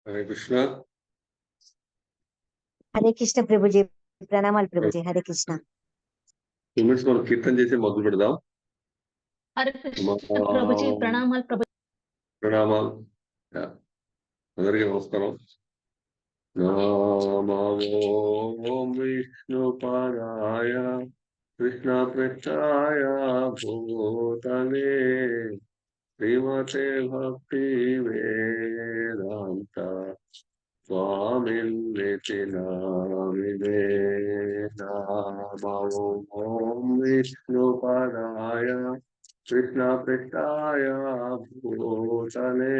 हरे कृष्णा। हरे कृष्ण प्रभुजी ప్రణామాలు ప్రభుజీ హరే కృష్ణ నిమిషం మనం కీర్తన చేసి మొదలు పెడదాం. హరే కృష్ణ ప్రభుజీ ప్రణామాలు ప్రభు. ప్రణామాలు. అందరికీ నమస్కారం. నమో విష్ణుపాదాయ కృష్ణ పృష్ఠాయ భూతలే శ్రీమతే భక్తి వేదాంత స్వామిన్నితి నామినే. నమో విష్ణుపాదాయ కృష్ణ పృష్ఠాయ భూతలే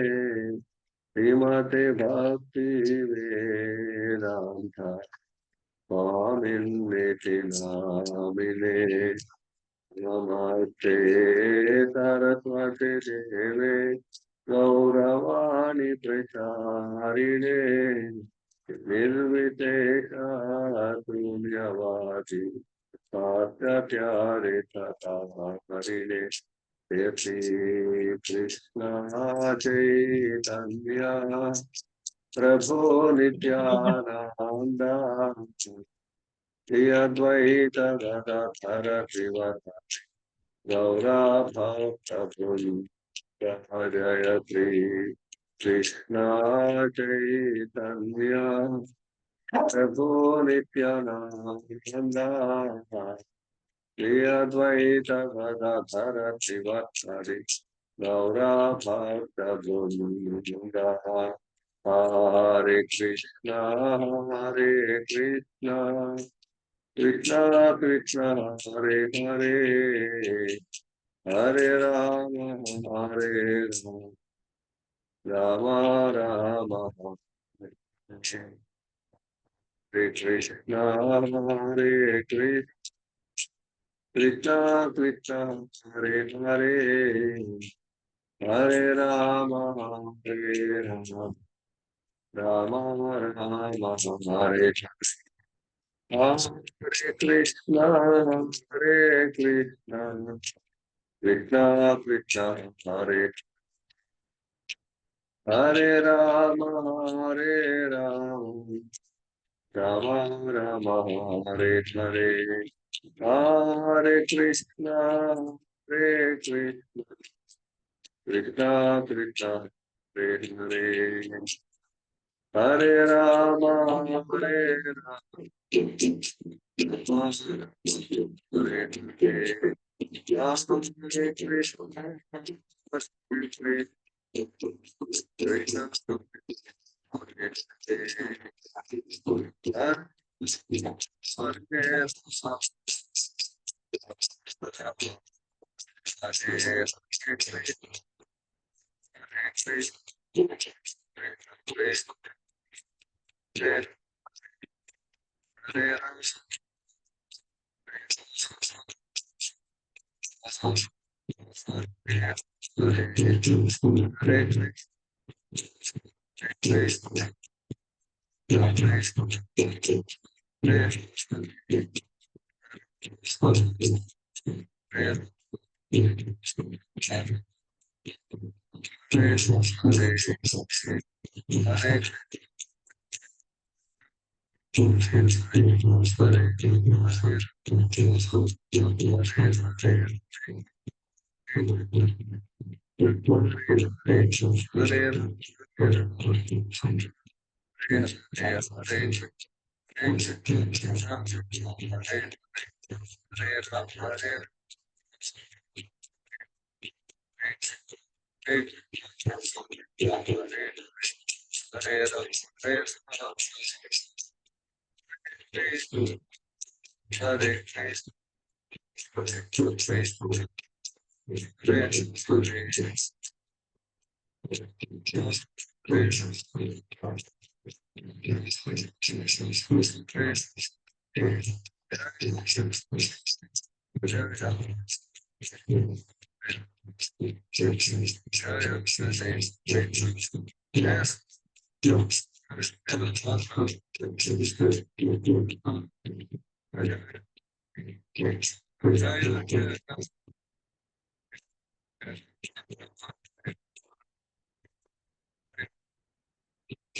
శ్రీమతే భక్తి వేదాంత స్వామిన్నితి నామినే. నమస్తే సరస్వతి దేవే గౌరవాణి ప్రచారిణే నిర్విశేష శూన్యవాది సత్యచారితరిణే. శ్రీ కృష్ణ చైతన్య ప్రభో నిత్యానంద శ్రీ అద్వైత గదాధర శ్రీవరది గౌరా భక్త జయ శ్రీ కృష్ణ చైతన్య ప్రభో నిత్యానంద శ్రీ అద్వైత గదాధర శ్రీవరది గౌరా భక్త బృంద. హరే కృష్ణ హరే కృష్ణ కృష్ణ కృష్ణ హరే హరే హరే రామ హరే రామ రామ హరే కృష్ణ హరే కృష్ణ కృష్ణ హరే హరే హరే రామ హరే రామ రామ రామ హరే హరే కృష్ణ హరే కృష్ణ కృష్ణ కృష్ణ హరే హరే రామ హరే రామ రామ రామ హరే హరే హరే కృష్ణ హరే కృష్ణ కృష్ణ కృష్ణ హరే హరే హరే రామ హరే రామ హరే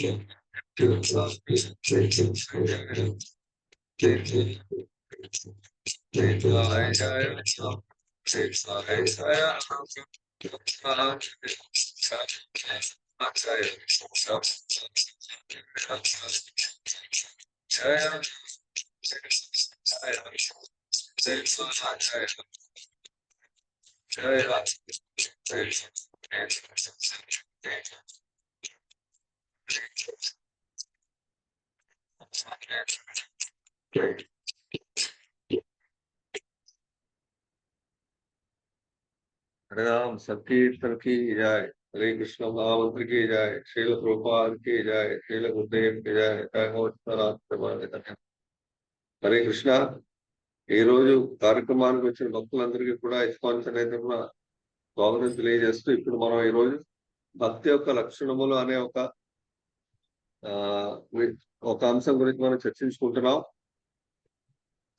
हरे राम संकीर्तन की जय। हरे कृष्ण महामंत्र की जय। श्रील प्रभुपाद की जय। श्रील गुरुदेव की जय। जय हो हरे कृष्ण। ఈ రోజు కార్యక్రమానికి వచ్చిన భక్తులందరికీ కూడా ఇస్కాన్ సన్నిధిలో స్వాగతం తెలియజేస్తూ ఇప్పుడు మనం ఈ రోజు భక్తి యొక్క లక్షణములు అనే ఒక అంశం గురించి మనం చర్చించుకుంటున్నాం.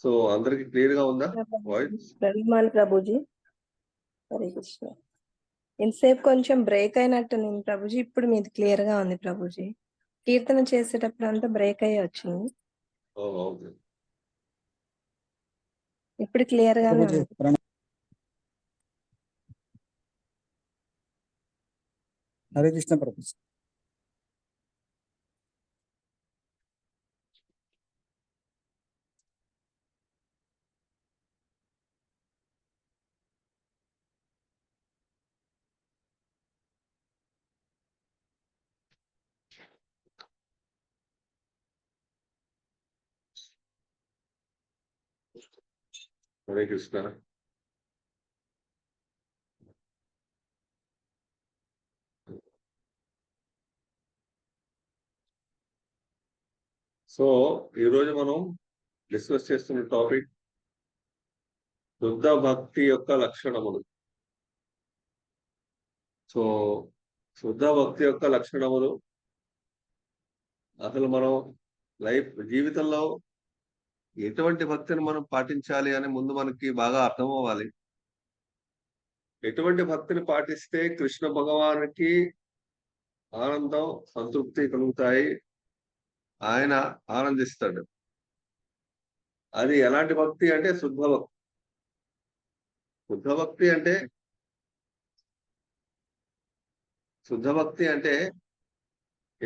సో అందరికి క్లియర్ గా ఉందా వాయిస్? ప్రణామాలు ప్రభుజీ. హరే కృష్ణ. ఇంతసేపు కొంచెం బ్రేక్ అయినట్టు నేను ప్రభుజీ, ఇప్పుడు మీది క్లియర్ గా ఉంది ప్రభుజీ. కీర్తన చేసేటప్పుడు అంతా బ్రేక్ అయ్యి వచ్చింది, ఇప్పుడు క్లియర్ గానే ఉంది. హరే కృష్ణ ప్రభుజీ. హరే కృష్ణ. సో ఈరోజు మనం డిస్కస్ చేస్తున్న టాపిక్ శుద్ధ భక్తి యొక్క లక్షణములు. సో శుద్ధ భక్తి యొక్క లక్షణములు అసలు మనం జీవితంలో ఎటువంటి భక్తిని మనం పాటించాలి అని ముందు మనకి బాగా అర్థం అవ్వాలి. ఎటువంటి భక్తిని పాటిస్తే కృష్ణ భగవానికి ఆనందం సంతృప్తి కలుగుతాయి, ఆయన ఆనందిస్తాడు. అది ఎలాంటి భక్తి అంటే శుద్ధ భక్తి. శుద్ధ భక్తి అంటే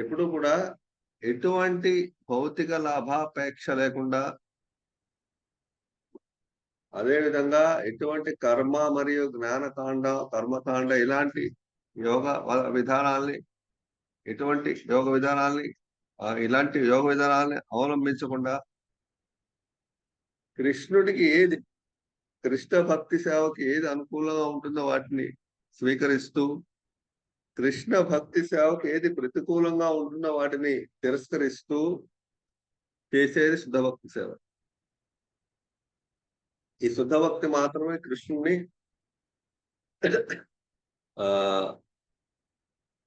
ఎప్పుడు కూడా ఎటువంటి భౌతిక లాభాపేక్ష లేకుండా, అదేవిధంగా ఎటువంటి కర్మ మరియు జ్ఞానకాండ కర్మకాండ ఇలాంటి ఇలాంటి యోగ విధానాల్ని అవలంబించకుండా కృష్ణ భక్తి సేవకి ఏది అనుకూలంగా ఉంటుందో వాటిని స్వీకరిస్తూ, కృష్ణ భక్తి సేవకి ఏది ప్రతికూలంగా ఉంటుందో వాటిని తిరస్కరిస్తూ చేసేది శుద్ధ భక్తి సేవ. ఈ శుద్ధ భక్తి మాత్రమే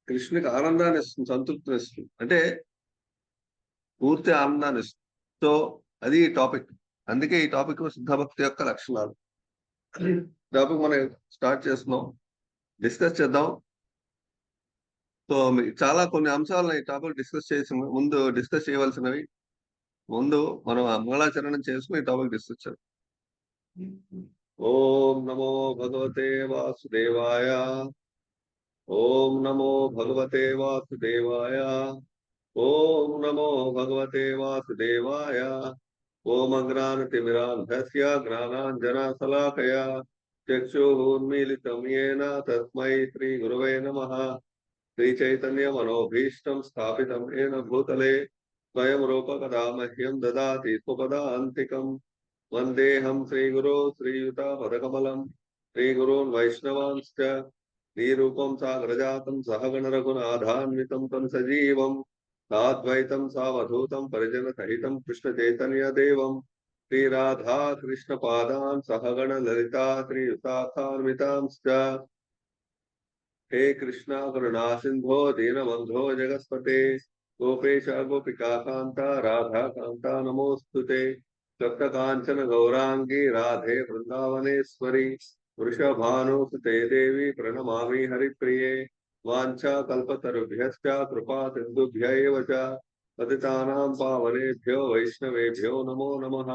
కృష్ణునికి ఆనందాన్ని ఇస్తుంది, సంతృప్తిని ఇస్తుంది, అంటే పూర్తి ఆనందాన్ని ఇస్తుంది. సో అది ఈ టాపిక్. అందుకే ఈ టాపిక్ శుద్ధ భక్తి యొక్క లక్షణాలు టాపిక్ మనం స్టార్ట్ చేస్తున్నాం, డిస్కస్ చేద్దాం. సో చాలా కొన్ని అంశాలను ఈ టాపిక్ డిస్కస్ చేయవలసినవి. ముందు మనం మంగళాచరణం చేసుకుని ఈ టాపిక్ డిస్కస్ చేద్దాం. ఓం నమో భగవతే వాసుదేవాయ. ఓం నమో భగవతే వాసుదేవాయ. ఓం నమో భగవతే వాసుదేవాయ. ఓం అజ్ఞానతిమిరాంధస్య జ్ఞానాంజనశలాకయా చక్షురున్మీలితం యేన తస్మై శ్రీ గురవే నమః. శ్రీ చైతన్య మనోభీష్టం స్థాపితం యేన భూతలే స్వయం రూపకదా మహ్యం దదాతి స్వపదాంతికం. వందేహం శ్రీగురో శ్రీయుత పదకమలం శ్రీగురోన్ వైష్ణవాంశ్చ శ్రీరూపం సాగ్రజాతం సహగణ రఘునాథాన్వితం తం సజీవం సాద్వైతం సావధూతం పరిజన సహితం కృష్ణ చైతన్య దేవం శ్రీరాధా కృష్ణ పాదాన్ సహగణ లలితా శ్రీయుతాన్వితాంశ్చ. హే కృష్ణ కరుణా సింధో దీనబంధో జగత్పతే గోపేశ గోపికా కాంత రాధా కాంత నమోస్తుతే. సప్త కాంచన గౌరాంగి రాధే బృందావనేశ్వరి వృషభానుసుతే దేవి ప్రణమామి హరిప్రియే. వాంఛా కల్పతరుభ్యశ్చ కృపా సింధుభ్య ఏవ చ పతితానాం పావనేభ్యో వైష్ణవేభ్యో నమో నమః.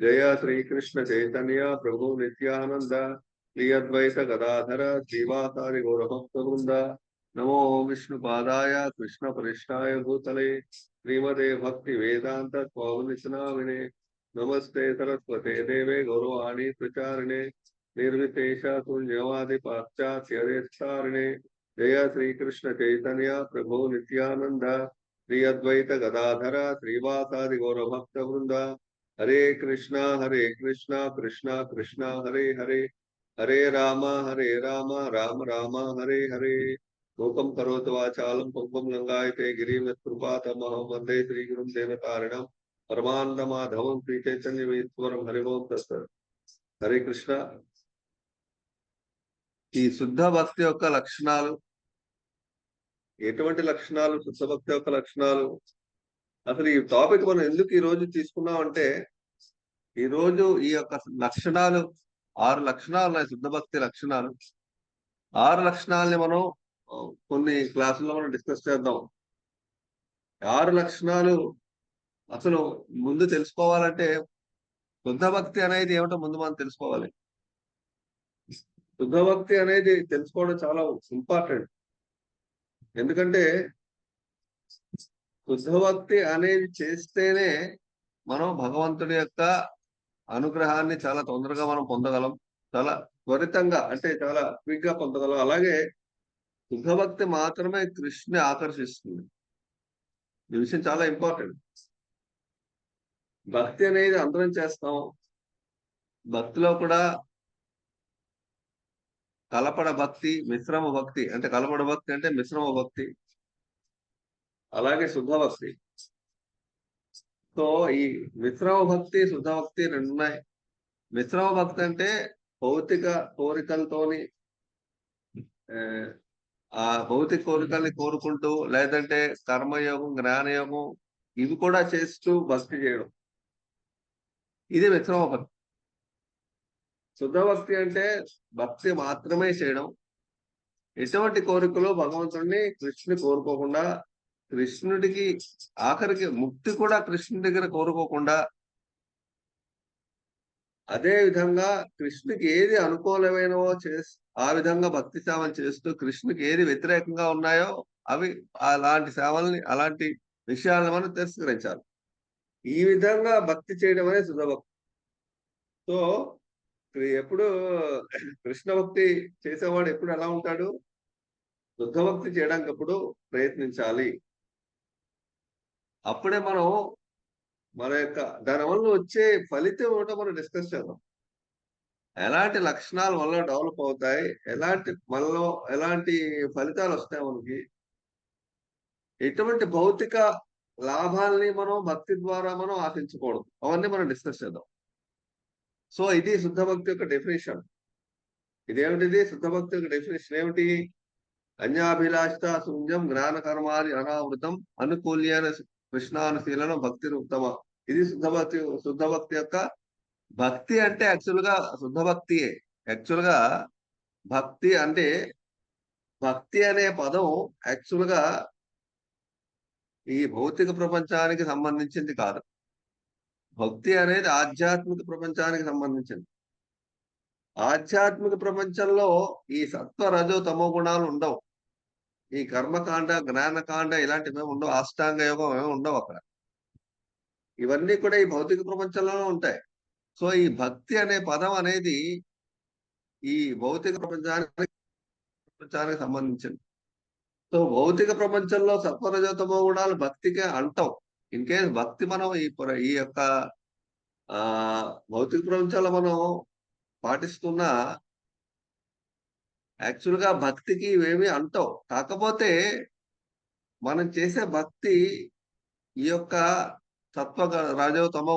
జయ శ్రీకృష్ణ చైతన్య ప్రభు నిత్యానంద శ్రీ అద్వైత గదాధర శ్రీవాసాది గౌరభక్తవృంద. నమో విష్ణుపాదాయ కృష్ణ పరిష్టాయ భూతలే శ్రీమదే భక్తి వేదాంత స్వామినామినే. నమస్తే సరస్వతే దేవే గౌరవాణి ప్రచారిణే నిర్విశేష శూన్యవాది పాశ్చాత్యదేశారిణే. జయ శ్రీకృష్ణ చైతన్య ప్రభు నిత్యానంద శ్రీ అద్వైత గదాధర శ్రీవాసాది గౌరభక్త వృంద. హరే కృష్ణ కృష్ణ కృష్ణ హరే హరే హరే రామ రామ రామ హరే హరే. లోకం కరోతు వాచాలం పంకం లంగాయతే గిరిం యత్కృపాతమహం వందే శ్రీగురుం దేవతారిణం పరమానందమాధవం శ్రీ చైతన్యమేశ్వరం. హరి ఓం తత్సత్. హరే కృష్ణ. ఈ శుద్ధ భక్తి యొక్క లక్షణాలు, ఎటువంటి లక్షణాలు శుద్ధ భక్తి యొక్క లక్షణాలు, అసలు ఈ టాపిక్ మనం ఎందుకు ఈ రోజు తీసుకున్నాం అంటే, ఈ రోజు ఈ యొక్క లక్షణాలు 6 లక్షణాలు ఉన్నాయి, శుద్ధ భక్తి లక్షణాలు. 6 లక్షణాలని మనం కొన్ని క్లాసుల్లో మనం డిస్కస్ చేద్దాం. 6 లక్షణాలు అసలు ముందు తెలుసుకోవాలంటే శుద్ధ భక్తి అనేది ఏమిటో ముందు మనం తెలుసుకోవాలి. శుద్ధ భక్తి అనేది తెలుసుకోవడం చాలా ఇంపార్టెంట్. ఎందుకంటే శుద్ధ భక్తి అనేది చేస్తేనే మనం భగవంతుడి యొక్క అనుగ్రహాన్ని చాలా తొందరగా మనం పొందగలం, చాలా త్వరితంగా, అంటే చాలా క్విక్ గా పొందగలం. అలాగే శుద్ధ భక్తి మాత్రమే కృష్ణుని ఆకర్షిస్తుంది. ఈ విషయం చాలా ఇంపార్టెంట్. భక్తి అనేది అందరం చేస్తాం. భక్తిలో కూడా కలపడ భక్తి, మిశ్రమ భక్తి, అంటే కలపడ భక్తి అంటే మిశ్రమ భక్తి, అలాగే శుద్ధ భక్తి. సో ఈ మిశ్రమ భక్తి శుద్ధ భక్తి 2 ఉన్నాయి. మిశ్రమ భక్తి అంటే భౌతిక కోరికలతోని, ఆ భౌతిక కోరికల్ని కోరుకుంటూ, లేదంటే కర్మయోగం, జ్ఞానయోగం ఇవి కూడా చేస్తూ భక్తి చేయడం, ఇది మిశ్రమ భక్తి. శుద్ధ భక్తి అంటే భక్తి మాత్రమే చేయడం, ఎటువంటి కోరికలు భగవంతుడిని కృష్ణుని కోరుకోకుండా, కృష్ణుడికి ఆఖరికి ముక్తి కూడా కృష్ణుడి దగ్గర కోరుకోకుండా, అదే విధంగా కృష్ణుడికి ఏది అనుకూలమైనవో ఆ విధంగా భక్తి సేవలు చేస్తూ, కృష్ణుడికి ఏది వ్యతిరేకంగా ఉన్నాయో అవి అలాంటి సేవల్ని, అలాంటి విషయాలను మనం తిరస్కరించాలి. ఈ విధంగా భక్తి చేయడం అనేది శుద్ధ భక్తి. సో ఎప్పుడు కృష్ణ భక్తి చేసేవాడు ఎప్పుడు ఎలా ఉంటాడు, శుద్ధ భక్తి చేయడానికి అప్పుడు ప్రయత్నించాలి. అప్పుడే మనం మన యొక్క దానివల్ల వచ్చే ఫలితం ఏమిటో మనం డిస్కస్ చేద్దాం. ఎలాంటి లక్షణాల వల్ల డెవలప్ అవుతాయి, మనలో ఎలాంటి ఫలితాలు వస్తాయి, మనకి ఎటువంటి భౌతిక లాభాలని మనం భక్తి ద్వారా మనం ఆశించకూడదు, అవన్నీ మనం డిస్కస్ చేద్దాం. సో ఇది శుద్ధ భక్తి యొక్క డెఫినేషన్. ఇదేమిటిది? శుద్ధ భక్తి యొక్క డెఫినేషన్ ఏమిటి? అన్యాభిలాషిత శూన్యం జ్ఞాన కర్మాది అనావృతం అనుకూల్యన కృష్ణానుశీలనం భక్తి ఉత్తమ. ఇది శుద్ధ భక్తి యొక్క భక్తి. అంటే యాక్చువల్ గా శుద్ధ భక్తియే. యాక్చువల్ గా భక్తి అంటే, భక్తి అనే పదం యాక్చువల్ గా ఈ భౌతిక ప్రపంచానికి సంబంధించింది కాదు. భక్తి అనేది ఆధ్యాత్మిక ప్రపంచానికి సంబంధించింది. ఆధ్యాత్మిక ప్రపంచంలో ఈ సత్వ రజో తమో గుణాలు ఉండవు. ఈ కర్మకాండ, జ్ఞానకాండ ఇలాంటివి ఉండవు. అష్టాంగ యోగం ఏమి ఉండవు అక్కడ. ఇవన్నీ కూడా ఈ భౌతిక ప్రపంచంలోనే ఉంటాయి. సో ఈ భక్తి అనే పదం అనేది ఈ భౌతిక ప్రపంచానికి సంబంధించింది. సో భౌతిక ప్రపంచంలో సత్వరజోతమో గుణాలు భక్తికే అంటాం. ఇన్ కేస్ భక్తి మనం ఈ యొక్క భౌతిక ప్రపంచంలో మనం పాటిస్తున్న యాక్చువల్ గా భక్తికి ఇవేమి అంటావు. కాకపోతే మనం చేసే భక్తి ఈ యొక్క సత్వ రజో తమో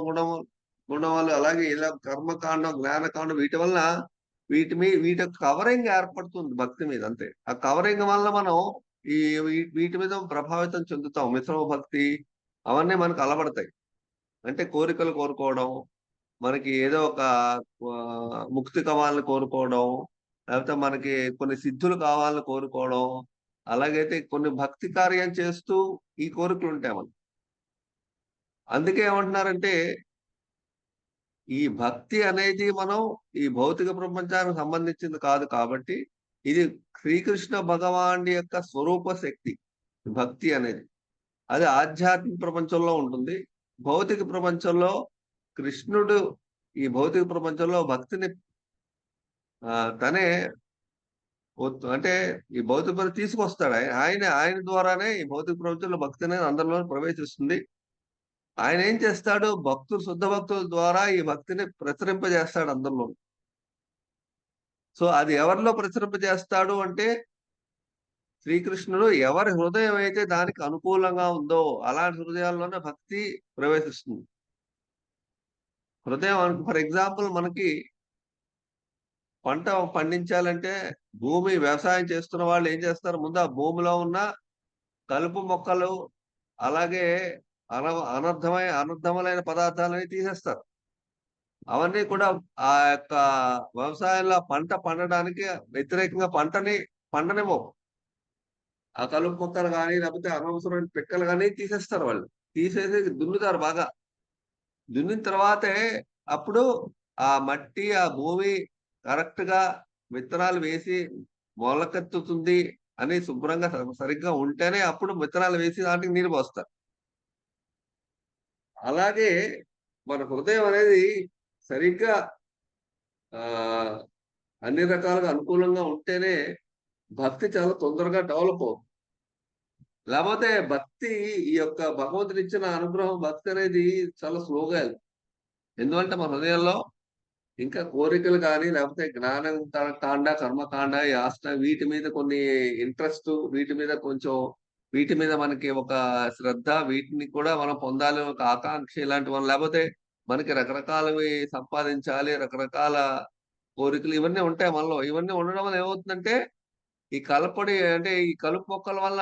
గుణాలు, అలాగే ఇలా కర్మకాండం, జ్ఞానకాండం, వీటి వల్ల వీటి కవరింగ్ ఏర్పడుతుంది భక్తి మీద, అంతే. ఆ కవరింగ్ వల్ల మనం వీటి మీద ప్రభావితం చెందుతాం. మిశ్రమ భక్తి అవన్నీ మనకు అలవడతాయి. అంటే కోరికలు కోరుకోవడం, మనకి ఏదో ఒక ముక్తి కావాలని కోరుకోవడం, లేకపోతే మనకి కొన్ని సిద్ధులు కావాలని కోరుకోవడం, అలాగైతే కొన్ని భక్తి కార్యం చేస్తూ ఈ కోరికలు ఉంటాయి మనం. అందుకే ఏమంటున్నారంటే ఈ భక్తి అనేది మనం ఈ భౌతిక ప్రపంచానికి సంబంధించింది కాదు కాబట్టి ఇది శ్రీకృష్ణ భగవానుడి యొక్క స్వరూప శక్తి భక్తి అనేది. అది ఆధ్యాత్మిక ప్రపంచంలో ఉంటుంది. భౌతిక ప్రపంచంలో కృష్ణుడు ఈ భౌతిక ప్రపంచంలో భక్తిని తనే అంటే ఈ భౌతిక ప్రపంచం తీసుకొస్తాడు. ఆయన ద్వారానే ఈ భౌతిక ప్రపంచంలో భక్తి అనేది అందరిలో ప్రవేశిస్తుంది. ఆయన ఏం చేస్తాడు? భక్తులు, శుద్ధ భక్తుల ద్వారా ఈ భక్తిని ప్రచురింపజేస్తాడు అందరిలో. సో అది ఎవరిలో ప్రచురింపజేస్తాడు అంటే శ్రీకృష్ణుడు ఎవరి హృదయం అయితే దానికి అనుకూలంగా ఉందో అలాంటి హృదయాల్లోనే భక్తి ప్రవేశిస్తుంది. హృదయం ఫర్ ఎగ్జాంపుల్ మనకి పంట పండించాలంటే భూమి వ్యవసాయం చేస్తున్న వాళ్ళు ఏం చేస్తారు? ముందు ఆ భూమిలో ఉన్న కలుపు మొక్కలు అలాగే అనర్థమైన పదార్థాలని తీసేస్తారు. అవన్నీ కూడా ఆ యొక్క వ్యవసాయంలో పంట పండడానికి వ్యతిరేకంగా పండనివ్వవు. ఆ కలుపు మొక్కలు కానీ లేకపోతే అనవసరమైన పిక్కలు కానీ తీసేస్తారు. వాళ్ళు తీసేసి దున్నుతారు బాగా. దున్నిన తర్వాతే అప్పుడు ఆ మట్టి ఆ భూమి కరెక్ట్ గా విత్తనాలు వేసి మొలకెత్తుతుంది అని శుభ్రంగా సరిగ్గా ఉంటేనే అప్పుడు విత్తనాలు వేసి దాంట్లో నీరు పోస్తారు. అలాగే మన హృదయం అనేది సరిగ్గా అన్ని రకాలుగా అనుకూలంగా ఉంటేనే భక్తి చాలా తొందరగా డెవలప్ అవుతుంది. లేకపోతే భక్తి ఈ యొక్క భగవంతుడు ఇచ్చిన అనుగ్రహం భక్తి అనేది చాలా స్లోగా వెళ్తుంది. ఎందుకంటే మన హృదయంలో ఇంకా కోరికలు కానీ లేకపోతే జ్ఞానం కాండ కర్మకాండ యాస్త వీటి మీద కొన్ని ఇంట్రెస్ట్, వీటి మీద మనకి ఒక శ్రద్ధ, వీటిని కూడా మనం పొందాలి ఒక ఆకాంక్ష ఇలాంటి మనం, లేకపోతే మనకి రకరకాలవి సంపాదించాలి, రకరకాల కోరికలు ఇవన్నీ ఉంటాయి మనలో. ఇవన్నీ ఉండడం వల్ల ఏమవుతుందంటే ఈ కలుపు మొక్కల వల్ల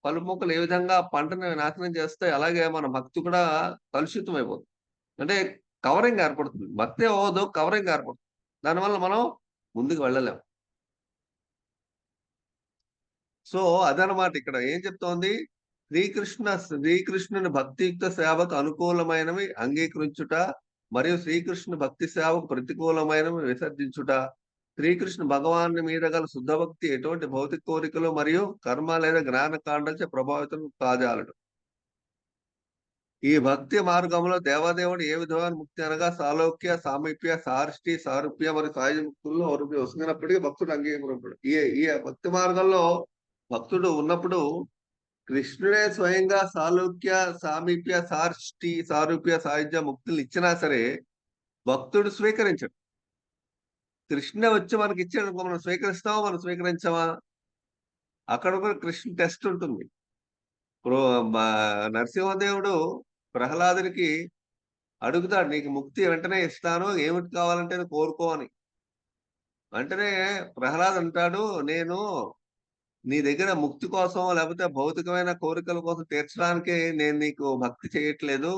కలుపు మొక్కలు ఏ విధంగా పంటను నాశనం చేస్తాయి అలాగే మన భక్తి కూడా కలుషితం అయిపోతుంది. అంటే కవరింగ్ ఏర్పడుతుంది. భక్తి అవ్వదు, కవరింగ్ ఏర్పడుతుంది. దానివల్ల మనం ముందుకు వెళ్ళలేం. సో అదనమాట ఇక్కడ ఏం చెప్తోంది? శ్రీకృష్ణుని భక్తియుక్త సేవకు అనుకూలమైనవి అంగీకరించుట మరియు శ్రీకృష్ణ భక్తి సేవకు ప్రతికూలమైనవి విసర్జించుట. శ్రీకృష్ణ భగవాను మీద గల శుద్ధ భక్తి ఎటువంటి భౌతిక కోరికలు మరియు కర్మ లేదా జ్ఞాన కాండచే ప్రభావితం కాజాలడు. ఈ భక్తి మార్గంలో దేవదేవుడు ఏ విధమైన ముక్తి అనగా సాలోక్య, సామీప్య, సారిష్టి, సారూప్య మరియు సాయుధ ముక్తుల్లో వస్తున్నప్పటికీ భక్తుడు అంగీకరింపడు. ఈ భక్తి మార్గంలో భక్తుడు ఉన్నప్పుడు కృష్ణుడే స్వయంగా సాలోక్య, సామీప్య, సారిష్టి, సారూప్య, సాయుధ్య ముక్తులు ఇచ్చినా సరే భక్తుడు స్వీకరించడు. కృష్ణ వచ్చి మనకి ఇచ్చాడు, మనం స్వీకరిస్తామా, మనం స్వీకరించామా? అక్కడ కూడా కృష్ణ టెస్ట్ ఉంటుంది. ఇప్పుడు నరసింహదేవుడు ప్రహ్లాదునికి అడుగుతాడు, నీకు ముక్తి వెంటనే ఇస్తాను, ఏమిటి కావాలంటే కోరుకో అని. వెంటనే ప్రహ్లాద్ అంటాడు, నేను నీ దగ్గర ముక్తి కోసం లేకపోతే భౌతికమైన కోరికల కోసం తీర్చడానికి నేను నీకు భక్తి చేయట్లేదు,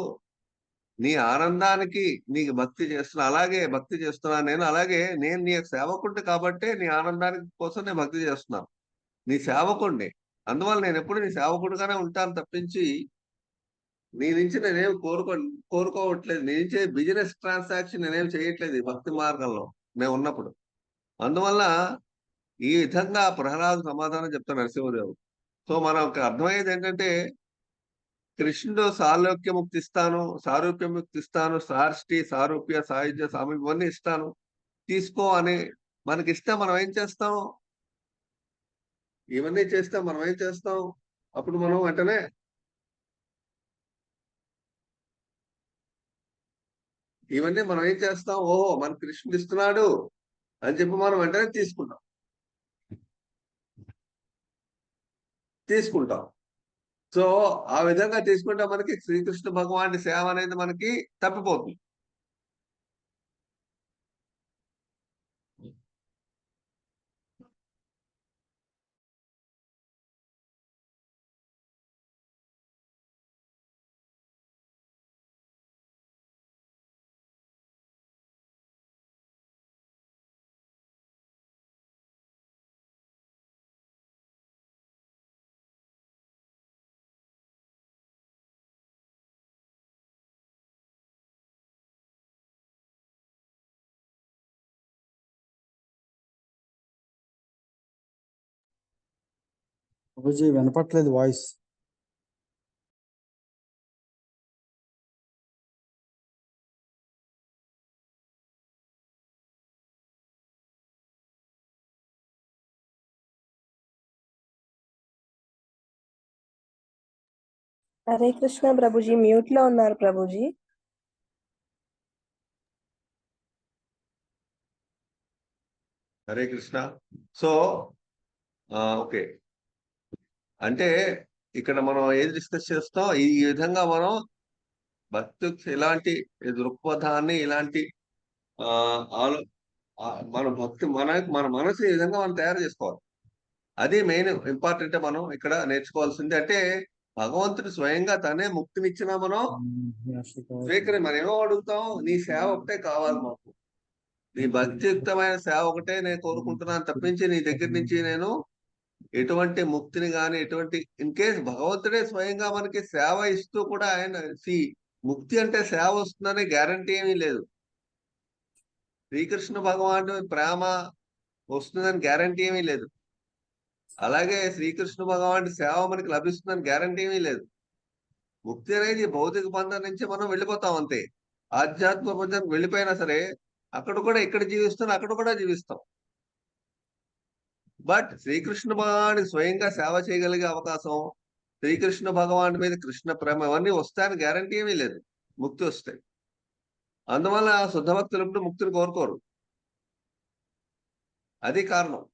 నీ ఆనందానికి నీకు భక్తి చేస్తున్నా, అలాగే భక్తి చేస్తున్నాను నేను. అలాగే నేను నీ సేవకుడిని కాబట్టి నీ ఆనందానికి కోసం నేను భక్తి చేస్తున్నాను. నీ సేవకుడిని, అందువల్ల నేను ఎప్పుడు నీ సేవకుడిగానే ఉంటాను తప్పించి నీ నుంచి నేనేం కోరుకోవట్లేదు. నీ నుంచి బిజినెస్ ట్రాన్సాక్షన్ నేనేం చేయట్లేదు ఈ భక్తి మార్గంలో మేము ఉన్నప్పుడు. అందువల్ల ఈ విధంగా ప్రహ్లాద్ సమాధానం చెప్తాను నరసింహదేవుడు. సో మనకు అర్థమయ్యేది ఏంటంటే కృష్ణుడు సాలోక్యముక్తి ఇస్తాను, సారూప్యముక్తి ఇస్తాను, సార్ష్టి, సారూప్య, సాయుధ్య, సామీప్యం ఇవన్నీ ఇస్తాను, తీసుకో అని మనకి ఇస్తే మనం ఏం చేస్తాం? ఇవన్నీ చేస్తే మనం ఏం చేస్తాం? అప్పుడు మనం వెంటనే ఇవన్నీ మనం ఏం చేస్తాం? ఓహో మన కృష్ణుడు ఇస్తున్నాడు అని చెప్పి మనం వెంటనే తీసుకుంటాం. సో ఆ విధంగా తీసుకుంటే మనకి శ్రీకృష్ణ భగవానుడి సేవ అనేది మనకి తప్పిపోతుంది. ప్రభుజీ వినపట్లేదు వాయిస్. హరే కృష్ణ ప్రభుజీ, మ్యూట్ లో ఉన్నారు ప్రభుజీ. హరే కృష్ణ. సో ఓకే, అంటే ఇక్కడ మనం ఏది డిస్కస్ చేస్తాం, ఈ విధంగా మనం భక్తి ఇలాంటి దృక్పథాన్ని, ఇలాంటి ఆ ఆలో మన భక్తి, మన మనసు ఈ విధంగా మనం తయారు చేసుకోవాలి. అది మెయిన్ ఇంపార్టెంట్. మనం ఇక్కడ నేర్చుకోవాల్సింది అంటే భగవంతుడు స్వయంగా తనే ముక్తినిచ్చినా మనం మనం ఏమో అడుగుతాం, నీ సేవ ఒకటే కావాలి మాకు, నీ భక్తియుక్తమైన సేవ ఒకటే నేను కోరుకుంటున్నాను తప్పించి నీ దగ్గర నుంచి నేను ఎటువంటి ముక్తిని గాని, ఎటువంటి ఇన్ కేస్ భగవంతుడే స్వయంగా మనకి సేవ ఇస్తూ కూడా ఆయన ముక్తి అంటే సేవ వస్తుందనే గ్యారంటీ ఏమీ లేదు. శ్రీకృష్ణ భగవానుడు ప్రేమ వస్తుందని గ్యారంటీ ఏమీ లేదు. అలాగే శ్రీకృష్ణ భగవానుడి సేవ మనకి లభిస్తుందని గ్యారంటీ ఏమీ లేదు. ముక్తి అనేది భౌతిక బంధం నుంచి మనం వెళ్ళిపోతాం అంతే. ఆధ్యాత్మిక బంధం వెళ్ళిపోయినా సరే అక్కడ కూడా ఇక్కడ జీవిస్తాం, అక్కడ కూడా జీవిస్తాం. బట్ శ్రీకృష్ణ భగవానుడికి స్వయంగా సేవ చేయగలిగే అవకాశం, శ్రీకృష్ణ భగవానుడి మీద కృష్ణ ప్రేమ, ఇవన్నీ వస్తాయని గ్యారంటీ ఏమీ లేదు ముక్తి వస్తాయి. అందువల్ల శుద్ధ భక్తులు ఎప్పుడు ముక్తిని కోరుకోరు. అది కారణం.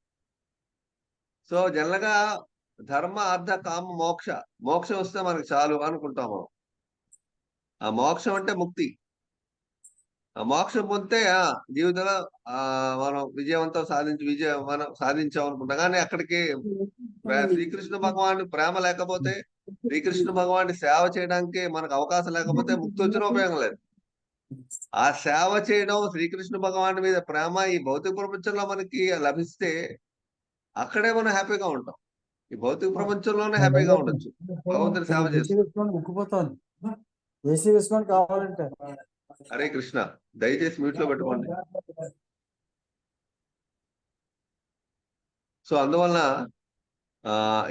సో జనరల్గా ధర్మ అర్థ కామ మోక్షం వస్తే మనకు చాలు అనుకుంటాము. ఆ మోక్షం అంటే ముక్తి. ఆ మోక్షం పొందితే జీవితంలో మనం మనం సాధించాం అనుకుంటాం. కానీ అక్కడికి శ్రీకృష్ణ భగవాన్ ప్రేమ లేకపోతే, శ్రీకృష్ణ భగవాన్ని సేవ చేయడానికి మనకు అవకాశం లేకపోతే ముక్తి వచ్చిన ఉపయోగం లేదు. ఆ సేవ చేయడం, శ్రీకృష్ణ భగవాన్ మీద ప్రేమ ఈ భౌతిక ప్రపంచంలో మనకి లభిస్తే అక్కడే మనం హ్యాపీగా ఉంటాం. ఈ భౌతిక ప్రపంచంలోనే హ్యాపీగా ఉండొచ్చు భగవంతుని సేవ చేస్తూ. ముక్కుపోతాను ఏసీ వేసుకొని కావాలంటే. హరే కృష్ణ. దయచేసి మ్యూట్ లో పెట్టుకోండి. సో అందువలన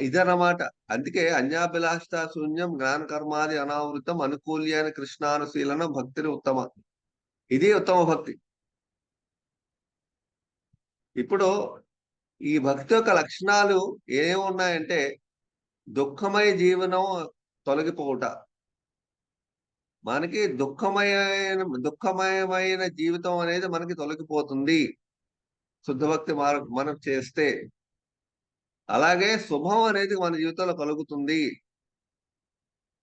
ఇదన్నమాట. అందుకే అన్యాభిలాష శూన్యం జ్ఞాన కర్మాది అనావృతం అనుకూల్యాన్ని కృష్ణానుశీలన భక్తిని ఉత్తమ. ఇది ఉత్తమ భక్తి. ఇప్పుడు ఈ భక్తి యొక్క లక్షణాలు ఏమున్నాయంటే దుఃఖమయ జీవనం తొలగిపోవుట. మనకి దుఃఖమయమైన జీవితం అనేది మనకి తొలగిపోతుంది శుద్ధ భక్తి మనం చేస్తే. అలాగే శుభం అనేది మన జీవితంలో కలుగుతుంది.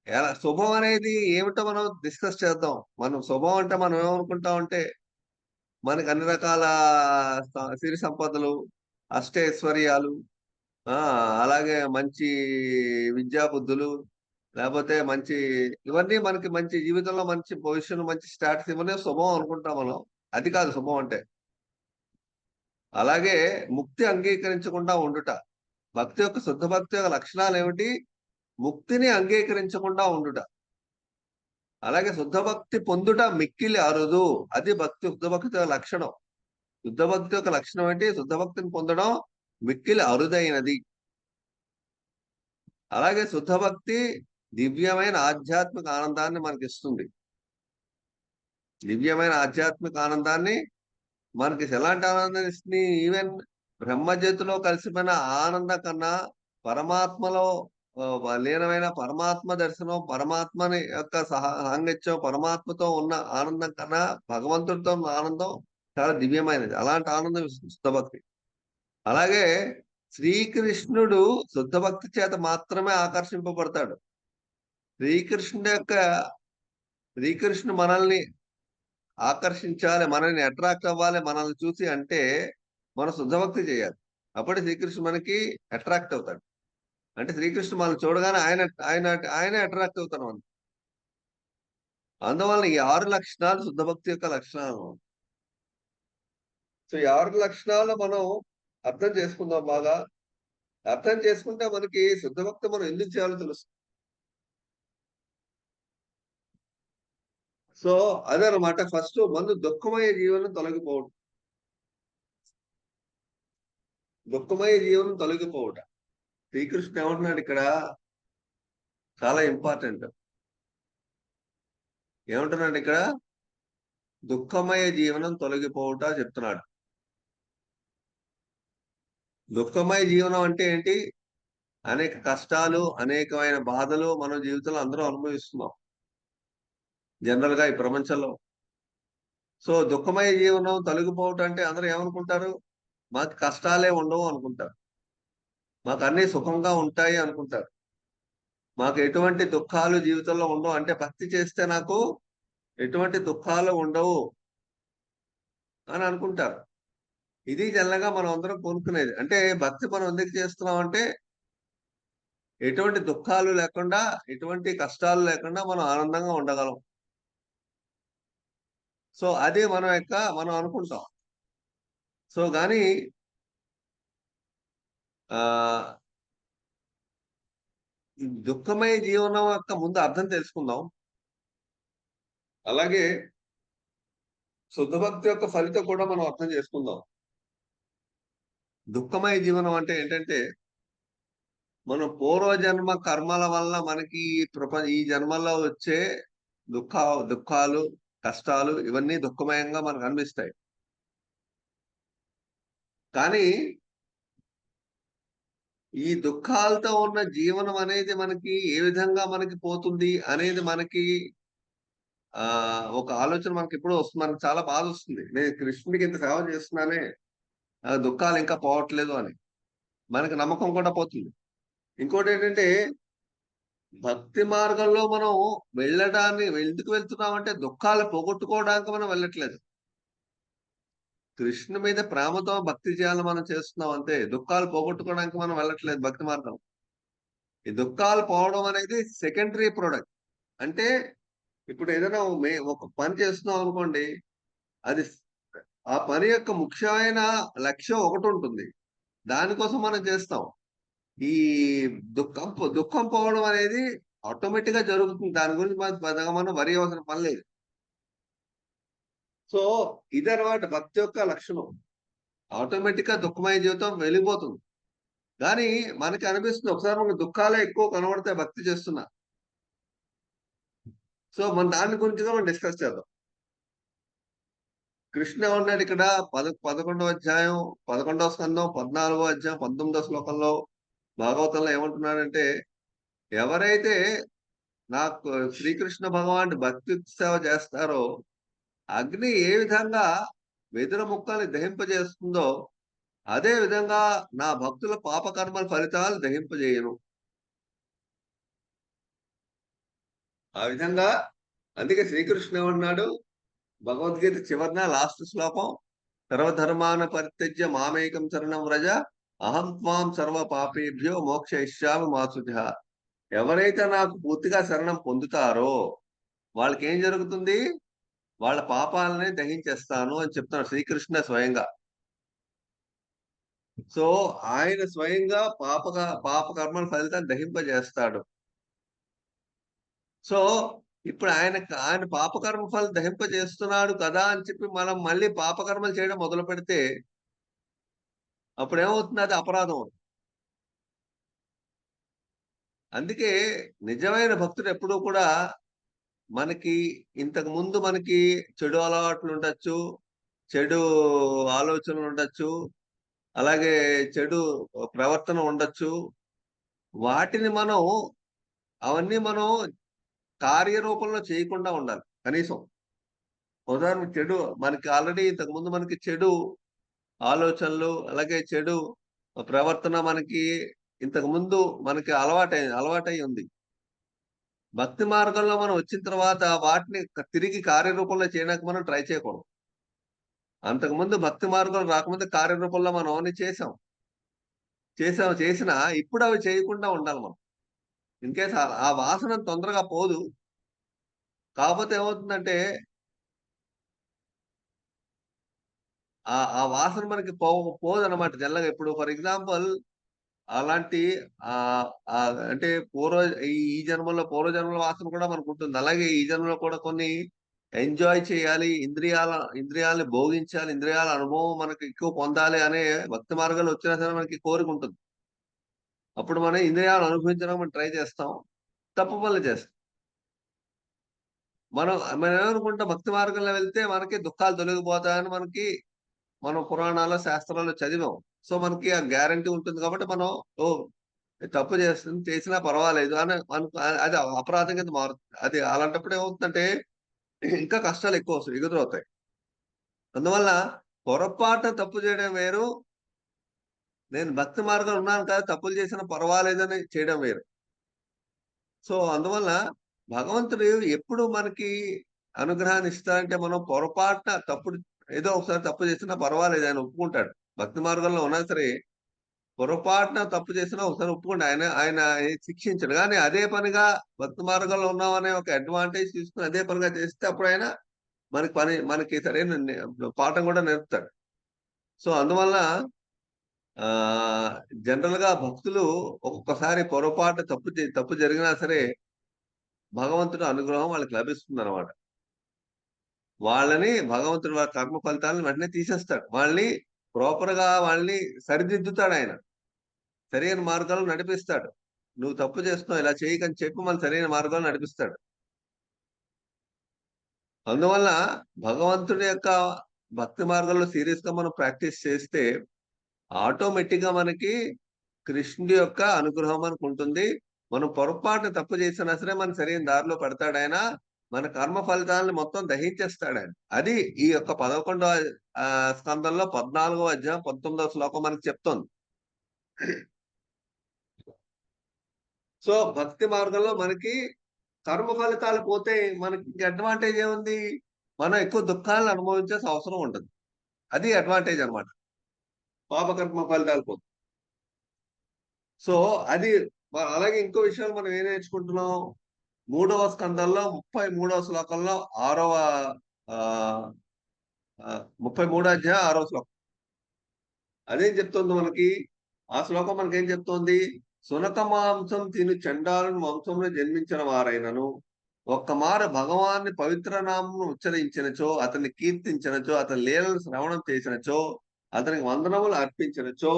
ఎలా శుభం అనేది ఏమిటో మనం డిస్కస్ చేద్దాం. మనం శుభం అంటే మనం ఏమనుకుంటాం అంటే మనకి అన్ని రకాల సిరి సంపదలు, అష్టైశ్వర్యాలు, అలాగే మంచి విద్యా బుద్ధులు, లేకపోతే ఇవన్నీ మనకి మంచి జీవితంలో మంచి పొజిషన్, మంచి స్టాటస్, ఇవన్నీ శుభం అనుకుంటాం మనం. అది కాదు శుభం అంటే. అలాగే ముక్తి అంగీకరించకుండా ఉండుట. భక్తి యొక్క శుద్ధ భక్తి యొక్క లక్షణాలు ఏమిటి? ముక్తిని అంగీకరించకుండా ఉండుట. అలాగే శుద్ధ భక్తి పొందుట మిక్కిలి అరుదు. అది శుద్ధ భక్తి యొక్క లక్షణం. శుద్ధ భక్తి యొక్క లక్షణం ఏంటి? శుద్ధ భక్తిని పొందడం మిక్కిలి అరుదైనది. అలాగే శుద్ధ భక్తి దివ్యమైన ఆధ్యాత్మిక ఆనందాన్ని మనకి ఇస్తుంది. దివ్యమైన ఆధ్యాత్మిక ఆనందాన్ని మనకి ఎలాంటి ఆనందాన్ని ఇస్తుంది? ఈవెన్ బ్రహ్మజ్యోతిలో కలిసిపోయిన ఆనందం కన్నా, పరమాత్మలో లీనమైన పరమాత్మ దర్శనం, పరమాత్మని యొక్క సాంగత్యం, పరమాత్మతో ఉన్న ఆనందం కన్నా భగవంతుడితో ఉన్న ఆనందం చాలా దివ్యమైనది. అలాంటి ఆనందం శుద్ధ భక్తి. అలాగే శ్రీకృష్ణుడు శుద్ధ భక్తి చేత మాత్రమే ఆకర్షింపబడతాడు. శ్రీకృష్ణుడు మనల్ని ఆకర్షించాలి, మనల్ని అట్రాక్ట్ అవ్వాలి, మనల్ని చూసి అంటే మనం శుద్ధ భక్తి చేయాలి. అప్పుడే శ్రీకృష్ణుడు మనకి అట్రాక్ట్ అవుతాడు. అంటే శ్రీకృష్ణుడు మనల్ని చూడగానే ఆయనే అట్రాక్ట్ అవుతాడు మనం. అందువల్ల ఈ 6 లక్షణాలు శుద్ధ భక్తి యొక్క లక్షణాలు. సో ఈ 6 లక్షణాలు మనం అర్థం చేసుకుందాం. బాగా అర్థం చేసుకుంటే మనకి శుద్ధ భక్తి మనం ఎందుకు చేయాలో తెలుస్తుంది. సో అదనమాట. ఫస్ట్ ముందు దుఃఖమయ జీవనం తొలగిపోవటం. దుఃఖమయ జీవనం తొలగిపోవట. శ్రీకృష్ణుడు ఏమంటున్నాడు ఇక్కడ చాలా ఇంపార్టెంట్. ఏమంటున్నాడు ఇక్కడ? దుఃఖమయ జీవనం తొలగిపోవుట చెప్తున్నాడు. దుఃఖమయ జీవనం అంటే ఏంటి? అనేక కష్టాలు, అనేకమైన బాధలు మన జీవితంలో అందరూ అనుభవిస్తున్నాం జనరల్ గా ఈ ప్రపంచంలో. సో దుఃఖమయ జీవనం తొలగిపోవటం అంటే అందరూ ఏమనుకుంటారు? మాకు కష్టాలే ఉండవు అనుకుంటారు, మాకు అన్ని సుఖంగా ఉంటాయి అనుకుంటారు, మాకు ఎటువంటి దుఃఖాలు జీవితంలో ఉండవు. అంటే భక్తి చేస్తే నాకు ఎటువంటి దుఃఖాలు ఉండవు అని అనుకుంటారు. ఇది జనరల్గా మనం అందరం కోరుకునేది. అంటే భక్తి మనం ఎందుకు చేస్తున్నాం అంటే ఎటువంటి దుఃఖాలు లేకుండా, ఎటువంటి కష్టాలు లేకుండా మనం ఆనందంగా ఉండగలం. సో అది మనం అనుకుంటాం. సో కానీ ఆ ఈ దుఃఖమయ జీవనం యొక్క ముందు అర్థం తెలుసుకుందాం. అలాగే శుద్ధ భక్తి యొక్క ఫలితం కూడా మనం అర్థం చేసుకుందాం. దుఃఖమయ జీవనం అంటే ఏంటంటే మనం పూర్వజన్మ కర్మల వల్ల మనకి ఈ జన్మల్లో వచ్చే దుఃఖాలు, కష్టాలు ఇవన్నీ దుఃఖమయంగా మనకు అనిపిస్తాయి. కానీ ఈ దుఃఖాలతో ఉన్న జీవనం అనేది మనకి ఏ విధంగా మనకి పోతుంది అనేది మనకి ఒక ఆలోచన మనకి ఎప్పుడూ వస్తుంది. మనకి చాలా బాధ వస్తుంది, నేను కృష్ణుడికి ఇంత సేవ చేస్తున్నానే దుఃఖాలు ఇంకా పోవట్లేదు అని మనకి నమ్మకం కూడా పోతుంది. ఇంకోటి ఏంటంటే భక్తి మార్గంలో మనం ఎందుకు వెళ్తున్నామంటే దుఃఖాలు పోగొట్టుకోవడానికి మనం వెళ్ళట్లేదు. కృష్ణ మీద ప్రేమతో భక్తి చేయాలని మనం చేస్తున్నాం అంతే. దుఃఖాలు పోగొట్టుకోవడానికి మనం వెళ్ళట్లేదు భక్తి మార్గం. ఈ దుఃఖాలు పోవడం అనేది సెకండరీ ప్రోడక్ట్. అంటే ఇప్పుడు ఏదైనా ఒక పని చేస్తున్నాం అనుకోండి, అది ఆ పని యొక్క ముఖ్యమైన లక్ష్యం ఒకటి ఉంటుంది, దానికోసం మనం చేస్తాం. ఈ దుఃఖం పోవడం అనేది ఆటోమేటిక్ గా జరుగుతుంది, దాని గురించి మనం వరి అవసరం పని లేదు. సో ఇదన్నమాట భక్తి యొక్క లక్షణం. ఆటోమేటిక్ గా దుఃఖమయ జీవితం వెళ్ళిపోతుంది. కానీ మనకి అనిపిస్తుంది ఒకసారి మనకు దుఃఖాలే ఎక్కువ కనబడితే భక్తి చేస్తున్నా. సో మన దాని గురించి మనం డిస్కస్ చేద్దాం. కృష్ణ ఉన్నాడు ఇక్కడ 11వ అధ్యాయం 11వ స్కందం 14వ అధ్యాయం 19వ శ్లోకంలో భాగవతంలో ఏమంటున్నాడంటే, ఎవరైతే నాకు శ్రీకృష్ణ భగవాన్ భక్తి సేవ చేస్తారో అగ్ని ఏ విధంగా వెదుర ముక్కల్ని దహింపజేస్తుందో అదే విధంగా నా భక్తుల పాపకర్మల ఫలితాలు దహింపజేయను. ఆ విధంగా అందుకే శ్రీకృష్ణ ఏమన్నాడు భగవద్గీత చివరిన లాస్ట్ శ్లోకం, సర్వధర్మాన పరిత్యజ్య మామేకం శరణం వ్రజ అహం త్వాం సర్వ పాపేభ్యో మోక్షయిష్యామి మా శుచః. ఎవరైతే నాకు పూర్తిగా శరణం పొందుతారో వాళ్ళకి ఏం జరుగుతుంది? వాళ్ళ పాపాలని దహించేస్తాను అని చెప్తున్నాడు శ్రీకృష్ణ స్వయంగా. సో ఆయన స్వయంగా పాపకర్మల ఫలితాన్ని దహింపజేస్తాడు. సో ఇప్పుడు ఆయన పాపకర్మ ఫలం దహింపజేస్తున్నాడు కదా అని చెప్పి మనం మళ్ళీ పాపకర్మలు చేయడం మొదలు పెడితే అప్పుడు ఏమవుతుంది? అది అపరాధం అవుతుంది. అందుకే నిజమైన భక్తుడు ఎప్పుడూ కూడా మనకి ఇంతకు ముందు మనకి చెడు అలవాట్లు ఉండొచ్చు, చెడు ఆలోచనలు ఉండొచ్చు, అలాగే చెడు ప్రవర్తన ఉండొచ్చు. వాటిని అవన్నీ మనం కార్యరూపంలో చేయకుండా ఉండాలి. కనీసం ఉదాహరణకు చెడు మనకి ఆల్రెడీ ఇంతకు ముందు మనకి చెడు ఆలోచనలు అలాగే చెడు ప్రవర్తన మనకి ఇంతకు ముందు మనకి అలవాటై ఉంది. భక్తి మార్గంలో మనం వచ్చిన తర్వాత వాటిని తిరిగి కార్యరూపంలో చేయడానికి మనం ట్రై చేయకూడదు. అంతకుముందు భక్తి మార్గంలో రాకముందు కార్యరూపంలో మనం అవన్నీ చేసినా ఇప్పుడు అవి చేయకుండా ఉండాలి మనం. ఇన్కేస్ ఆ వాసన తొందరగా పోదు. కాకపోతే ఏమవుతుందంటే ఆ వాసన మనకి పోదు అనమాట జనరల్గా. ఇప్పుడు ఫర్ ఎగ్జాంపుల్ అలాంటి అంటే ఈ జన్మలో పూర్వజన్మల వాసన కూడా మనకు ఉంటుంది. అలాగే ఈ జన్మలో కూడా కొన్ని ఎంజాయ్ చేయాలి, ఇంద్రియాలని భోగించాలి, ఇంద్రియాల అనుభవం మనకి ఎక్కువ పొందాలి అనే భక్తి మార్గాలు వచ్చినా సరే మనకి కోరిక ఉంటుంది. అప్పుడు మనం ఇంద్రియాలు అనుభవించడం మనం ట్రై చేస్తాం, తప్పు పనులు చేస్తాం. మనం ఏమనుకుంటాం, భక్తి మార్గంలో వెళ్తే మనకి దుఃఖాలు తొలగిపోతాయని మనం పురాణాల్లో శాస్త్రాల్లో చదివాం. సో మనకి ఆ గ్యారంటీ ఉంటుంది కాబట్టి మనం ఓ తప్పు చేసినా పర్వాలేదు అని అది అపరాధం కింద మారుతుంది. అది అలాంటప్పుడు ఏమవుతుందంటే ఇంకా కష్టాలు ఎక్కువ వస్తాయి, ఎదురవుతాయి. అందువల్ల పొరపాటు తప్పు చేయడం వేరు, నేను భక్తి మార్గంలో ఉన్నాను కదా తప్పులు చేసినా పర్వాలేదని చేయడం వేరు. సో అందువల్ల భగవంతుడు ఎప్పుడు మనకి అనుగ్రహాన్ని ఇస్తారంటే మనం పొరపాటున ఏదో ఒకసారి తప్పు చేసినా పర్వాలేదు, ఆయన ఒప్పుకుంటాడు. భక్తి మార్గంలో ఉన్నా సరే పొరపాటున తప్పు చేసినా ఒకసారి ఒప్పుకుంటాడు. ఆయన శిక్షించడు. కానీ అదే పనిగా భక్తి మార్గంలో ఉన్నామనే ఒక అడ్వాంటేజ్ తీసుకుని అదే పనిగా చేస్తే అప్పుడు ఆయన మనకి సరైన పాఠం కూడా నేర్పుతాడు. సో అందువల్ల జనరల్ గా భక్తులు ఒక్కొక్కసారి పొరపాటు తప్పు జరిగినా సరే భగవంతుడు అనుగ్రహం వాళ్ళకి లభిస్తుంది అనమాట. వాళ్ళని భగవంతుడు వాళ్ళ కర్మ ఫలితాలను వెంటనే తీసేస్తాడు. వాళ్ళని వాళ్ళని సరిదిద్దుతాడు. ఆయన సరైన మార్గాల్లో నడిపిస్తాడు. నువ్వు తప్పు చేస్తున్నావు, ఇలా చేయకని చెప్పి మన సరైన మార్గాల్లో నడిపిస్తాడు. అందువల్ల భగవంతుడి యొక్క భక్తి మార్గంలో సీరియస్ గా మనం ప్రాక్టీస్ చేస్తే ఆటోమేటిక్ గా మనకి కృష్ణుడి యొక్క అనుగ్రహం మనకు ఉంటుంది. మనం పొరపాటు తప్పు చేసినా సరే మన సరైన దారిలో పెడతాడు ఆయన. మన కర్మ ఫలితాలను మొత్తం దహించేస్తాడు ఆయన. అది ఈ యొక్క 11వ స్కందంలో 14వ అధ్యాయం 19వ శ్లోకం మనకి చెప్తోంది. సో భక్తి మార్గంలో మనకి కర్మ ఫలితాలు పోతే మనకి అడ్వాంటేజ్ ఏముంది, మనం ఎక్కువ దుఃఖాలను అనుభవించాల్సిన అవసరం ఉంటుంది. అది అడ్వాంటేజ్ అనమాట, పాపకర్మ ఫలితాలు పోతే. సో అది అలాగే ఇంకో విషయాలు మనం ఏం నేర్చుకుంటున్నాం, 3వ స్కందంలో 33వ శ్లోకంలో 33వ అధ్యాయం 6వ శ్లోకం అదేం చెప్తుంది మనకి. ఆ శ్లోకం మనకేం చెప్తోంది, సునక మాంసం తిని చండాలను వంశంలో జన్మించిన వారైనను ఒక్క మార భగవాన్ని పవిత్ర నామమును ఉచ్చరించినచో, అతన్ని కీర్తించినచో, అతని లీలను శ్రవణం చేసినచో, అతనికి వందనములు అర్పించినచో,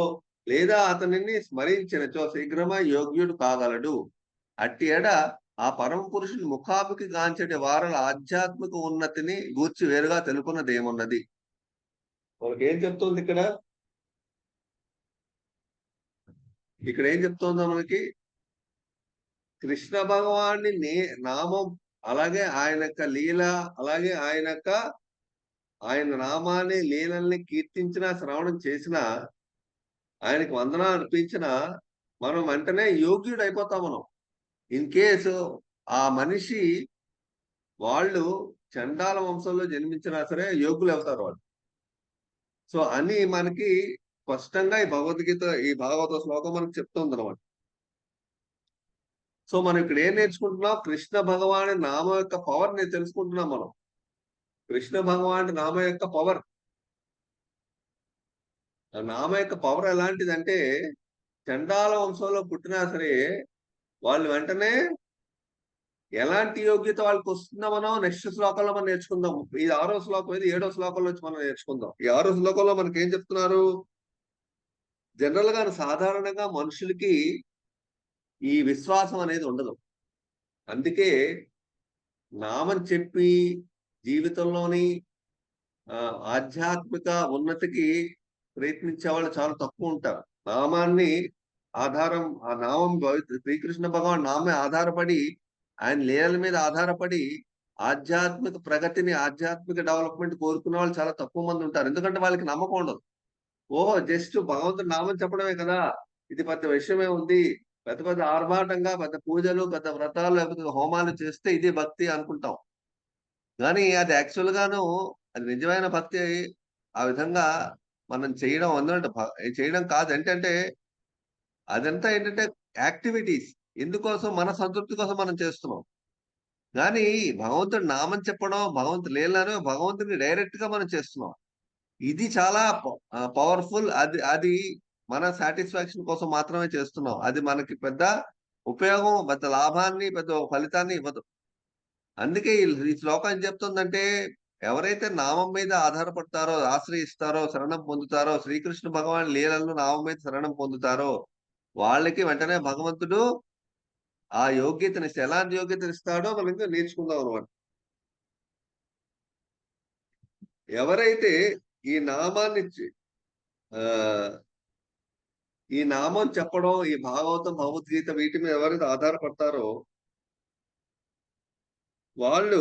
లేదా అతనిని స్మరించినచో శీఘ్రమా యోగ్యుడు కాగలడు. అట్టి ఎడ ఆ పరమ పురుషుని ముఖాముఖి గాంచటి వారల ఆధ్యాత్మిక ఉన్నతిని గూర్చి వేరుగా తెలుపున్నదేమున్నది. మనకేం చెప్తుంది ఇక్కడ ఏం చెప్తుందో మనకి, కృష్ణ భగవాన్ని నామం, అలాగే ఆయన యొక్క లీల, అలాగే ఆయన నామాన్ని లీలల్ని కీర్తించిన శ్రవణం చేసిన, ఆయనకి వందనాలు అర్పించిన మనం వెంటనే యోగ్యుడు అయిపోతాం. మనం ఇన్ కేసు ఆ మనిషి వాళ్ళు చండాల వంశంలో జన్మించినా సరే యోగ్యులు అవుతారు వాళ్ళు. సో అని మనకి స్పష్టంగా ఈ భాగవత శ్లోకం మనకు చెప్తుంది అనమాట. సో మనం ఇక్కడ ఏం నేర్చుకుంటున్నాం, కృష్ణ భగవాని నామం యొక్క పవర్ నేను తెలుసుకుంటున్నాం మనం. కృష్ణ భగవాని నామం యొక్క పవర్, ఆ నామం యొక్క పవర్ ఎలాంటిదంటే, చండాల వంశంలో పుట్టినా సరే వాళ్ళు వెంటనే ఎలాంటి యోగ్యత వాళ్ళకి వస్తుందో మనం నెక్స్ట్ శ్లోకంలో మనం నేర్చుకుందాం. ఇది 6వ శ్లోకం, ఇది 7వ శ్లోకంలో వచ్చి మనం నేర్చుకుందాం. ఈ 6వ శ్లోకంలో మనకి ఏం చెప్తున్నారు, జనరల్ గా సాధారణంగా మనుషులకి ఈ విశ్వాసం అనేది ఉండదు. అందుకే నామం చెప్పి జీవితంలోని ఆధ్యాత్మిక ఉన్నతికి ప్రయత్నించే వాళ్ళు చాలా తక్కువ ఉంటారు. నామాన్ని ఆ నామం శ్రీకృష్ణ భగవాన్ నామే ఆధారపడి, ఆయన లీలల మీద ఆధారపడి ఆధ్యాత్మిక ప్రగతిని, ఆధ్యాత్మిక డెవలప్మెంట్ కోరుకునే వాళ్ళు చాలా తక్కువ మంది ఉంటారు. ఎందుకంటే వాళ్ళకి నమ్మకం ఉండదు. ఓహో జస్ట్ భగవంతుడి నామం చెప్పడమే కదా, ఇది పెద్ద విషయమే ఉంది, పెద్ద పెద్ద ఆర్భాటంగా పెద్ద పూజలు, పెద్ద వ్రతాలు, లేకపోతే హోమాలు చేస్తే ఇది భక్తి అనుకుంటాం. కానీ అది యాక్చువల్ గాను అది నిజమైన భక్తి ఆ విధంగా మనం చేయడం చేయడం కాదు. ఏంటంటే అదంతా ఏంటంటే యాక్టివిటీస్, ఎందుకోసం, మన సంతృప్తి కోసం మనం చేస్తున్నాం. కానీ భగవంతుడి నామం చెప్పడం, భగవంతుడు లీలను భగవంతుడిని డైరెక్ట్ గా మనం చేస్తున్నాం. ఇది చాలా పవర్ఫుల్. అది మన సాటిస్ఫాక్షన్ కోసం మాత్రమే చేస్తున్నాం. అది మనకి పెద్ద ఉపయోగం, పెద్ద లాభాన్ని, పెద్ద ఫలితాన్ని ఇవ్వదు. అందుకే ఈ శ్లోకం ఏం చెప్తుందంటే, ఎవరైతే నామం మీద ఆధారపడతారో, ఆశ్రయిస్తారో, శరణం పొందుతారో, శ్రీకృష్ణ భగవాన్ లీలలను నామం మీద శరణం పొందుతారో, వాళ్ళకి వెంటనే భగవంతుడు ఆ యోగ్యతనిస్తే ఎలాంటి యోగ్యతనిస్తాడో మనం ఇంకా నేర్చుకుందాం అనమాట. ఎవరైతే ఈ నామాన్ని ఆ ఈ నామం చెప్పడం, ఈ భాగవతం, భగవద్గీత వీటి మీద ఎవరైతే ఆధారపడతారో వాళ్ళు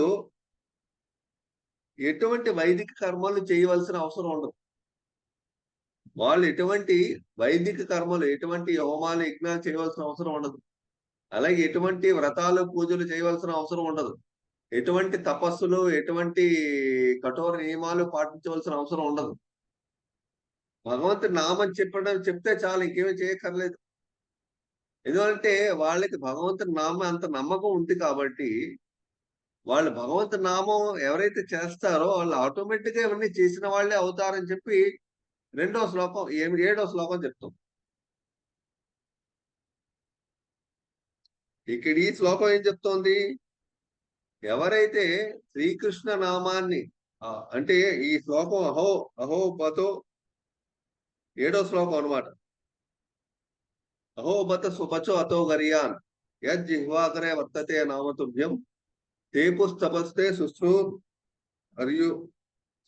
ఎటువంటి వైదిక కర్మలు చేయవలసిన అవసరం ఉండదు. వాళ్ళు ఎటువంటి వైదిక కర్మలు, ఎటువంటి హోమాలు, యజ్ఞాలు చేయవలసిన అవసరం ఉండదు. అలాగే ఎటువంటి వ్రతాలు, పూజలు చేయవలసిన అవసరం ఉండదు. ఎటువంటి తపస్సులు, ఎటువంటి కఠోర నియమాలు పాటించవలసిన అవసరం ఉండదు. భగవంతుడి నామం చెప్తే చాలు, ఇంకేమీ చేయక్కర్లేదు. ఎందుకంటే వాళ్ళకి భగవంతుడి నామం అంత నమ్మకం ఉంది కాబట్టి వాళ్ళు భగవంతుడి నామం ఎవరైతే చేస్తారో వాళ్ళు ఆటోమేటిక్ గా ఇవన్నీ చేసిన వాళ్ళే అవుతారని చెప్పి 2వ శ్లోకం 7వ శ్లోకం చెప్తాం. ఇక్కడ ఈ శ్లోకం ఏం చెప్తోంది? ఎవరైతే శ్రీకృష్ణ నామాన్ని అంటే ఈ శ్లోకం అహోబతో 7వ శ్లోకం అనమాట. అహోబత సుపచో అతో గరియాన్ యజ్జిహ్వాకరే వర్తతే నామతుభ్యం తేపుస్తపస్తే శుశ్రూర్ అర్యు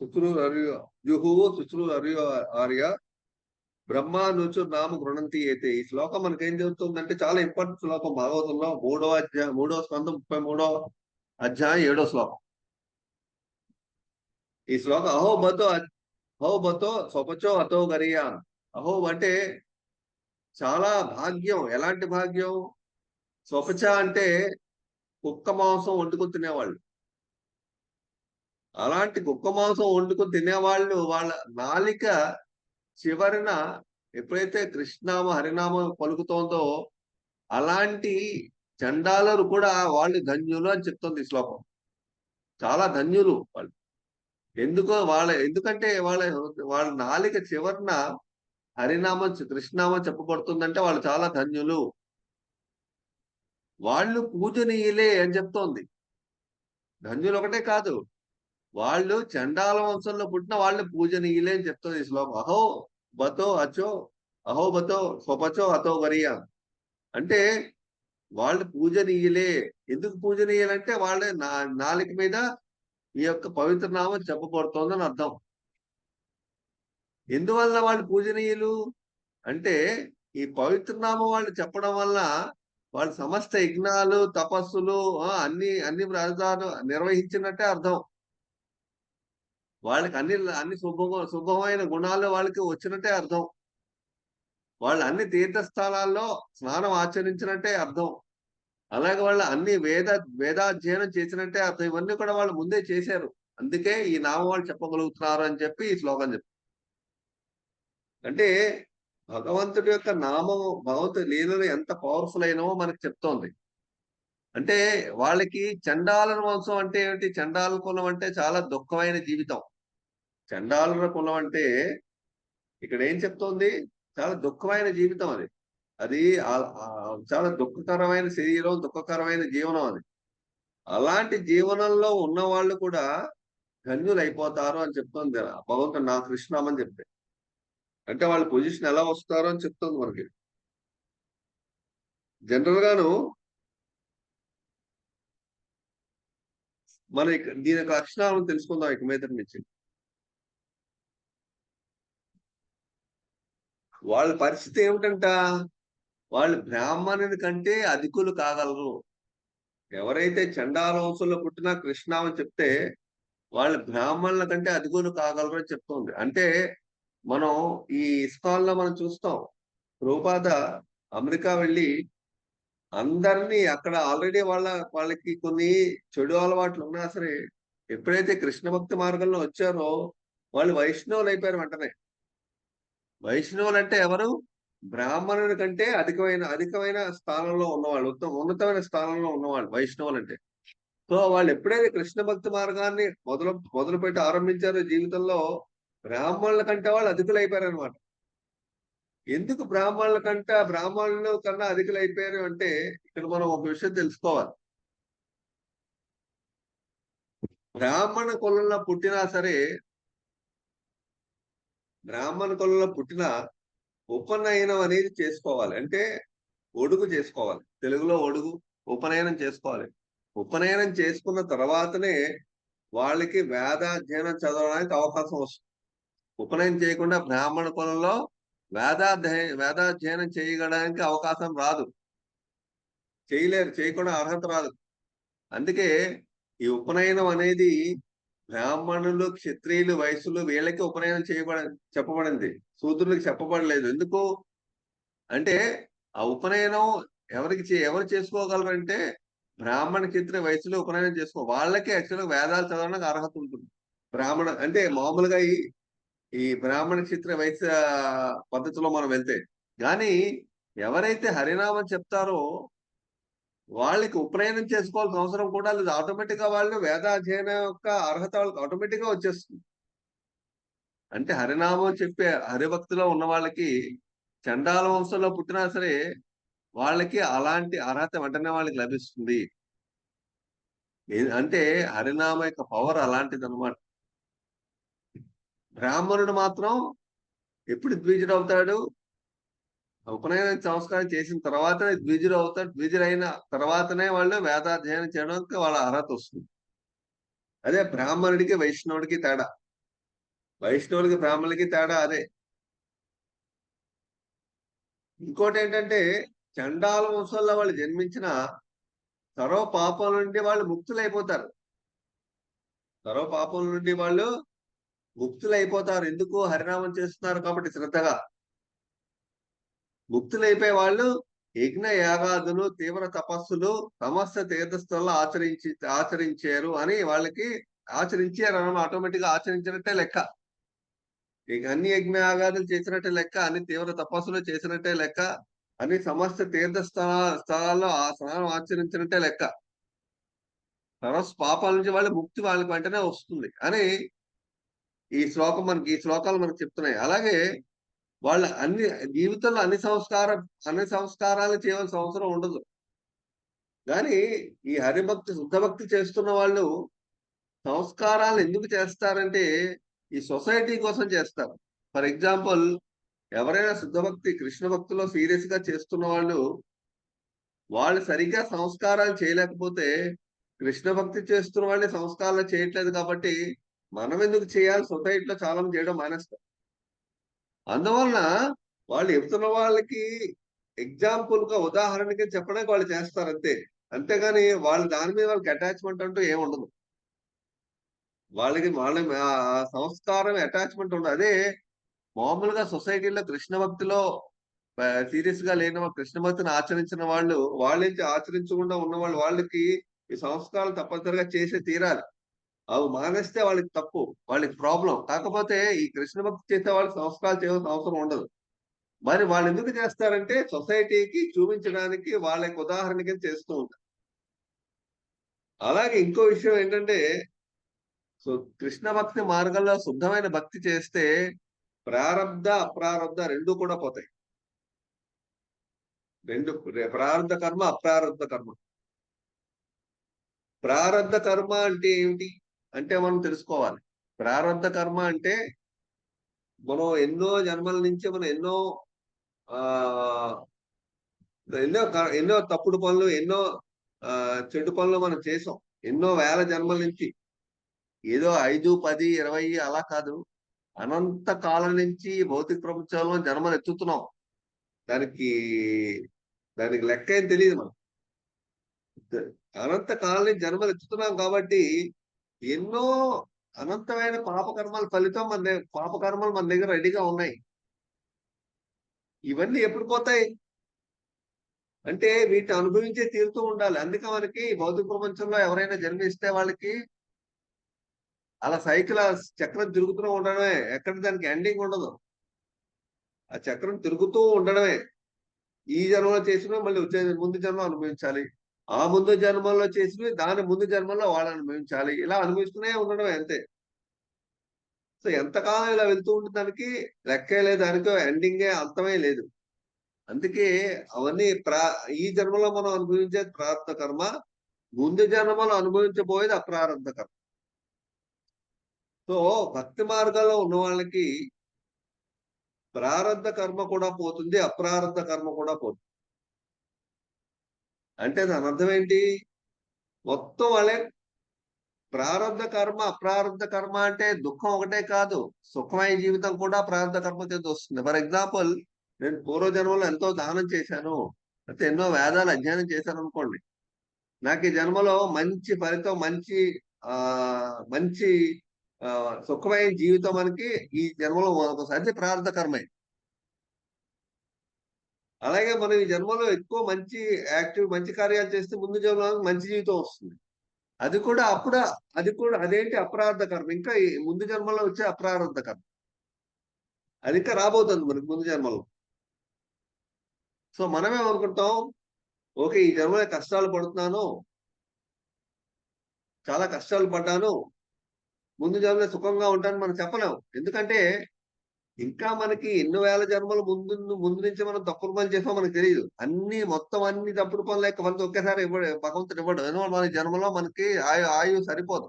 శుశ్రూర్ అర్యు జుహువు శుశ్రూర్ అర్యు ఆర్య బ్రహ్మానుచు నామ గృణంతి అయితే. ఈ శ్లోకం మనకేం చెబుతుందంటే చాలా ఇంపార్టెంట్ శ్లోకం భాగవతంలో 3వ స్కందం 33వ అధ్యాయం 7వ శ్లోకం. ఈ శ్లోకం అహోబతో స్వపచో అతో గరియాన్. అహో అంటే చాలా భాగ్యం. ఎలాంటి భాగ్యం? స్వపచ అంటే కుక్క మాంసం వండుకొని తినేవాళ్ళు. అలాంటి కుక్క మాంసం వండుకొని తినేవాళ్ళు వాళ్ళ నాలిక చివరిన ఎప్పుడైతే కృష్ణనామ హరినామం పలుకుతోందో అలాంటి చండాలరు కూడా వాళ్ళు ధన్యులు అని చెప్తుంది ఈ శ్లోకం. చాలా ధన్యులు వాళ్ళు. ఎందుకంటే వాళ్ళ నాలిక చివరిన హరినామం కృష్ణనామం చెప్పబడుతుందంటే వాళ్ళు చాలా ధన్యులు. వాళ్ళు పూజనీయులే అని చెప్తోంది. ధన్యులు ఒకటే కాదు, వాళ్ళు చండాల వంశంలో పుట్టిన వాళ్ళు పూజనీయులే అని చెప్తుంది ఈ శ్లోకం. అహోబతో స్వపచో అతో వరియా అంటే వాళ్ళు పూజనీయులే. ఎందుకు పూజనీయులంటే వాళ్ళ నాలుక మీద ఈ యొక్క పవిత్ర నామం చెప్పబడుతోందని అర్థం. ఎందువల్ల వాళ్ళు పూజనీయులు అంటే ఈ పవిత్ర నామం వాళ్ళు చెప్పడం వల్ల వాళ్ళు సమస్త యజ్ఞాలు, తపస్సులు అన్ని వ్రతాలు నిర్వహించినట్టే అర్థం. వాళ్ళకి అన్ని శుభమైన గుణాలు వాళ్ళకి వచ్చినట్టే అర్థం. వాళ్ళు అన్ని తీర్థస్థలాల్లో స్నానం ఆచరించినట్టే అర్థం. అలాగే వాళ్ళు అన్ని వేదాధ్యయనం చేసినట్టే అర్థం. ఇవన్నీ కూడా వాళ్ళు ముందే చేశారు. అందుకే ఈ నామం వాళ్ళు చెప్పగలుగుతున్నారు అని చెప్పి ఈ శ్లోకం చెప్తారు. అంటే భగవంతుడి యొక్క నామము, భగవంతుడి లీలలు ఎంత పవర్ఫుల్ అయినవో మనకు చెప్తోంది. అంటే వాళ్ళకి చండాలన వంశం అంటే ఏమిటి? చండాల కులం అంటే చాలా దుఃఖమైన జీవితం. చండాలన కులం అంటే ఇక్కడ ఏం చెప్తోంది? చాలా దుఃఖమైన జీవితం అది. అది చాలా దుఃఖకరమైన శరీరం, దుఃఖకరమైన జీవనం అది. అలాంటి జీవనంలో ఉన్న వాళ్ళు కూడా ధన్యులు అయిపోతారు అని చెప్తోంది భగవంతుడు నా కృష్ణనామని చెప్తే. అంటే వాళ్ళ పొజిషన్ ఎలా వస్తారో అని చెప్తోంది మనకి. జనరల్ గాను మన దీని యొక్క లక్షణాలను తెలుసుకుందాం ఇక మీద నుంచి. వాళ్ళ పరిస్థితి ఏమిటంట? వాళ్ళు బ్రాహ్మణుని కంటే అధికులు కాగలరు. ఎవరైతే చండాల వంశంలో పుట్టినా కృష్ణనామం చెప్తే వాళ్ళు బ్రాహ్మణుల కంటే అధికులు కాగలరు అని చెప్తోంది. అంటే మనం ఈ ఇస్కాన్లో మనం చూస్తాం, ప్రభుపాద అమెరికా వెళ్ళి అందరినీ అక్కడ ఆల్రెడీ వాళ్ళకి కొన్ని చెడు అలవాట్లు ఉన్నా సరే ఎప్పుడైతే కృష్ణ భక్తి మార్గంలో వచ్చారో వాళ్ళు వైష్ణవులు అయిపోయారు వెంటనే. వైష్ణవులు అంటే ఎవరు? బ్రాహ్మణుడి కంటే అధికమైన స్థానంలో ఉన్నవాళ్ళు, ఉన్నతమైన స్థానంలో ఉన్నవాళ్ళు వైష్ణవులు అంటే. సో వాళ్ళు ఎప్పుడైతే కృష్ణ భక్తి మార్గాన్ని మొదలుపెట్టి ఆరంభించారో జీవితంలో బ్రాహ్మణుల కంటే వాళ్ళు అధికులు అయిపోయారు అనమాట. ఎందుకు బ్రాహ్మణుల కన్నా అధికులు అయిపోయారు అంటే ఇక్కడ మనం ఒక విషయం తెలుసుకోవాలి. బ్రాహ్మణ కులంలో పుట్టినా సరే, బ్రాహ్మణ కులంలో పుట్టిన ఉపనయనం అనేది చేసుకోవాలి. అంటే ఒడుగు చేసుకోవాలి. తెలుగులో ఒడుగు, ఉపనయనం చేసుకోవాలి. ఉపనయనం చేసుకున్న తర్వాతనే వాళ్ళకి వేదాధ్యయనం చదవడానికి అవకాశం వస్తుంది. ఉపనయనం చేయకుండా బ్రాహ్మణ కులంలో వేదాధ్యయనం చేయడానికి అవకాశం రాదు, చేయలేరు, చేయకుండా అర్హత రాదు. అందుకే ఈ ఉపనయనం అనేది బ్రాహ్మణులు, క్షత్రియులు, వైశ్యులు వీళ్ళకి ఉపనయనం చెప్పబడింది, శూద్రులకు చెప్పబడలేదు. ఎందుకు అంటే ఆ ఉపనయనం ఎవరు చేసుకోగలరంటే బ్రాహ్మణ, క్షత్రియ, వైశ్యులు ఉపనయనం వాళ్ళకి యాక్చువల్గా వేదాలు చదవడానికి అర్హత ఉంటుంది. బ్రాహ్మణ అంటే మామూలుగా ఈ బ్రాహ్మణ, క్షత్రియ, వైశ్య పద్ధతిలో మనం వెళ్తే, కానీ ఎవరైతే హరినామం చెప్తారో వాళ్ళకి ఉపనయనం చేసుకోవాల్సిన అవసరం కూడా లేదు. ఆటోమేటిక్ గా వాళ్ళు వేదాధ్యయనం యొక్క అర్హత వాళ్ళకి ఆటోమేటిక్ గా వచ్చేస్తుంది. అంటే హరినామం చెప్పే హరిభక్తిలో ఉన్న వాళ్ళకి చండాల వంశంలో పుట్టినా సరే వాళ్ళకి అలాంటి అర్హత వెంటనే వాళ్ళకి లభిస్తుంది. అంటే హరినామ యొక్క పవర్ అలాంటిది అనమాట. బ్రాహ్మణుడు మాత్రం ఎప్పుడు ద్విజుడు అవుతాడు? ఉపనయన సంస్కారం చేసిన తర్వాతనే ద్విజుడు అవుతాడు. ద్విజుడైన తర్వాతనే వాళ్ళు వేదాధ్యయనం చేయడానికి వాళ్ళ అర్హత వస్తుంది. అదే బ్రాహ్మణుడికి వైష్ణవుడికి తేడా. వైష్ణవుడికి బ్రాహ్మణుడికి తేడా అదే. ఇంకోటి ఏంటంటే చండాల వంశంలో వాళ్ళు జన్మించిన సర్వ పాపాల నుండి వాళ్ళు ముక్తులైపోతారు. సర్వ పాపం నుండి వాళ్ళు ముక్తులైపోతారు. ఎందుకు? హరినామం చేస్తున్నారు కాబట్టి శ్రద్ధగా. ముక్తులైపోయే వాళ్ళు యజ్ఞ యాగాదులు, తీవ్ర తపస్సులు, సమస్త తీర్థస్థల్లో ఆచరించారు అని వాళ్ళకి ఆచరించారు అన్న ఆటోమేటిక్ గా ఆచరించినట్టే లెక్క. ఇక అన్ని యజ్ఞ యాగాదులు చేసినట్టే లెక్క, అన్ని తీవ్ర తపస్సులు చేసినట్టే లెక్క, అన్ని సమస్త తీర్థ స్థలాల్లో ఆ స్నానం ఆచరించినట్టే లెక్క. సర్వస్ పాపాల నుంచి వాళ్ళ ముక్తి వాళ్ళకి వెంటనే వస్తుంది అని ఈ శ్లోకాలు మనకు చెప్తున్నాయి. అలాగే వాళ్ళ జీవితంలో అన్ని సంస్కారాలు చేయవలసిన అవసరం ఉండదు. కానీ ఈ హరిభక్తి, శుద్ధభక్తి చేస్తున్న వాళ్ళు సంస్కారాలు ఎందుకు చేస్తారంటే ఈ సొసైటీ కోసం చేస్తారు. ఫర్ ఎగ్జాంపుల్, ఎవరైనా శుద్ధభక్తి, కృష్ణ భక్తిలో సీరియస్ గా చేస్తున్న వాళ్ళు సరిగ్గా సంస్కారాలు చేయలేకపోతే, కృష్ణ భక్తి చేస్తున్న వాళ్ళని సంస్కారాలు చేయట్లేదు కాబట్టి మనం ఎందుకు చేయాలి? సొసైటీలో చాలా మంది చేయడం మానేస్తారు. అందువలన వాళ్ళు చెప్తున్న వాళ్ళకి ఎగ్జాంపుల్ గా, ఉదాహరణకి చెప్పడానికి వాళ్ళు చేస్తారు అంతే. అంతేగాని వాళ్ళు దాని మీద వాళ్ళకి అటాచ్మెంట్ అంటూ ఏముండదు. వాళ్ళ సంస్కారం అటాచ్మెంట్ ఉండదు. అదే మామూలుగా సొసైటీలో కృష్ణ భక్తిలో సీరియస్ గా లేని కృష్ణ భక్తిని ఆచరించిన వాళ్ళకి ఆచరించకుండా ఉన్న వాళ్ళకి ఈ సంస్కారాలు తప్పనిసరిగా చేసే తీరాలి. అవి మానేస్తే వాళ్ళకి తప్పు, వాళ్ళకి ప్రాబ్లం. కాకపోతే ఈ కృష్ణ భక్తి చేసే వాళ్ళు సంస్కారాలు చేయవలసిన అవసరం ఉండదు. మరి వాళ్ళు ఎందుకు చేస్తారంటే సొసైటీకి చూపించడానికి, వాళ్ళకి ఉదాహరణకి చేస్తూ ఉంటారు. అలాగే ఇంకో విషయం ఏంటంటే, కృష్ణ భక్తి మార్గంలో శుద్ధమైన భక్తి చేస్తే ప్రారబ్ధ, అప్రారబ్ధ రెండు కూడా పోతాయి. ప్రారబ్ధ కర్మ, అప్రారబ్ధ కర్మ. ప్రారబ్ధ కర్మ అంటే ఏమిటి అంటే మనం తెలుసుకోవాలి. ప్రారబ్ధ కర్మ అంటే మనం ఎన్నో జన్మల నుంచి మనం ఎన్నో తప్పుడు పనులు, ఎన్నో చెడు పనులు మనం చేసాం. ఎన్నో వేల జన్మల నుంచి. ఏదో 5, 10, 20 అలా కాదు, అనంత కాలం నుంచి భౌతిక ప్రపంచంలో జన్మలు ఎత్తుతున్నాం. దానికి లెక్క ఏం తెలియదు మనం. అనంత కాలం నుంచి జన్మలు ఎత్తుతున్నాం కాబట్టి ఎన్నో అనంతమైన పాపకర్మల ఫలితం పాపకర్మలు మన దగ్గర రెడీగా ఉన్నాయి. ఇవన్నీ ఎప్పుడు పోతాయి అంటే వీటిని అనుభవించే తీరుతూ ఉండాలి. అందుకే మనకి భౌతిక ప్రపంచంలో ఎవరైనా జన్మిస్తే వాళ్ళకి అలా చక్రం తిరుగుతూ ఉండడమే, ఎక్కడ దానికి ఎండింగ్ ఉండదు. ఆ చక్రం తిరుగుతూ ఉండడమే. ఈ జన్మలో చేసినా మళ్ళీ వచ్చే ముందు జన్మ అనుభవించాలి, ఆ ముందు జన్మల్లో చేసినవి దాని ముందు జన్మల్లో వాళ్ళు అనుభవించాలి. ఇలా అనుభవిస్తూనే ఉండడమే అంతే. సో ఎంతకాలం ఇలా వెళ్తూ ఉంటే దానికి లెక్కే లేదు, దానికి ఎండింగే, అంతమే లేదు. అందుకే అవన్నీ ఈ జన్మలో మనం అనుభవించేది ప్రారంభ కర్మ, ముందు జన్మలో అనుభవించబోయేది అప్రారంభ కర్మ. సో భక్తి మార్గంలో ఉన్న వాళ్ళకి ప్రారంధ కర్మ కూడా పోతుంది, అప్రారంధ కర్మ కూడా పోతుంది. అంటే దాని అర్థం ఏంటి? మొత్తం వాళ్ళే ప్రారంధ కర్మ అప్రారంధ కర్మ అంటే దుఃఖం ఒకటే కాదు, సుఖమయ జీవితం కూడా ప్రారంధ కర్మ కింద వస్తుంది. ఫర్ ఎగ్జాంపుల్, నేను పూర్వజన్మలో ఎంతో దానం చేశాను, అయితే ఎన్నో వేదాలు అధ్యయనం చేశాను అనుకోండి. నాకు ఈ జన్మలో మంచి ఫలితం, మంచి సుఖమైన జీవితం మనకి ఈ జన్మలో ఒకసారి ప్రారంధ కర్మే. అలాగే మనం ఈ జన్మలో ఎక్కువ మంచి కార్యాలు చేస్తే ముందు జన్మలో మంచి జీవితం వస్తుంది. అది కూడా అదేంటి అప్రారంధ కర్మ, ఇంకా ఈ ముందు జన్మలో వచ్చే అప్రారంధ కర్మ, అది ఇంకా రాబోతుంది మనకి ముందు జన్మలో. సో మనమే అనుకుంటాం, ఓకే ఈ జన్మలో కష్టాలు పడుతున్నాను, చాలా కష్టాలు పడ్డాను, ముందు జన్మలో సుఖంగా ఉంటాను మనం చెప్పలేం. ఎందుకంటే ఇంకా మనకి ఎన్నో వేల జన్మల ముందు నుంచి మనం తప్పుడు పనులు చేసాం మనకు తెలియదు. మొత్తం అన్ని తప్పుడు పనులు లెక్క మనకి ఒకేసారి భగవంతుడు ఇవ్వడు. ఎందువల్ల మన జన్మలో మనకి ఆయువు సరిపోదు,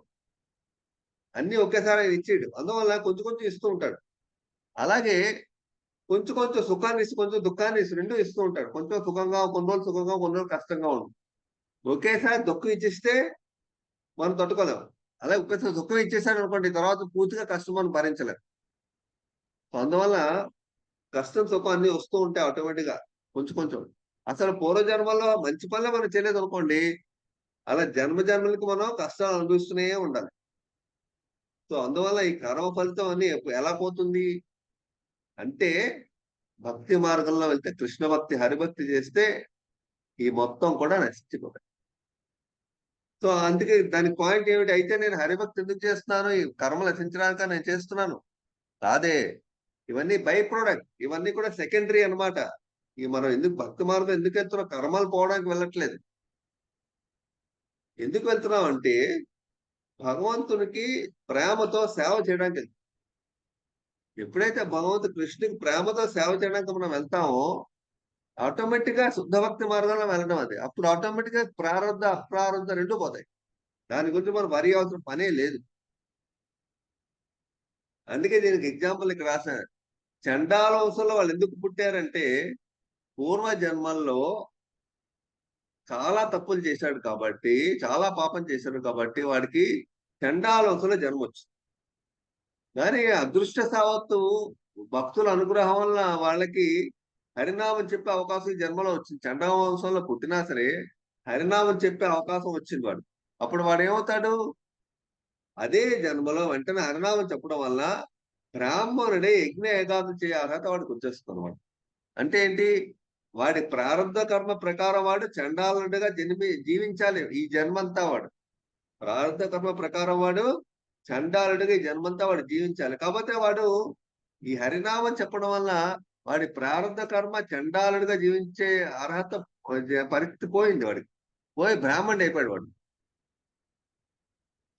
అన్ని ఒకేసారి ఆయన ఇచ్చేడు. అందువల్ల కొంచెం కొంచెం ఇస్తూ ఉంటాడు. అలాగే కొంచెం కొంచెం సుఖాన్ని ఇస్తూ కొంచెం దుఃఖాన్ని ఇస్తూ రెండు ఇస్తూ ఉంటాడు. కొంచెం సుఖంగా, కొన్ని రోజులు సుఖంగా, కొన్ని రోజులు కష్టంగా ఉంటుంది. ఒకేసారి దుఃఖం ఇచ్చేస్తే మనం తట్టుకోలేము. అలాగే ఒకేసారి దుఃఖం ఇచ్చేసాడు అనుకోండి, తర్వాత పూర్తిగా కష్టం మనం భరించలేము. అందువల్ల కష్టం సుఖం అన్ని వస్తూ ఉంటాయి ఆటోమేటిక్ గా కొంచెం కొంచెం. అసలు పూర్వజన్మలో మంచి పనులే మనం చేయలేదు అనుకోండి, అలా జన్మలకి మనం కష్టాలు అనుభవిస్తూనే ఉండాలి. సో అందువల్ల ఈ కర్మ ఫలితం అన్ని ఎలా పోతుంది అంటే, భక్తి మార్గంలో వెళ్తే, కృష్ణ భక్తి హరిభక్తి చేస్తే ఈ మొత్తం కూడా నశించిపోతాయి. సో అందుకే దాని పాయింట్ ఏమిటి అయితే, నేను హరిభక్తి ఎందుకు చేస్తున్నాను, ఈ కర్మ నశించడానిక నేను చేస్తున్నాను కాదే. ఇవన్నీ బై ప్రోడక్ట్, ఇవన్నీ కూడా సెకండరీ అన్నమాట. మనం ఎందుకు భక్తి మార్గం ఎందుకు వెళ్తున్నాం, కర్మలు పోవడానికి వెళ్ళట్లేదు. ఎందుకు వెళ్తున్నాం అంటే భగవంతునికి ప్రేమతో సేవ చేయడానికి వెళ్తాం. ఎప్పుడైతే కృష్ణునికి ప్రేమతో సేవ చేయడానికి మనం వెళ్తామో ఆటోమేటిక్ గా శుద్ధ భక్తి మార్గంలో వెళ్ళడం అది. అప్పుడు ఆటోమేటిక్ గా ప్రారంధ అప్రారంధ రెండు పోతాయి. దాని గురించి మనం వరి అవసరం పనే లేదు. అందుకే దీనికి ఎగ్జాంపుల్ ఇక్కడ రాశాను. చండాల వంశంలో వాళ్ళు ఎందుకు పుట్టారంటే, పూర్వ జన్మల్లో చాలా తప్పులు చేశాడు కాబట్టి, చాలా పాపం చేశాడు కాబట్టి వాడికి చండాల వంశంలో జన్మ వచ్చింది. కానీ అదృష్ట సావత్తు భక్తుల అనుగ్రహం వల్ల వాళ్ళకి హరినామం చెప్పే అవకాశం ఈ జన్మలో వచ్చింది. చండాల వంశంలో పుట్టినా సరే హరినామం చెప్పే అవకాశం వచ్చింది వాడు. అప్పుడు వాడు ఏమవుతాడు, అదే జన్మలో వెంటనే హరినామం చెప్పడం వల్ల బ్రాహ్మణుడే యజ్ఞ ఏకాదం చేయ అర్హత వాడికి వచ్చేస్తుంది అనమాట. అంటే ఏంటి, వాడి ప్రారంభ కర్మ ప్రకారం వాడు చండాలుడిగా జీవించాలి ఈ జన్మంతా. వాడు ప్రారంభ కర్మ ప్రకారం వాడు చండాలుడిగా ఈ జన్మంతా వాడు జీవించాలి. కాకపోతే వాడు ఈ హరినామం చెప్పడం వల్ల వాడి ప్రారంభ కర్మ చండాలుడిగా జీవించే అర్హత పరిస్థితి పోయింది. వాడికి పోయి బ్రాహ్మణుడు అయిపోయాడు. వాడు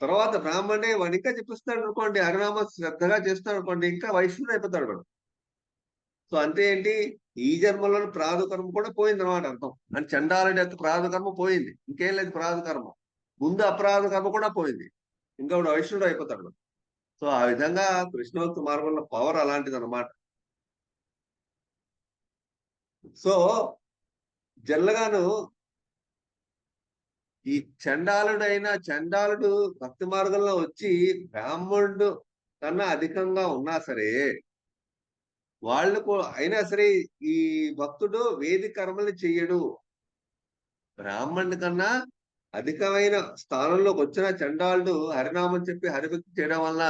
తర్వాత బ్రాహ్మణే వాడు ఇంకా చెప్పిస్తాడు అనుకోండి, హరినామ శ్రద్ధగా చేస్తాడు అనుకోండి, ఇంకా వైష్ణవుడు అయిపోతాడు వాడు. సో అంటే ఏంటి, ఈ జన్మలోని ప్రారంభ కర్మ కూడా పోయింది అనమాట అర్థం. అంటే చండాలుడి యొక్క ప్రారంభ కర్మ పోయింది, ఇంకేం లేదు ప్రారంభ కర్మ. ముందు అపరాధ కర్మ కూడా పోయింది, ఇంకా వాడు వైష్ణవుడు అయిపోతాడు. సో ఆ విధంగా కృష్ణభక్తి మార్గంలో పవర్ అలాంటిది అనమాట. సో జనరల్గాను ఈ చండాలుడు భక్తి మార్గంలో వచ్చి బ్రాహ్మణుడు కన్నా అధికంగా ఉన్నా సరే, వాళ్ళకు అయినా సరే ఈ భక్తుడు వేదిక కర్మల్ని చెయ్యడు. బ్రాహ్మణుడి కన్నా అధికమైన స్థానంలోకి వచ్చిన చండాలుడు హరినామం చెప్పి హరిభక్తి చేయడం వల్ల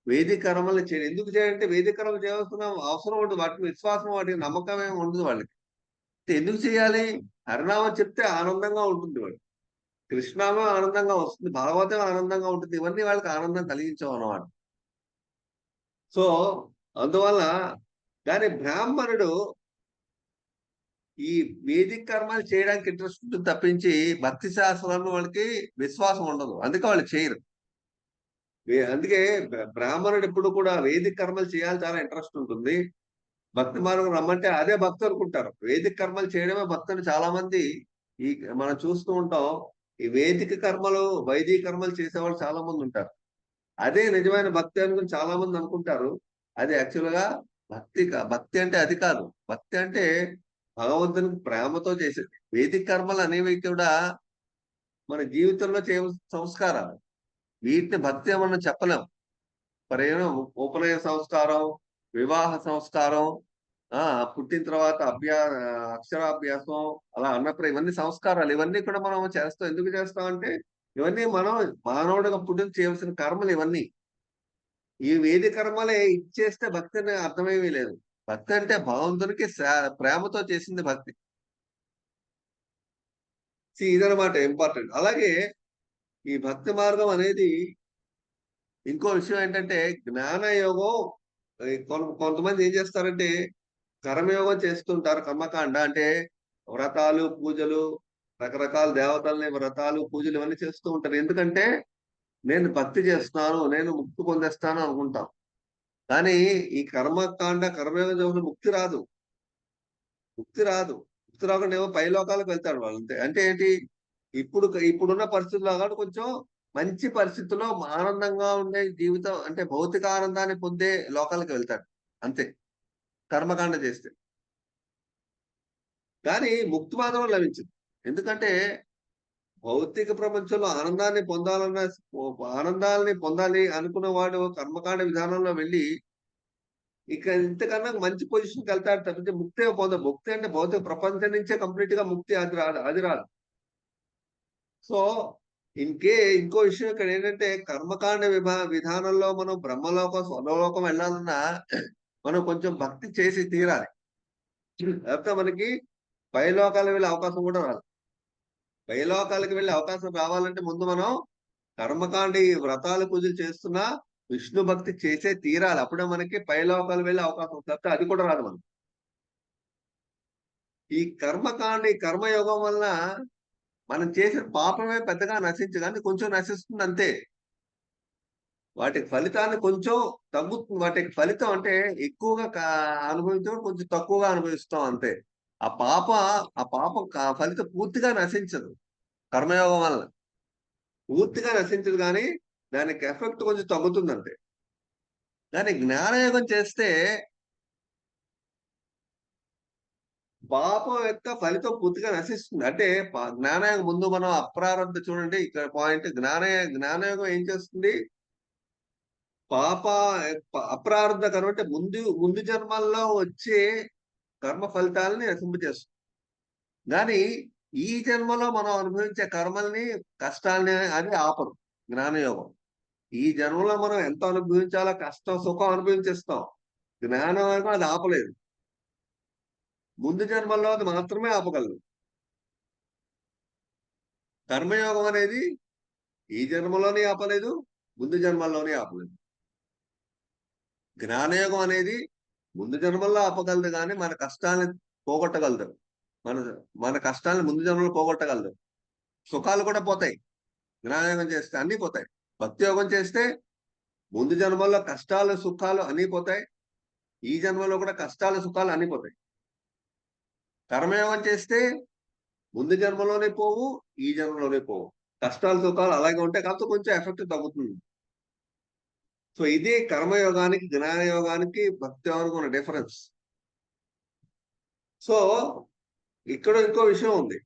వేదిక కర్మల్ని చేయడు. ఎందుకు చేయాలంటే వేదిక కర్మలు చేయవలసిన అవసరం ఉండదు, వాటికి విశ్వాసం, వాటికి నమ్మకం ఏమి ఉండదు వాళ్ళకి. ఎందుకు చేయాలి, హరినామం చెప్తే ఆనందంగా ఉంటుంది వాడు, కృష్ణామం ఆనందంగా వస్తుంది, భాగవతం ఆనందంగా ఉంటుంది, ఇవన్నీ వాళ్ళకి ఆనందం కలిగించవు అన్నమాట. సో అందువల్ల కానీ బ్రాహ్మణుడు ఈ వేదిక కర్మలు చేయడానికి ఇంట్రెస్ట్ ఉంటుంది తప్పించి భక్తి శాస్త్రాలను వాళ్ళకి విశ్వాసం ఉండదు, అందుకే వాళ్ళు చేయరు. అందుకే బ్రాహ్మణుడు ఎప్పుడు కూడా వేదిక కర్మలు చేయాలి చాలా ఇంట్రెస్ట్ ఉంటుంది. భక్తి మార్గం రమ్మంటే అదే భక్తి అనుకుంటారు. వేదిక కర్మలు చేయడమే భక్తులు చాలా మంది మనం చూస్తూ ఉంటాం. ఈ వైదిక కర్మలు చేసేవాళ్ళు చాలా మంది ఉంటారు. అదే నిజమైన భక్తి అనుకుని చాలా మంది అనుకుంటారు. అది యాక్చువల్ గా భక్తి అంటే అది కాదు. భక్తి అంటే భగవంతునికి ప్రేమతో చేసేది. వేదిక కర్మలు అనేవి కూడా మన జీవితంలో చేయవలసిన సంస్కారాలు. వీటిని భక్తి అని మనం చెప్పలేం. ఉపనయన సంస్కారం, వివాహ సంస్కారం, ఆ పుట్టిన తర్వాత అక్షరాభ్యాసం, అలా అన్నప్పుడు ఇవన్నీ సంస్కారాలు. ఇవన్నీ కూడా మనం చేస్తాం. ఎందుకు చేస్తాం అంటే ఇవన్నీ మనం మానవుడిగా పుట్టిన చేయవలసిన కర్మలు ఇవన్నీ. ఈ వేది కర్మలే ఇచ్చేస్తే భక్తి అనే అర్థమేమీ లేదు. భక్తి అంటే భగవంతునికి ప్రేమతో చేసింది భక్తి. ఇదనమాట ఇంపార్టెంట్. అలాగే ఈ భక్తి మార్గం అనేది ఇంకో విషయం ఏంటంటే జ్ఞానయోగం. కొంతమంది ఏం చేస్తారంటే కర్మయోగం చేస్తుంటారు. కర్మకాండ అంటే వ్రతాలు, పూజలు, రకరకాల దేవతల్ని వ్రతాలు, పూజలు ఇవన్నీ చేస్తూ ఉంటారు. ఎందుకంటే నేను భక్తి చేస్తున్నాను, నేను ముక్తి పొందేస్తాను అనుకుంటాం. కానీ ఈ కర్మకాండ, కర్మయోగం చేసిన ముక్తి రాదు. ముక్తి రాకుండా ఏమో పై లోకాలకు వెళ్తాడు వాళ్ళు. అంతే. అంటే ఏంటి, ఇప్పుడున్న పరిస్థితుల్లో కాబట్టి కొంచెం మంచి పరిస్థితుల్లో ఆనందంగా ఉండే జీవితం, అంటే భౌతిక ఆనందాన్ని పొందే లోకాలకు వెళ్తాడు అంతే కర్మకాండ చేస్తే. కానీ ముక్తి మాత్రం లభించింది. ఎందుకంటే భౌతిక ప్రపంచంలో ఆనందాన్ని పొందాలి అనుకున్న వాడు కర్మకాండ విధానంలో వెళ్ళి ఇక ఇంతకన్నా మంచి పొజిషన్కి వెళ్తాడు తప్పితే ముక్తే పొందదు. ముక్తి అంటే భౌతిక ప్రపంచం నుంచే కంప్లీట్ గా ముక్తి, అది రాదు. సో ఇంకో విషయం ఇక్కడ ఏంటంటే కర్మకాండ విధానంలో మనం బ్రహ్మలోకం, స్వర్గలోకం వెళ్ళాలన్నా మనం కొంచెం భక్తి చేసి తీరాలి. లేకపోతే మనకి పైలోకాలకు వెళ్ళే అవకాశం కూడా రాదు. పైలోకాలకు వెళ్ళే అవకాశం రావాలంటే ముందు మనం కర్మకాండ ఈ వ్రతాలు, పూజలు చేస్తున్నా విష్ణు భక్తి చేసే తీరాలి. అప్పుడే మనకి పైలోకాలు వెళ్ళే అవకాశం వస్తుంది. అది కూడా రాదు మనం. ఈ కర్మయోగం వల్ల మనం చేసిన పాపమే పెద్దగా నశించదు, కానీ కొంచెం నశిస్తుంది అంతే. వాటికి ఫలితాన్ని కొంచెం తగ్గుతుంది. వాటికి ఫలితం అంటే ఎక్కువగా అనుభవించడం, కొంచెం తక్కువగా అనుభవిస్తాం అంతే. ఆ పాపం ఫలితం పూర్తిగా నశించదు. కర్మయోగం వల్ల పూర్తిగా నశించదు, కానీ దానికి ఎఫెక్ట్ కొంచెం తగ్గుతుంది అంతే. కానీ జ్ఞానయోగం చేస్తే పాపం యొక్క ఫలితం పూర్తిగా నశిస్తుంది. అంటే జ్ఞానయోగం ముందు మనం అప్రారంభ, చూడండి ఇక్కడ పాయింట్. జ్ఞానయోగం ఏం చేస్తుంది, అప్రారంభ కర్మ అంటే ముందు జన్మల్లో వచ్చే కర్మ ఫలితాలని నశింపజేస్తుంది. కానీ ఈ జన్మలో మనం అనుభవించే కర్మల్ని, కష్టాలని అది ఆపదు జ్ఞానయోగం. ఈ జన్మలో మనం ఎంత అనుభవించాలో, కష్టం సుఖం అనుభవించేస్తాం. జ్ఞానయోగం అది ఆపలేదు. ముందు జన్మల్లో అది మాత్రమే ఆపగలదు. కర్మయోగం అనేది ఈ జన్మలోనే ఆపలేదు, ముందు జన్మల్లోనే ఆపలేదు. జ్ఞానయోగం అనేది ముందు జన్మల్లో ఆపగలదు, కానీ మన కష్టాన్ని పోగొట్టగలదు. మన కష్టాలను ముందు జన్మలో పోగొట్టగలదు. సుఖాలు కూడా పోతాయి జ్ఞానయోగం చేస్తే, అన్నీ పోతాయి. భక్తి యోగం చేస్తే ముందు జన్మల్లో కష్టాలు, సుఖాలు అన్నీ పోతాయి. ఈ జన్మలో కూడా కష్టాలు, సుఖాలు అన్నీ పోతాయి. కర్మయోగం చేస్తే ముందు జన్మలోనే పోవు, ఈ జన్మలోనే పోవు. కష్టాలు, సుఖాలు అలాగే ఉంటాయి, కాకపోతే కొంచెం ఎఫెక్ట్ తగ్గుతుంది. సో ఇదే కర్మయోగానికి, జ్ఞానయోగానికి, భక్తి యోగానికి ఉన్న డిఫరెన్స్. సో ఇక్కడ ఇంకో విషయం ఉంది.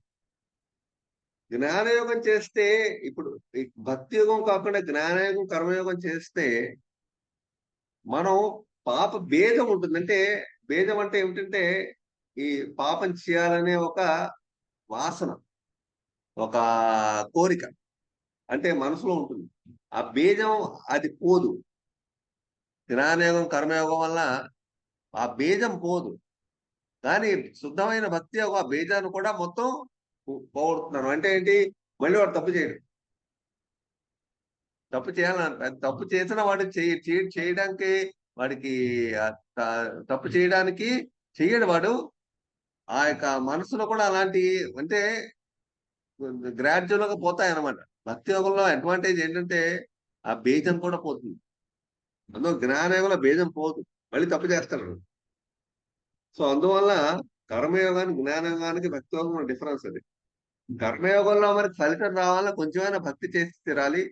జ్ఞానయోగం చేస్తే, ఇప్పుడు భక్తి యోగం కాకుండా జ్ఞానయోగం, కర్మయోగం చేస్తే మనం పాప భేదం ఉంటుంది. అంటే భేదం అంటే ఏమిటంటే ఈ పాపం చేయాలనే ఒక వాసన, ఒక కోరిక అంటే మనసులో ఉంటుంది. ఆ బీజం అది పోదు. జ్ఞానయోగం, కర్మయోగం వల్ల ఆ బీజం పోదు. కానీ శుద్ధమైన భక్తి యోగం ఆ బీజాన్ని కూడా మొత్తం పోగొడుతున్నారు. అంటే ఏంటి, మళ్ళీ వాడు తప్పు చేయడు. తప్పు తప్పు చేసిన వాడు చేయడానికి, వాడికి తప్పు చేయడానికి చెయ్యడు వాడు. ఆ యొక్క మనసులో కూడా అలాంటి, అంటే గ్రాడ్యువల్ గా పోతాయి అన్నమాట. భక్తి యోగంలో అడ్వాంటేజ్ ఏంటంటే ఆ బీజం కూడా పోతుంది. అందులో జ్ఞానయోగంలో బీజం పోదు, మళ్ళీ తప్పు చేస్తాడు. సో అందువల్ల కర్మయోగానికి, జ్ఞానయోగానికి, భక్తి యోగం డిఫరెన్స్ అది. కర్మయోగంలో మనకి ఫలితం రావాలని కొంచెమైనా భక్తి చేసి తీరాలి.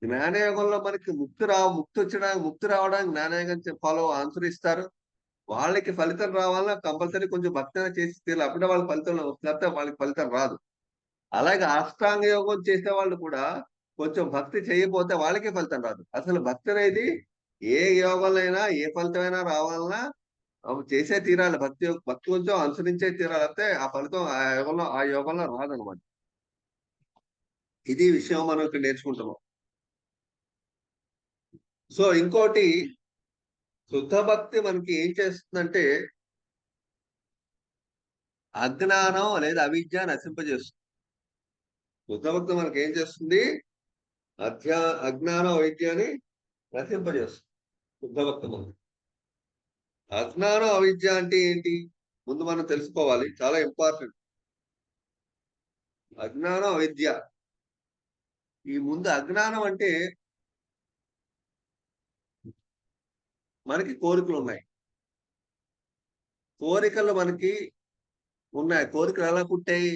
జ్ఞానయోగంలో మనకి ముక్తి రావడానికి, ముక్తి రావడానికి జ్ఞానయోగం ఫాలో ఆన్సర్ ఇస్తారు. వాళ్ళకి ఫలితం రావాలన్నా కంపల్సరీ కొంచెం భక్తి అనేది చేసి తీరాలి. అప్పుడే వాళ్ళకి ఫలితం వస్తుంది, లేకపోతే వాళ్ళకి ఫలితం రాదు. అలాగే అష్టాంగ యోగం చేసే వాళ్ళు కూడా కొంచెం భక్తి చేయకపోతే వాళ్ళకే ఫలితం రాదు. అసలు భక్తి అనేది ఏ యోగంలో అయినా ఏ ఫలితమైనా రావాలన్నా చేసే తీరాలి. భక్తి కొంచెం అనుసరించే తీరాలి, అయితే ఆ ఫలితం ఆ యోగంలో రాదనమాట. ఇది విషయం మనం ఇక్కడ నేర్చుకుంటున్నాం. సో ఇంకోటి, శుద్ధ భక్తి మనకి ఏం చేస్తుందంటే అజ్ఞానం లేదా అవిద్య నశింపజేస్తుంది. శుద్ధ భక్తి మనకి ఏం చేస్తుంది? అజ్ఞానం అవిద్యని నశింపజేస్తుంది శుద్ధ భక్తి మనకి. అజ్ఞానం అవిద్య అంటే ఏంటి ముందు మనం తెలుసుకోవాలి, చాలా ఇంపార్టెంట్. అజ్ఞానం అవిద్య, ఈ ముందు అజ్ఞానం అంటే మనకి కోరికలు ఉన్నాయి. కోరికలు మనకి ఉన్నాయి. కోరికలు ఎలా పుట్టాయి?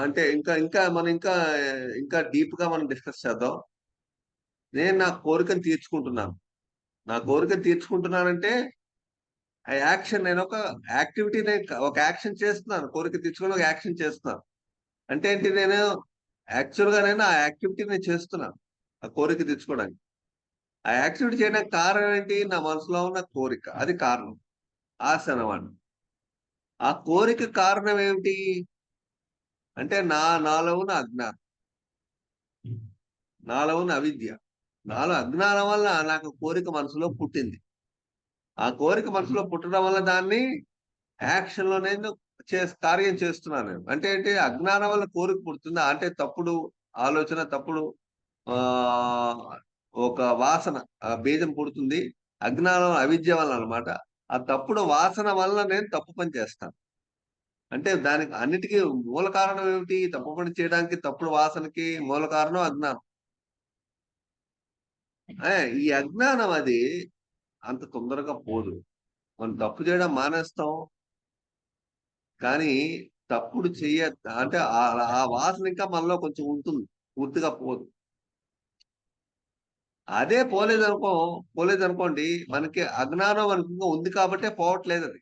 అంటే ఇంకా ఇంకా మనం ఇంకా డీప్ గా మనం డిస్కస్ చేద్దాం. నేను నా కోరికను తీర్చుకుంటున్నాను. నా కోరికను తీర్చుకుంటున్నానంటే ఆ యాక్షన్, నేను ఒక యాక్టివిటీ, ఒక యాక్షన్ చేస్తున్నాను. కోరిక తీర్చుకొని ఒక యాక్షన్ చేస్తున్నాను అంటే ఏంటి? నేను యాక్చువల్ గా నేను ఆ యాక్టివిటీ నేను చేస్తున్నాను ఆ కోరిక తెచ్చుకోవడానికి. ఆ యాక్టివిటీ చేయడానికి కారణం ఏంటి? నా మనసులో ఉన్న కోరిక, అది కారణం. ఆశ అన్నమాట. ఆ కోరిక కారణం ఏమిటి అంటే నాలో ఉన్న అజ్ఞానం, నాలో ఉన్న అవిద్య. నాలో అజ్ఞానం వల్ల నాకు కోరిక మనసులో పుట్టింది. ఆ కోరిక మనసులో పుట్టడం వల్ల దాన్ని యాక్షన్ లో నేను కార్యం చేస్తున్నాను నేను. అంటే ఏంటి? అజ్ఞానం వల్ల కోరిక పుడుతుందా అంటే తప్పుడు ఆలోచన, తప్పుడు ఆ ఒక వాసన, బీజం పుడుతుంది. అజ్ఞానం అవిద్య వల్ల అనమాట. ఆ తప్పుడు వాసన వల్ల నేను తప్పు పని చేస్తాను. అంటే దానికి అన్నిటికీ మూల కారణం ఏమిటి? తప్పు పని చేయడానికి, తప్పుడు వాసనకి మూల కారణం అజ్ఞానం. ఈ అజ్ఞానం అది అంత తొందరగా పోదు. మనం తప్పు చేయడం మానేస్తాం, కానీ తప్పుడు అంటే ఆ వాసన ఇంకా మనలో కొంచెం ఉంటుంది, పూర్తిగా పోదు. అదే పోలేదనుకోండి, మనకి అజ్ఞానం మనకి ఇంకా ఉంది కాబట్టే పోవట్లేదు అది.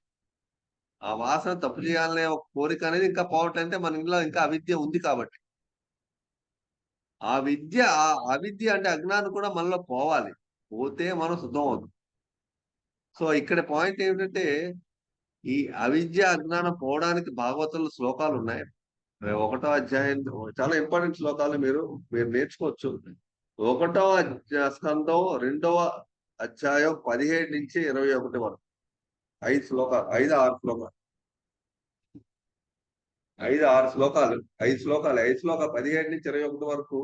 ఆ వాసన తప్పు చేయాలనే ఒక కోరిక అనేది ఇంకా పోవట్లేదు, అంటే మన ఇంట్లో ఇంకా అవిద్య ఉంది కాబట్టి. ఆ అవిద్య అంటే అజ్ఞానం కూడా మనలో పోవాలి. పోతే మనం శుద్ధం అవుతుంది. సో ఇక్కడ పాయింట్ ఏమిటంటే, ఈ అవిద్య అజ్ఞానం పోవడానికి భాగవతంలో శ్లోకాలు ఉన్నాయి. 1వ అధ్యాయం చాలా ఇంపార్టెంట్ శ్లోకాలు మీరు నేర్చుకోవచ్చు. 1వ స్కందం 2వ అధ్యాయం 17 నుంచి 21 వరకు 5 శ్లోకాలు, 5-6 శ్లోకాలు, 5-6 శ్లోకాలు, 5 శ్లోకాలు, 17 నుంచి 21 వరకు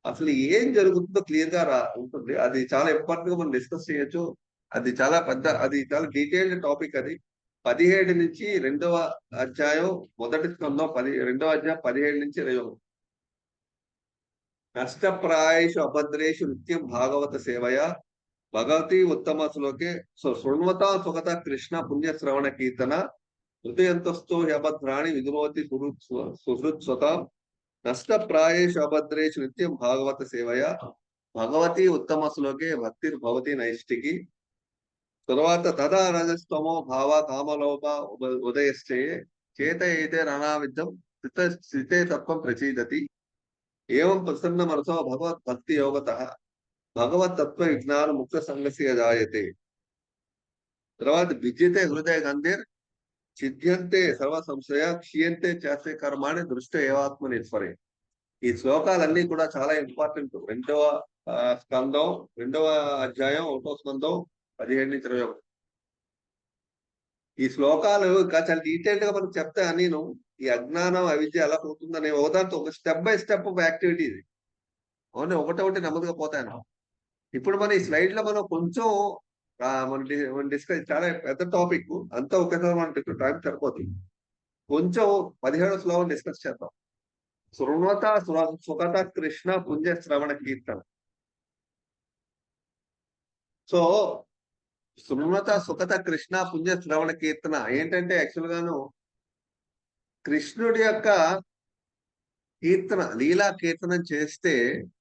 అసలు ఏం జరుగుతుందో క్లియర్ గా ఉంటుంది. అది చాలా ఇంపార్టెంట్ గా మనం డిస్కస్ చేయొచ్చు. అది చాలా పెద్ద, అది చాలా డీటెయిల్డ్ టాపిక్. అది 17 నుంచి 2వ అధ్యాయం మొదటి స్కందం 2వ అధ్యాయం 17 నుంచి 21. నష్టప్రాయేషు అభద్రేషు నిత్యం భాగవత సేవయ భగవతి ఉత్తమ శ్లోకే శృణ్వత సుగత కృష్ణ పుణ్య శ్రవణ కీర్తన హృదయంతస్థో హ్యభద్రాణి విధునోతి సుహృత్స్వత నష్టప్రాయేషు అభద్రేషు నిత్యం భాగవత సేవయ భగవతి ఉత్తమ శ్లోకే భక్తిర్భవతి నైష్టికి. తర్వాత తదా రజస్తమో భావ కామలోప ఉదయశ్చే చేత ఏతే రణావిద్ధం స్థితే తత్వం ప్రచీదతి. ఏం ప్రసన్న మనసో భగవత్ భక్తి యోగత భగవత్ తత్వ విజ్ఞాన ముక్త సంగస్య జాయతే. తర్వాత విద్యతే హృదయ గంధిర్ చిద్యంతే సర్వ సంశయ క్షీయంతే చేస్తే కర్మాణి దృష్ట ఏవాత్మ నిర్ఫరే. ఈ శ్లోకాలన్నీ కూడా చాలా ఇంపార్టెంట్. 2వ స్కందం 2వ అధ్యాయం 1వ స్కందం 17 నుంచి 21. ఈ శ్లోకాలు ఇంకా చాలా డీటెయిల్డ్ గా మనకు చెప్తా. నేను ఈ అజ్ఞానం అవిద్య ఎలా పోతుందనే ఒకదాంతో ఒక step by step of activity ఇది. అవును, ఒకటి నెమ్మదిగా పోతాను. ఇప్పుడు మన ఈ స్లైడ్ లో మనం కొంచెం మనం డిస్కస్, చాలా పెద్ద టాపిక్ అంతా ఒకేసారి మనకి టైం సరిపోతుంది. కొంచెం 17వ శ్లోకం డిస్కస్ చేద్దాం. శృణ్వత సుగత కృష్ణ పుణ్య శ్రవణ కీర్తన. సో శృణ్వత సుగత కృష్ణ పుణ్య శ్రవణ కీర్తన ఏంటంటే, యాక్చువల్ గాను కృష్ణుడి యొక్క కీర్తన లీలా కీర్తనం చేస్తే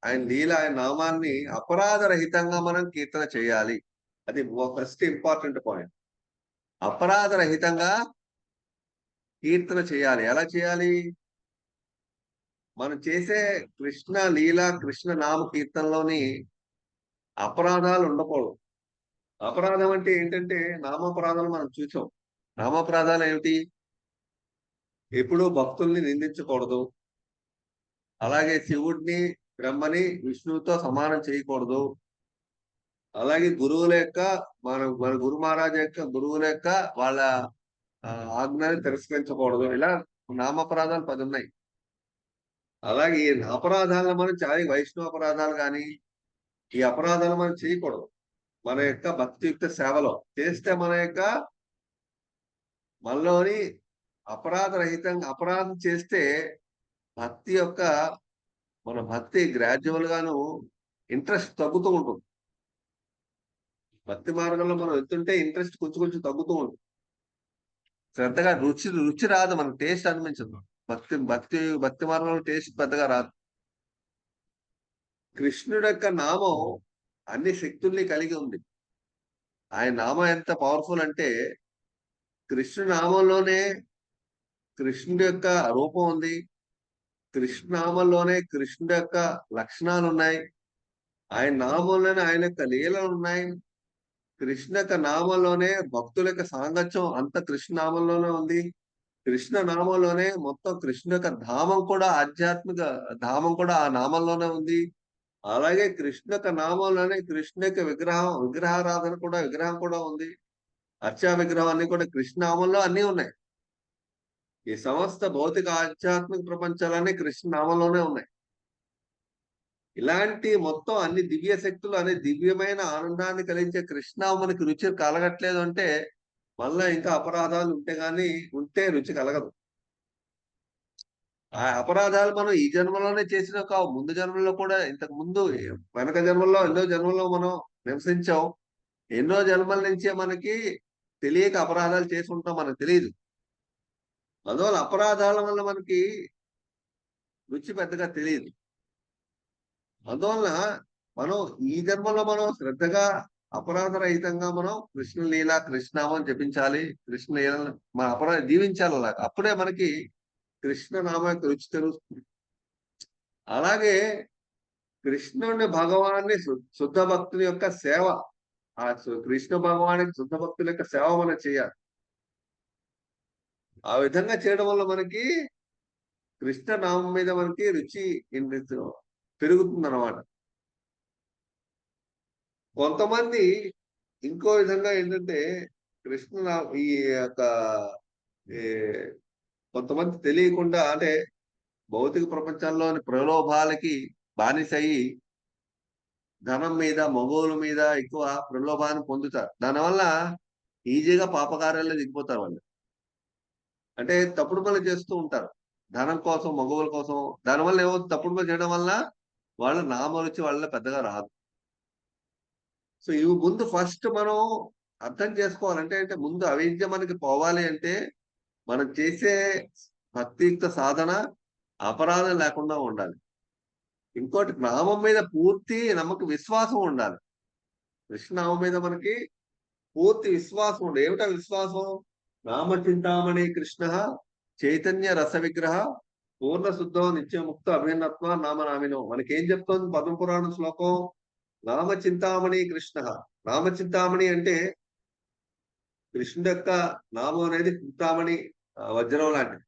ఆయన నామాన్ని అపరాధ రహితంగా మనం కీర్తన చేయాలి. అది ఫస్ట్ ఇంపార్టెంట్ పాయింట్. అపరాధ రహితంగా కీర్తన చేయాలి. ఎలా చేయాలి? మనం చేసే కృష్ణ లీల కృష్ణ నామ కీర్తనలోని అపరాధాలు ఉండకూడదు. అపరాధం అంటే ఏంటంటే నామాపరాధాలు మనం చూసాం. నామాపరాధాలు ఏమిటి? ఎప్పుడూ భక్తుల్ని నిందించకూడదు. అలాగే శివుడిని బ్రహ్మని విష్ణువుతో సమానం చేయకూడదు. అలాగే గురువుల యొక్క మన గురు మహారాజు యొక్క గురువుల యొక్క వాళ్ళ ఆజ్ఞని తిరస్కరించకూడదు. ఇలా నామాపరాధాలు 10 ఉన్నాయి. అలాగే ఈ అపరాధాలను మనం చాలా వైష్ణవ అపరాధాలు కానీ ఈ అపరాధాలు మనం చేయకూడదు. మన యొక్క భక్తియుక్త సేవలో చేస్తే మనలోని అపరాధం చేస్తే భక్తి యొక్క మన భక్తి గ్రాడ్యువల్ గాను ఇంట్రెస్ట్ తగ్గుతూ ఉంటుంది. భక్తి మార్గంలో మనం వెళ్తుంటే ఇంట్రెస్ట్ కొంచెం తగ్గుతూ ఉంటుంది. శ్రద్ధగా రుచి రాదు, మనకు టేస్ట్ అనిపించదు. భక్తి మార్గంలో టేస్ట్ పెద్దగా రాదు. కృష్ణుడు యొక్క నామం అన్ని శక్తుల్ని కలిగి ఉంది. ఆయన నామం ఎంత పవర్ఫుల్ అంటే కృష్ణుడి నామంలోనే కృష్ణుడి యొక్క రూపం ఉంది. కృష్ణ నామంలోనే కృష్ణుడి యొక్క లక్షణాలు ఉన్నాయి. ఆయన నామంలోనే ఆయన యొక్క లీలలు ఉన్నాయి. కృష్ణ యొక్క నామంలోనే భక్తుల యొక్క సాంగత్యం అంత కృష్ణ నామంలోనే ఉంది. కృష్ణ నామంలోనే మొత్తం కృష్ణ యొక్క ధామం కూడా ఆధ్యాత్మిక ధామం కూడా ఆ నామంలోనే ఉంది. అలాగే కృష్ణ యొక్క నామంలోనే కృష్ణ యొక్క విగ్రహారాధన కూడా విగ్రహం కూడా ఉంది. అర్చా విగ్రహం అన్ని కూడా కృష్ణ నామంలో అన్ని ఉన్నాయి. ఈ సమస్త భౌతిక ఆధ్యాత్మిక ప్రపంచాలన్నీ కృష్ణ నామంలోనే ఉన్నాయి. ఇలాంటి మొత్తం అన్ని దివ్య శక్తులు అనే దివ్యమైన ఆనందాన్ని కలిగించే కృష్ణ మనకి రుచి కలగట్లేదు అంటే మళ్ళా ఇంకా అపరాధాలు ఉంటే రుచి కలగదు. ఆ అపరాధాలు మనం ఈ జన్మలోనే చేసిన కావు, ముందు జన్మలో కూడా ఇంతకు ముందు వెనక జన్మల్లో ఎన్నో జన్మల్లో మనం నివసించాం. ఎన్నో జన్మల నుంచే మనకి తెలియక అపరాధాలు చేసి ఉంటాం, మనకు తెలియదు. అందువల్ల అపరాధాల వల్ల మనకి రుచి పెద్దగా తెలియదు. అందువల్ల మనం ఈ జన్మలో మనం శ్రద్ధగా అపరాధ రహితంగా మనం కృష్ణ లీల కృష్ణనామం జపించాలి. కృష్ణ లీలను మన అపరాధ జీవించాలి. అలాగా అప్పుడే మనకి కృష్ణనామ యొక్క రుచి తెలుస్తుంది. అలాగే కృష్ణుని భగవాన్ని శుద్ధ భక్తుని యొక్క సేవ, ఆ కృష్ణ భగవానికి శుద్ధ భక్తుల యొక్క సేవ మనం చేయాలి. ఆ విధంగా చేయడం వల్ల మనకి కృష్ణనామం మీద మనకి రుచి పెరుగుతుంది అన్నమాట. కొంతమంది ఇంకో విధంగా ఏంటంటే ఈ యొక్క కొంతమంది తెలియకుండా అంటే భౌతిక ప్రపంచంలోని ప్రలోభాలకి బానిసయి ధనం మీద మగోల మీద ఎక్కువ ప్రలోభాన్ని పొందుతారు. దానివల్ల ఈజీగా పాపకార్యాల్లో దిగిపోతారు వాళ్ళు. అంటే తప్పుడు పనులు చేస్తూ ఉంటారు ధనం కోసం, మగవుల కోసం. దానివల్ల ఏమవుతుంది? తప్పుడు పనులు చేయడం వల్ల వాళ్ళ నామరుచి వాళ్ళ పెద్దగా రాదు. సో ఇవి ముందు ఫస్ట్ మనం అర్థం చేసుకోవాలంటే అంటే ముందు అవిద్య మనకి పోవాలి అంటే మనం చేసే భక్తియుక్త సాధన అపరాధం లేకుండా ఉండాలి. ఇంకోటి నామం మీద పూర్తి నమ్మక విశ్వాసం ఉండాలి. కృష్ణనామం మీద మనకి పూర్తి విశ్వాసం ఉండాలి. ఏమిటా విశ్వాసం? నామచింతామణి కృష్ణ చైతన్య రస విగ్రహ పూర్ణ శుద్ధం నిత్యముక్త అభిన్నత్వ నామనామినో. మనకేం చెప్తోంది పద్మ పురాణ శ్లోకం? నామచింతామణి కృష్ణ. నామచింతామణి అంటే కృష్ణుడి యొక్క నామం అనేది చింతామణి వజ్రం లాంటిది.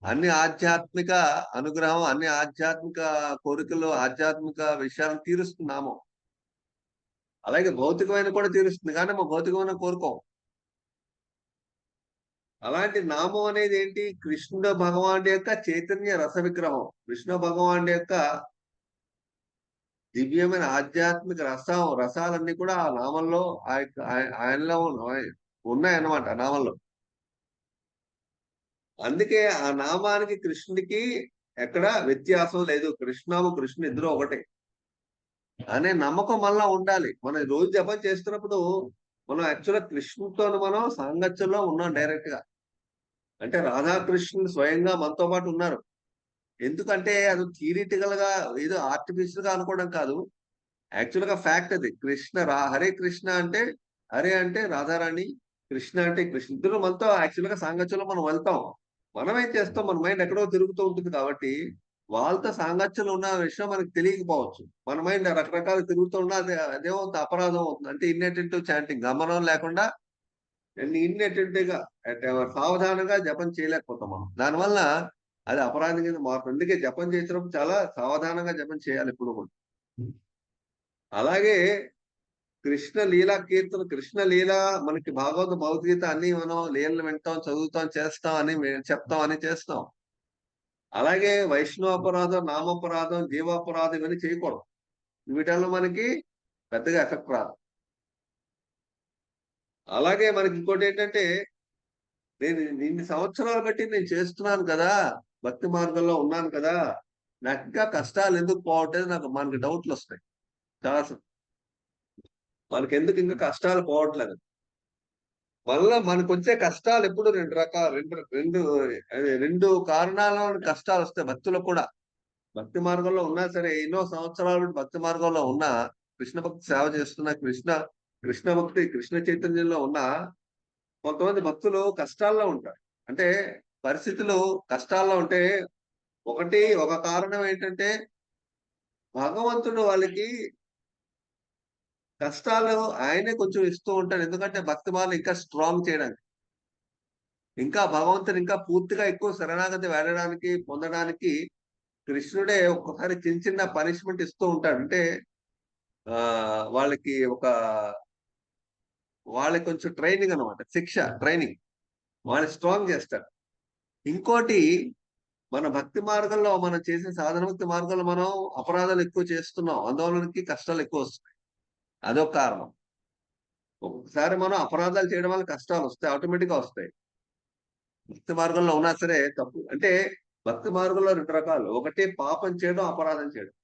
అన్ని ఆధ్యాత్మిక అనుగ్రహం, అన్ని ఆధ్యాత్మిక కోరికలు, ఆధ్యాత్మిక విషయాలను తీరుస్తుంది నామం. అలాగే భౌతికమైన కూడా తీరుస్తుంది, కానీ మా భౌతికమైన కోరుకోం. అలాంటి నామం అనేది ఏంటి? కృష్ణ భగవానుడి యొక్క చైతన్య రస విగ్రహం. కృష్ణ భగవానుడి యొక్క దివ్యమైన ఆధ్యాత్మిక రసాలన్నీ కూడా ఆ నామంలో ఆయనలో ఉన్నాయన్నమాట ఆ నామంలో. అందుకే ఆ నామానికి కృష్ణుడికి ఎక్కడ వ్యత్యాసం లేదు. కృష్ణుడు ఇద్దరు ఒకటే అనే నమ్మకం మళ్ళా ఉండాలి. మనం రోజు జపం చేస్తున్నప్పుడు మనం యాక్చువల్గా కృష్ణుడితో మనం సాంగత్యంలో ఉన్నాం డైరెక్ట్ గా. అంటే రాధాకృష్ణుడు స్వయంగా మనతో పాటు ఉన్నారు. ఎందుకంటే అది థియరిటికల్ గా ఏదో ఆర్టిఫిషియల్ గా అనుకోవడం కాదు, యాక్చువల్ గా ఫ్యాక్ట్ అది. హరే కృష్ణ అంటే హరే అంటే రాధారాణి, కృష్ణ అంటే కృష్ణ, ఇద్దరు మనతో యాక్చువల్ గా సాంగత్యంలో మనం వెళ్తాం. మనం ఏం చేస్తాం, మన మైండ్ ఎక్కడో తిరుగుతూ ఉంటుంది కాబట్టి వాళ్ళతో సాంగత్యంలో ఉన్న విషయం మనకి తెలియకపోవచ్చు. మన మైండ్ రకరకాలు తిరుగుతూ ఉన్నా అదేమవుతుంది, అపరాధం అవుతుంది. అంటే ఇన్అటెంటివ్ చాంటింగ్, గమనం లేకుండా ఇన్అటెంటివ్ గా సావధానంగా జపం చేయలేకపోతాం మనం. దానివల్ల అది అపరాధం కింద మారుతుంది. అందుకే జపం చేసినప్పుడు చాలా సావధానంగా జపం చేయాలి ఎప్పుడు కూడా. అలాగే కృష్ణ లీలా కీర్తన, కృష్ణ లీల మనకి భాగవత భగవద్గీత అన్ని మనం లీలలు వింటాం, చదువుతాం, చేస్తాం అని చెప్తాం అని చేస్తాం. అలాగే వైష్ణవాపరాధం, నామాపరాధం, జీవాపరాధం ఇవన్నీ చేయకూడదు. వీటిల్లో మనకి పెద్దగా ఎఫెక్ట్ రాదు. అలాగే మనకి ఇంకోటి ఏంటంటే, నేను ఇన్ని సంవత్సరాలు బట్టి నేను చేస్తున్నాను కదా, భక్తి మార్గంలో ఉన్నాను కదా, నాకు ఇంకా కష్టాలు ఎందుకు పోవట్లేదు, మనకి డౌట్లు వస్తాయి చాలా. మనకి ఎందుకు ఇంకా కష్టాలు పోవట్లేదు, మళ్ళా మనకు వచ్చే కష్టాలు ఎప్పుడు రెండు రకాల రెండు కారణాల కష్టాలు వస్తాయి భక్తులకు కూడా. భక్తి మార్గంలో ఉన్నా సరే, ఎన్నో సంవత్సరాలు భక్తి మార్గంలో ఉన్నా, కృష్ణ భక్తి సేవ చేస్తున్నా, కృష్ణ భక్తి కృష్ణ చైతన్యంలో ఉన్నా కొంతమంది భక్తులు కష్టాల్లో ఉంటారు. అంటే పరిస్థితులు కష్టాల్లో ఉంటే ఒక కారణం ఏంటంటే, భగవంతుడు వాళ్ళకి కష్టాలు ఆయనే కొంచెం ఇస్తూ ఉంటాడు. ఎందుకంటే భక్తి మార్గం ఇంకా స్ట్రాంగ్ చేయడానికి, ఇంకా భగవంతుని ఇంకా పూర్తిగా ఎక్కువ శరణాగతి వెళ్ళడానికి, పొందడానికి కృష్ణుడే ఒక్కొక్కసారి చిన్న చిన్న పనిష్మెంట్ ఇస్తూ ఉంటాడు. అంటే వాళ్ళకి కొంచెం ట్రైనింగ్ అనమాట, ట్రైనింగ్ వాళ్ళని స్ట్రాంగ్ చేస్తాడు. ఇంకోటి, మన భక్తి మార్గంలో మనం చేసే సాధన భక్తి మార్గంలో మనం అపరాధాలు ఎక్కువ చేస్తున్నాం, అందువలనకి కష్టాలు ఎక్కువ వస్తున్నాయి. అదొక కారణం. ఒక్కొక్కసారి మనం అపరాధాలు చేయడం వల్ల కష్టాలు వస్తాయి, ఆటోమేటిక్ గా వస్తాయి. భక్తి మార్గంలో ఉన్నా సరే తప్పు. అంటే భక్తి మార్గంలో రెండు రకాలు, ఒకటి పాపం చేయడం, అపరాధం చేయడం.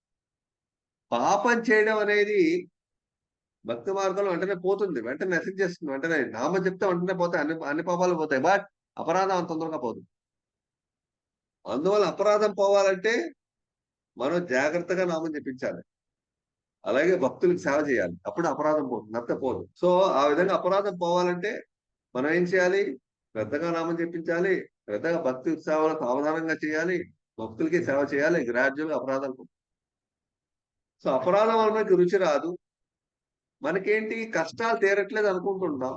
పాపం చేయడం అనేది భక్తి మార్గంలో వెంటనే పోతుంది, వెంటనే నశించేస్తుంది, వెంటనే నామం చెప్తే వెంటనే పోతాయి, అన్ని పాపాలు పోతాయి. బట్ అపరాధం అంత తొందరగా పోతుంది. అందువల్ల అపరాధం పోవాలంటే మనం జాగ్రత్తగా నామం చెప్పించాలి, అలాగే భక్తులకు సేవ చేయాలి, అప్పుడు అపరాధం పోతుంది, నష్టపోదు. సో ఆ విధంగా అపరాధం పోవాలంటే మనం ఏం చేయాలి, శ్రద్ధగా నామం చెప్పించాలి, శ్రద్ధగా భక్తి సేవలు సావధానంగా చేయాలి, భక్తులకి సేవ చేయాలి, గ్రాడ్యువల్ గా అపరాధం పోతుంది. సో అపరాధం వల్ల మనకి రుచి రాదు, మనకేంటి కష్టాలు తీరట్లేదు అనుకుంటున్నాం.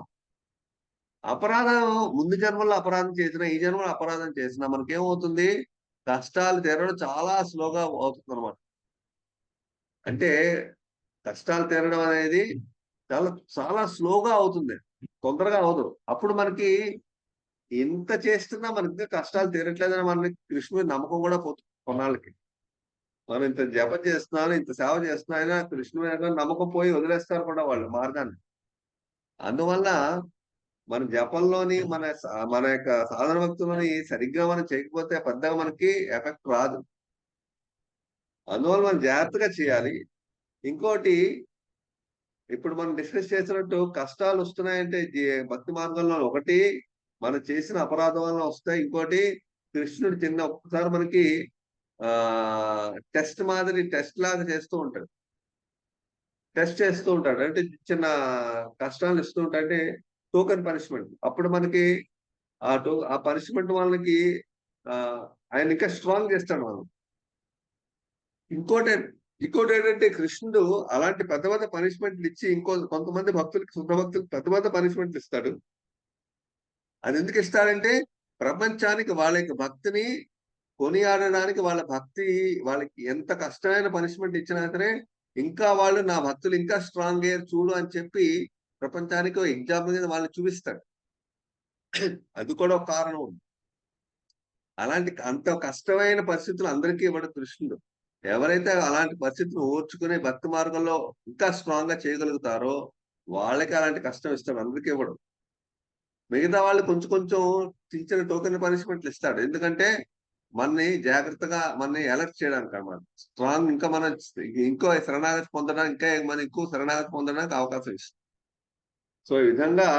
అపరాధం ముందు జన్మలో అపరాధం చేసినా, ఈ జన్మలో అపరాధం చేసినా మనకేమవుతుంది, కష్టాలు తీరడం చాలా స్లోగా అవుతుంది అనమాట. అంటే కష్టాలు తీరడం అనేది చాలా చాలా స్లోగా అవుతుంది, తొందరగా అవదు. అప్పుడు మనకి ఎంత చేస్తున్నా మనకి కష్టాలు తీరట్లేదని మనకి కృష్ణుడి నమ్మకం కూడా పోతుంది కొన్నాళ్ళకి. మనం ఇంత జపం చేస్తున్నాను, ఇంత సేవ చేస్తున్నా అయినా కృష్ణుడి నమ్మకం పోయి వదిలేస్తారు కూడా వాళ్ళు మార్గాన్ని. అందువల్ల మన జపంలోని మన యొక్క సాధన భక్తులని సరిగ్గా మనం చేయకపోతే పెద్దగా మనకి ఎఫెక్ట్ రాదు. అందువల్ల మనం జాగ్రత్తగా చేయాలి. ఇంకోటి, ఇప్పుడు మనం డిస్కస్ చేసినట్టు కష్టాలు వస్తున్నాయంటే భక్తి మార్గంలో ఒకటి మనం చేసిన అపరాధం వల్ల వస్తాయి, ఇంకోటి కృష్ణుడు ఒక్కసారి మనకి టెస్ట్ లాగా చేస్తూ ఉంటాడు, అంటే చిన్న కష్టాలు ఇస్తూ ఉంటాడు, అంటే టోకెన్ పనిష్మెంట్. అప్పుడు మనకి ఆ పనిష్మెంట్ వాళ్ళకి ఆయన ఇంకా స్ట్రాంగ్ చేస్తాడు మనం. ఇంకోటి ఏంటంటే, కృష్ణుడు అలాంటి పెద్ద పెద్ద పనిష్మెంట్లు ఇచ్చి కొంతమంది భక్తులకి, శుద్ధ భక్తులకు పెద్ద పెద్ద పనిష్మెంట్లు ఇస్తాడు. అది ఎందుకు ఇస్తాడంటే, ప్రపంచానికి వాళ్ళ యొక్క భక్తిని కొనియాడడానికి, వాళ్ళకి ఎంత కష్టమైన పనిష్మెంట్ ఇచ్చినా సరే ఇంకా వాళ్ళు నా భక్తులు ఇంకా స్ట్రాంగ్ అయ్యారు చూడు అని చెప్పి ప్రపంచానికి ఎగ్జాంపుల్ మీద వాళ్ళని చూపిస్తాడు. అది కూడా ఒక కారణం ఉంది. అంత కష్టమైన పరిస్థితులు అందరికీ ఇవ్వడు కృష్ణుడు. ఎవరైతే అలాంటి పరిస్థితులు ఓర్చుకునే భక్తి మార్గంలో ఇంకా స్ట్రాంగ్ గా చేయగలుగుతారో వాళ్ళకి అలాంటి కష్టం ఇస్తాడు, అందరికీ ఇవ్వడు. మిగతా వాళ్ళు కొంచెం కొంచెం చిన్న టోకెన్ పనిష్మెంట్లు ఇస్తాడు, ఎందుకంటే జాగ్రత్తగా అలర్ట్ చేయడానికి అన్నమాట. స్ట్రాంగ్ ఇంకా ఇంకో శరణాగతి పొందడానికి, ఎక్కువ శరణాగతి పొందడానికి అవకాశం ఇస్తుంది. సో ఈ విధంగా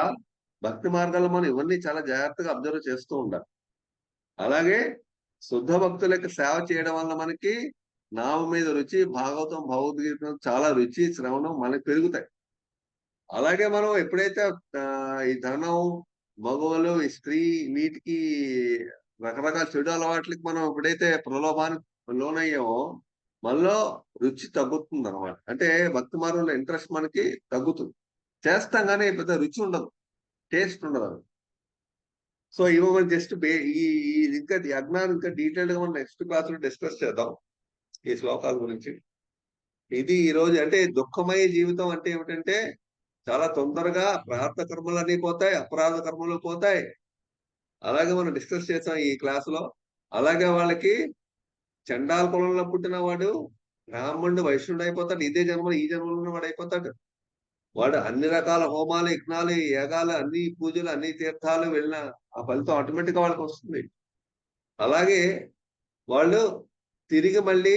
భక్తి మార్గాల్లో మనం ఇవన్నీ చాలా జాగ్రత్తగా అబ్జర్వ్ చేస్తూ ఉండాలి. అలాగే శుద్ధ భక్తులకు సేవ చేయడం వల్ల మనకి నామ మీద రుచి, భాగవతం భగవద్గీత చాలా రుచి శ్రవణం మనకి పెరుగుతాయి. అలాగే మనం ఎప్పుడైతే ఈ ధనం, మగవాళ్ళు, ఈ స్త్రీ, వీటికి రకరకాల చెడు అలవాట్లకి మనం ఎప్పుడైతే ప్రలోభానికి లోనయ్యామో మనలో రుచి తగ్గుతుంది అనమాట. అంటే భక్తి మార్గంలో ఇంట్రెస్ట్ మనకి తగ్గుతుంది. చేస్తాం కానీ పెద్ద రుచి ఉండదు, టేస్ట్ ఉండదు. సో ఇవి మనం జస్ట్ ఈ ఇంకా ఈ అజ్ఞానం ఇంకా డీటెయిల్డ్ గా మనం నెక్స్ట్ క్లాస్ లో డిస్కస్ చేద్దాం ఈ శ్లోకాల గురించి. ఇది ఈ రోజు అంటే దుఃఖమయ జీవితం అంటే ఏమిటంటే చాలా తొందరగా ప్రార్థ కర్మలు అన్నీ పోతాయి, అపరాధ కర్మలు పోతాయి. అలాగే మనం డిస్కస్ చేసాం ఈ క్లాస్ లో. అలాగే వాళ్ళకి చండాల కులంలో పుట్టిన వాడు బ్రాహ్మణుడు వైష్ణుడు అయిపోతాడు, ఇదే జన్మలో ఈ జన్మలో వాడు అయిపోతాడు. వాడు అన్ని రకాల హోమాలు, యజ్ఞాలు, యాగాలు, అన్ని పూజలు, అన్ని తీర్థాలు వెళ్ళిన ఆ ఫలితం ఆటోమేటిక్ గా వాళ్ళకి వస్తుంది. అలాగే వాళ్ళు తిరిగి మళ్ళీ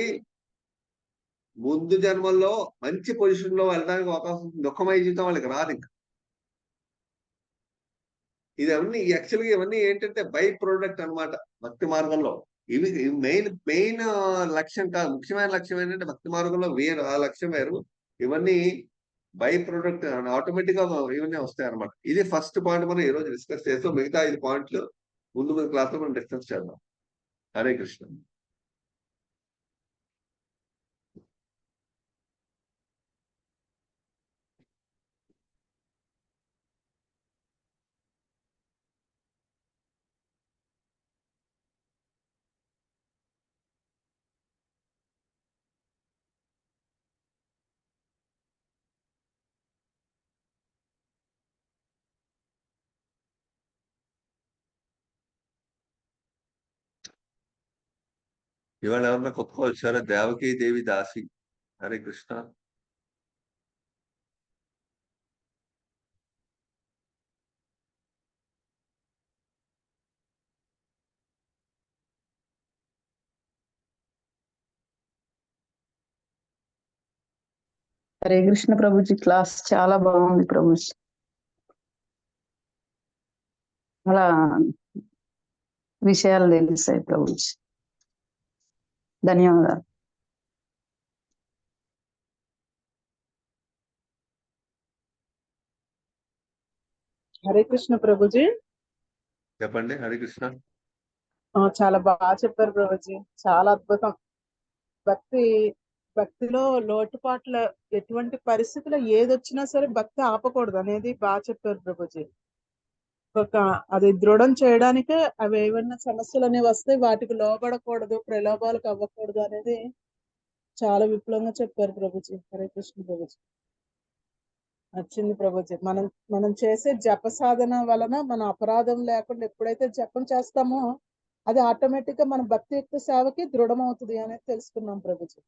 ముందు జన్మల్లో మంచి పొజిషన్ లో వెళ్ళడానికి అవకాశం ఉంటుంది. దుఃఖమయ జీవితం వాళ్ళకి రాదు ఇంకా. ఇవన్నీ యాక్చువల్గా ఇవన్నీ ఏంటంటే బై ప్రోడక్ట్ అన్నమాట భక్తి మార్గంలో. ఇవి మెయిన్ లక్ష్యం కాదు. ముఖ్యమైన లక్ష్యం ఏంటంటే భక్తి మార్గంలో వేరు, ఆ లక్ష్యం వేరు. ఇవన్నీ బై ప్రోడక్ట్ ఆటోమేటిక్ గా ఇవన్నీ వస్తాయి అనమాట. ఇది ఫస్ట్ పాయింట్ మనం ఈ రోజు డిస్కస్ చేస్తాం. మిగతా 5 పాయింట్లు ముందు క్లాస్ లో మనం డిస్కస్ చేద్దాం. హరే కృష్ణ. ఇవాళ ఎవరన్నా కొత్తగా వచ్చారా? దేవకీ దేవి దాసి. హరే కృష్ణ. హరే కృష్ణ ప్రభుజీ, క్లాస్ చాలా బాగుంది ప్రభుజీ. చాలా విషయాలు తెలుస్తాయి ప్రభుజీ. ధన్యవాదాలు. హరే కృష్ణ ప్రభుజీ. చెప్పండి. హరే కృష్ణ. చాలా బాగా చెప్పారు ప్రభుజీ, చాలా అద్భుతం. భక్తి భక్తిలో లోటుపాట్ల ఎటువంటి పరిస్థితుల్లో ఏదొచ్చినా సరే భక్తి ఆపకూడదు అనేది బాగా చెప్పారు ప్రభుజీ. ఒక అది దృఢం చేయడానికే అవి ఏమన్నా సమస్యలు అనేవి వస్తే వాటికి లోబడకూడదు, ప్రలోభాలకు అవ్వకూడదు అనేది చాలా విపులంగా చెప్పారు ప్రభుజీ. హరే కృష్ణ ప్రభుజీ. నచ్చింది ప్రభుజీ. మనం చేసే జప సాధన వలన మన అపరాధం లేకుండా ఎప్పుడైతే జపం చేస్తామో అది ఆటోమేటిక్ గా మన భక్తియుక్త సేవకి దృఢమవుతుంది అనేది తెలుసుకున్నాం ప్రభుజీ.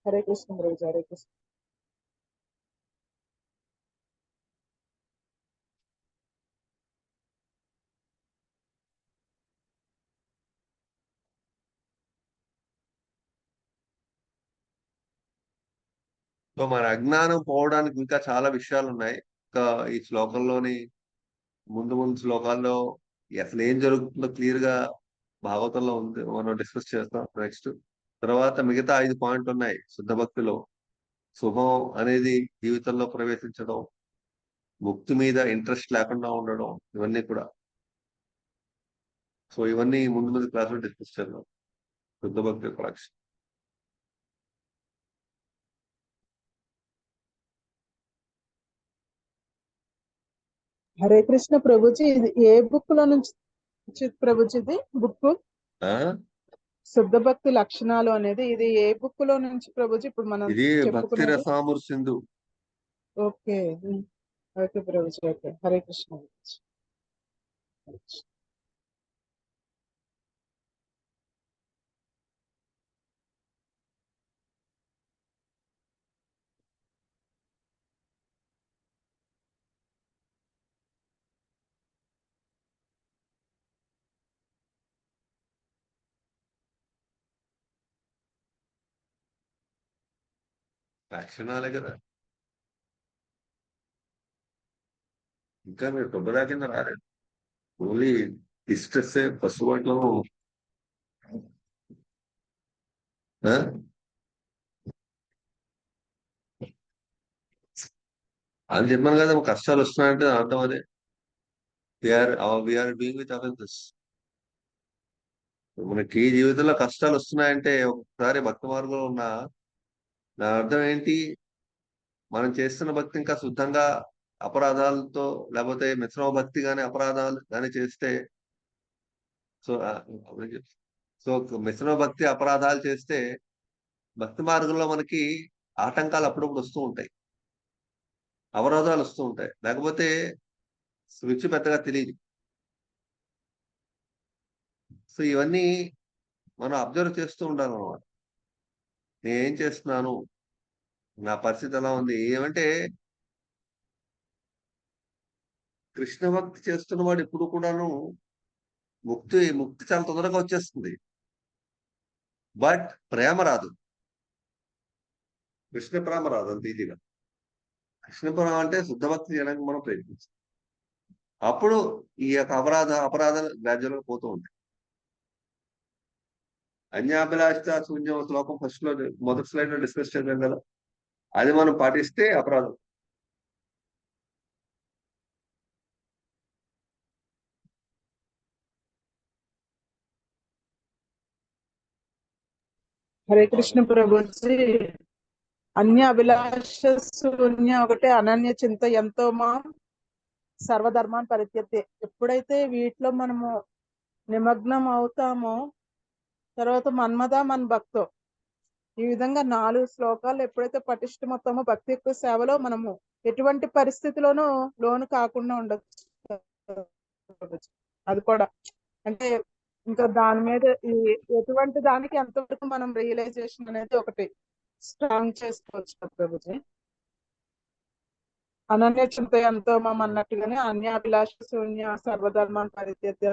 హరే కృష్ణ ప్రభుజీ. హరే కృష్ణ. సో మన అజ్ఞానం పోవడానికి ఇంకా చాలా విషయాలు ఉన్నాయి. ఇంకా ఈ శ్లోకంలోని ముందు శ్లోకాల్లో అసలు ఏం జరుగుతుందో క్లియర్ గా భాగవతంలో ఉంది, మనం డిస్కస్ చేస్తాం నెక్స్ట్. తర్వాత మిగతా 5 పాయింట్లు ఉన్నాయి శుద్ధ భక్తిలో. శుభం అనేది జీవితంలో ప్రవేశించడం, ముక్తి మీద ఇంట్రెస్ట్ లేకుండా ఉండడం, ఇవన్నీ కూడా. సో ఇవన్నీ ముందు క్లాసులో డిస్కస్ చేద్దాం. శుద్ధ భక్తి యొక్క లక్ష్యం. హరే కృష్ణ ప్రభుజీ. ఇది ఏ బుక్ లో నుంచి ప్రభుజీ? ఇది బుక్ శుద్ధ భక్తి లక్షణాలు అనేది ఇది ఏ బుక్ లో నుంచి ప్రభుజీ? ఇప్పుడు మనం ఇది భక్తి చెప్పుకున్నది. రసామృత Sindhu. Okay okay Prabhuji. Okay. Hare Krishna. లక్షణాలే కదా. ఇంకా మీరు తొందర కింద రాలేదు. ఓన్లీ డిస్ట్రెస్ పశువుట్లో ఆ? అని చెప్పాను కదా, కష్టాలు వస్తున్నాయంటే అర్థం అదే. We are doing with offences. మనకి జీవితంలో కష్టాలు వస్తున్నాయంటే ఒకసారి భక్తి మార్గంలో ఉన్న దాని అర్థం ఏంటి? మనం చేస్తున్న భక్తి ఇంకా శుద్ధంగా అపరాధాలతో, లేకపోతే మిశ్రమ భక్తి కానీ అపరాధాలు కానీ చేస్తే, సో సో మిశ్రమ భక్తి అపరాధాలు చేస్తే భక్తి మార్గంలో మనకి ఆటంకాలు అప్పుడప్పుడు వస్తూ ఉంటాయి, అవరోధాలు వస్తూ ఉంటాయి. లేకపోతే రుచి పెద్దగా తెలియదు. సో ఇవన్నీ మనం అబ్జర్వ్ చేస్తూ ఉండాలన్నమాట. నేను ఏం చేస్తున్నాను, నా పరిస్థితి ఎలా ఉంది. ఏమంటే కృష్ణ భక్తి చేస్తున్న వాడు ఎప్పుడు కూడాను ముక్తి ముక్తి చాలా తొందరగా వచ్చేస్తుంది, బట్ ప్రేమ రాదు. కృష్ణ ప్రేమ రాదు అంత ఈజీగా. కృష్ణ ప్రేమ అంటే శుద్ధ భక్తి చేయడానికి మనం ప్రయత్నిస్తాం. అప్పుడు ఈ యొక్క అపరాధాలు గ్రాడ్యువల్గా పోతూ ఉంటాయి. అన్యాభిలాషిత శూన్యం శ్లోకం ఫస్ట్ లో మొదటి స్లైడ్ లో డిస్కస్ చేద్దాం కదా, అది మనం పాటిస్తే అపరాధం. హరే కృష్ణ ప్రభుజీ. అన్య అభిలాష శూన్య ఒకటే, అనన్య చింత ఎంతో మా సర్వధర్మాన్ని పరిత్యక్తే. ఎప్పుడైతే వీటిలో మనము నిమగ్నం అవుతామో తర్వాత మన్మద మన భక్తో, ఈ విధంగా 4 శ్లోకాలు ఎప్పుడైతే పటిష్టమవుతామో భక్తి యొక్క సేవలో మనము ఎటువంటి పరిస్థితిలోనూ లోను కాకుండా ఉండొచ్చు. అది కూడా అంటే ఇంకా దాని మీద ఈ ఎటువంటి దానికి ఎంతవరకు మనం రియలైజేషన్ అనేది ఒకటి స్ట్రాంగ్ చేసుకోవచ్చు ప్రభుజీ. అనన్య చింత ఎంతో అన్నట్టుగానే అన్యాభిలాష శూన్య సర్వధర్మాన్ని పరిత్యజ్య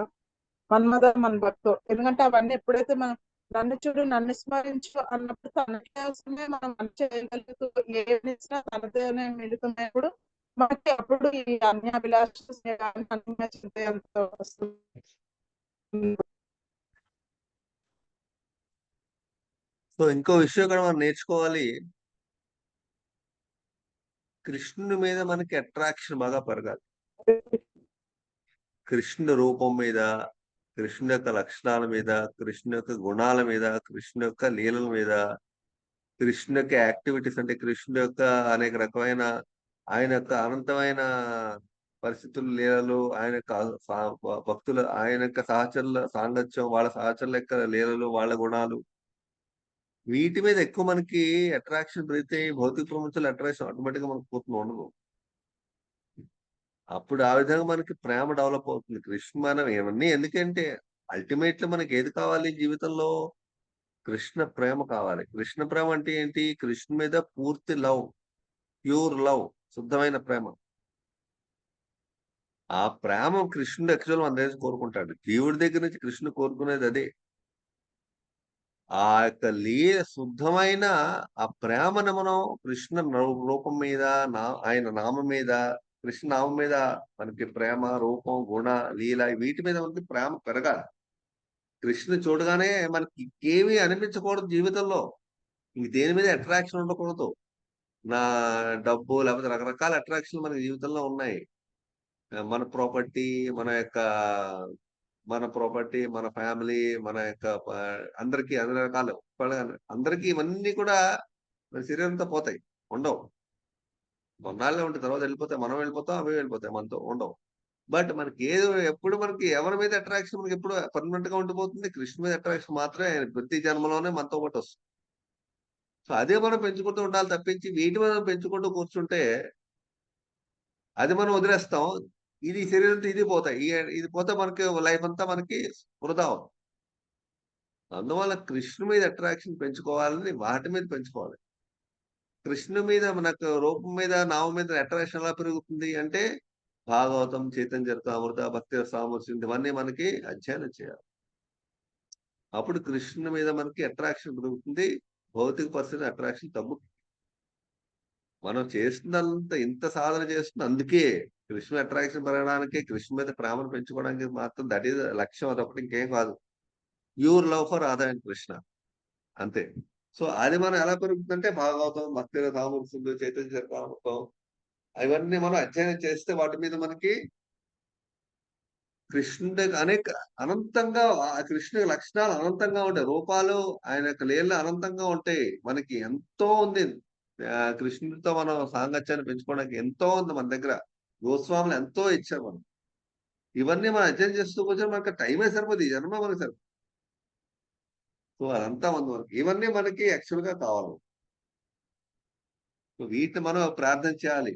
మన్మద మన భక్తో. ఎందుకంటే అవన్నీ ఎప్పుడైతే మనం నన్ను చూడు నన్ను స్మరించు అన్నప్పుడు తనకే వస్తుంది, మనం మంచి చేయగలుగుతూ ఏమి ఇచ్చినా తనతోనే మిళితమైనప్పుడు మనకి అప్పుడు ఈ అన్యాభిలాష అన్య చింత ఎంతో వస్తుంది. సో ఇంకో విషయం కూడా మనం నేర్చుకోవాలి. కృష్ణుని మీద మనకి అట్రాక్షన్ బాగా పెరగాలి. కృష్ణుడి రూపం మీద, కృష్ణుడి యొక్క లక్షణాల మీద, కృష్ణుడి యొక్క గుణాల మీద, కృష్ణుడి యొక్క లీలల మీద, కృష్ణుడి యొక్క యాక్టివిటీస్ అంటే కృష్ణుడి యొక్క అనేక రకమైన ఆయన యొక్క అనంతమైన పరిస్థితులు, లీలలు, ఆయన యొక్క భక్తులు, ఆయన యొక్క సహచరుల సాంగత్యం, వాళ్ళ సహచరుల యొక్క లీలలు, వాళ్ళ గుణాలు, వీటి మీద ఎక్కువ మనకి అట్రాక్షన్ పెరిగితే భౌతిక ప్రపంచంలో అట్రాక్షన్ ఆటోమేటిక్ గా మనకు పోతుంది, ఉండదు. అప్పుడు ఆ విధంగా మనకి ప్రేమ డెవలప్ అవుతుంది. కృష్ణ మనం ఇవన్నీ ఎందుకంటే అల్టిమేట్లీ మనకి ఏది కావాలి జీవితంలో? కృష్ణ ప్రేమ కావాలి. కృష్ణ ప్రేమ అంటే ఏంటి? కృష్ణ మీద పూర్తి లవ్, ప్యూర్ లవ్, శుద్ధమైన ప్రేమ. ఆ ప్రేమ కృష్ణుడు యాక్చువల్ మన దగ్గర కోరుకుంటాడు. దేవుడి దగ్గర నుంచి కృష్ణుడు కోరుకునేది అదే. ఆ యొక్క శుద్ధమైన ఆ ప్రేమను మనం కృష్ణ రూపం మీద, ఆయన నామం మీద, కృష్ణ నామం మీద మనకి ప్రేమ, రూపం, గుణ, లీల, వీటి మీద మనకి ప్రేమ పెరగాలి. కృష్ణ చూడగానే మనకి ఏమీ అనిపించకూడదు జీవితంలో, ఇంక దేని మీద అట్రాక్షన్ ఉండకూడదు. నా డబ్బు లేకపోతే రకరకాల అట్రాక్షన్ మన జీవితంలో ఉన్నాయి. మన ప్రాపర్టీ, మన ఫ్యామిలీ, మన యొక్క అందరికీ అన్ని రకాలు, అందరికీ ఇవన్నీ కూడా మన శరీరంతో పోతాయి, ఉండవు. కొన్నాళ్ళే ఉంటాయి, తర్వాత వెళ్ళిపోతాయి, మనం వెళ్ళిపోతాం, అవి వెళ్ళిపోతాయి, మనతో ఉండవు. బట్ మనకి ఎప్పుడు మనకి ఎవరి మీద అట్రాక్షన్ మనకి ఎప్పుడు పర్మనెంట్ గా ఉండిపోతుంది? కృష్ణ మీద అట్రాక్షన్ మాత్రమే ప్రతి జన్మలోనే మనతో పాటు వస్తుంది. సో అదే మనం పెంచుకుంటూ ఉండాలి తప్పించి వీటి మనం పెంచుకుంటూ కూర్చుంటే అది మనం వదిలేస్తాం. ఇది శరీరంతో ఇది పోతాయి, ఇది పోతే మనకి లైఫ్ అంతా మనకి వృధా అవుతుంది. అందువల్ల కృష్ణ మీద అట్రాక్షన్ పెంచుకోవాలని వాటి మీద పెంచుకోవాలి. కృష్ణ మీద మనకు రూపం మీద, నామం మీద అట్రాక్షన్ ఎలా పెరుగుతుంది అంటే భాగవతం, చైతన్య చరితామృత, భక్తి సామర్థ్యం, ఇవన్నీ మనకి అధ్యయనం చేయాలి. అప్పుడు కృష్ణ మీద మనకి అట్రాక్షన్ పెరుగుతుంది, భౌతిక పరిస్థితి అట్రాక్షన్ తగ్గుతుంది. మనం చేస్తున్నంత ఇంత సాధన చేస్తుంది అందుకే కృష్ణ అట్రాక్షన్ పెరగడానికి, కృష్ణ మీద ప్రేమను పెంచుకోవడానికి మాత్రం దట్ ఈస్ లక్ష్యం, అదొకటి ఇంకేం కాదు. Pure love for Radha and Krishna, అంతే. సో అది మనం ఎలా పెరుగుతుందంటే భాగవతం, భక్తి రామకృష్ణుడు, చైతన్య చరితామృతం అవన్నీ మనం అధ్యయనం చేస్తే వాటి మీద మనకి కృష్ణుడి అనేక అనంతంగా ఆ కృష్ణుడి లక్షణాలు అనంతంగా ఉంటాయి. రూపాలు ఆయన యొక్క లీలలు అనంతంగా ఉంటాయి. మనకి ఎంతో ఉంది. కృష్ణుడితో మనం సాంగత్యాన్ని పెంచుకోవడానికి ఎంతో ఉంది మన దగ్గర. గోస్వాములు ఎంతో ఇచ్చారు మనం. ఇవన్నీ మనం అధ్యయనం చేస్తూ కూర్చొని మనకి టైమే సరిపోదు. ఈ జన్మ మనకి సరిపోదు. సో అదంతా ఉంది మనకి. ఇవన్నీ మనకి యాక్చువల్ గా కావాలి. సో వీటిని మనం ప్రార్థన చేయాలి.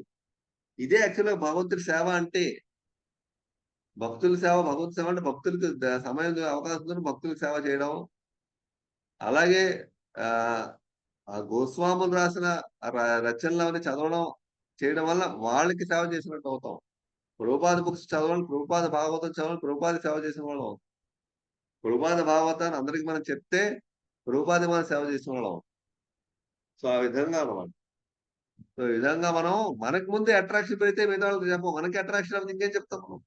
ఇదే యాక్చువల్ గా భగవంతుడి సేవ అంటే. భక్తుల సేవ, భగవంతు సేవ అంటే భక్తులకు సమయం అవకాశం భక్తులకు సేవ చేయడం. అలాగే ఆ ఆ గోస్వాములు రాసిన రచనలు చదవడం చేయడం వల్ల వాళ్ళకి సేవ చేసినట్టు అవుతాం. ప్రభుపాద బుక్స్ చదవడం, ప్రభుపాద భాగవతం చదవడం, ప్రభుపాద సేవ చేసిన వాళ్ళం. ప్రభుపాద భాగవతాన్ని అందరికి మనం చెప్తే ప్రభుపాద మనం సేవ చేసిన వాళ్ళం. సో ఆ విధంగా అనమాట. సో ఈ విధంగా మనం మనకు ముందే అట్రాక్షన్ పెడితే మిగతా వాళ్ళకి చెప్పం. మనకి అట్రాక్షన్ అవుతుంది ఇంకేం చెప్తాం మనం.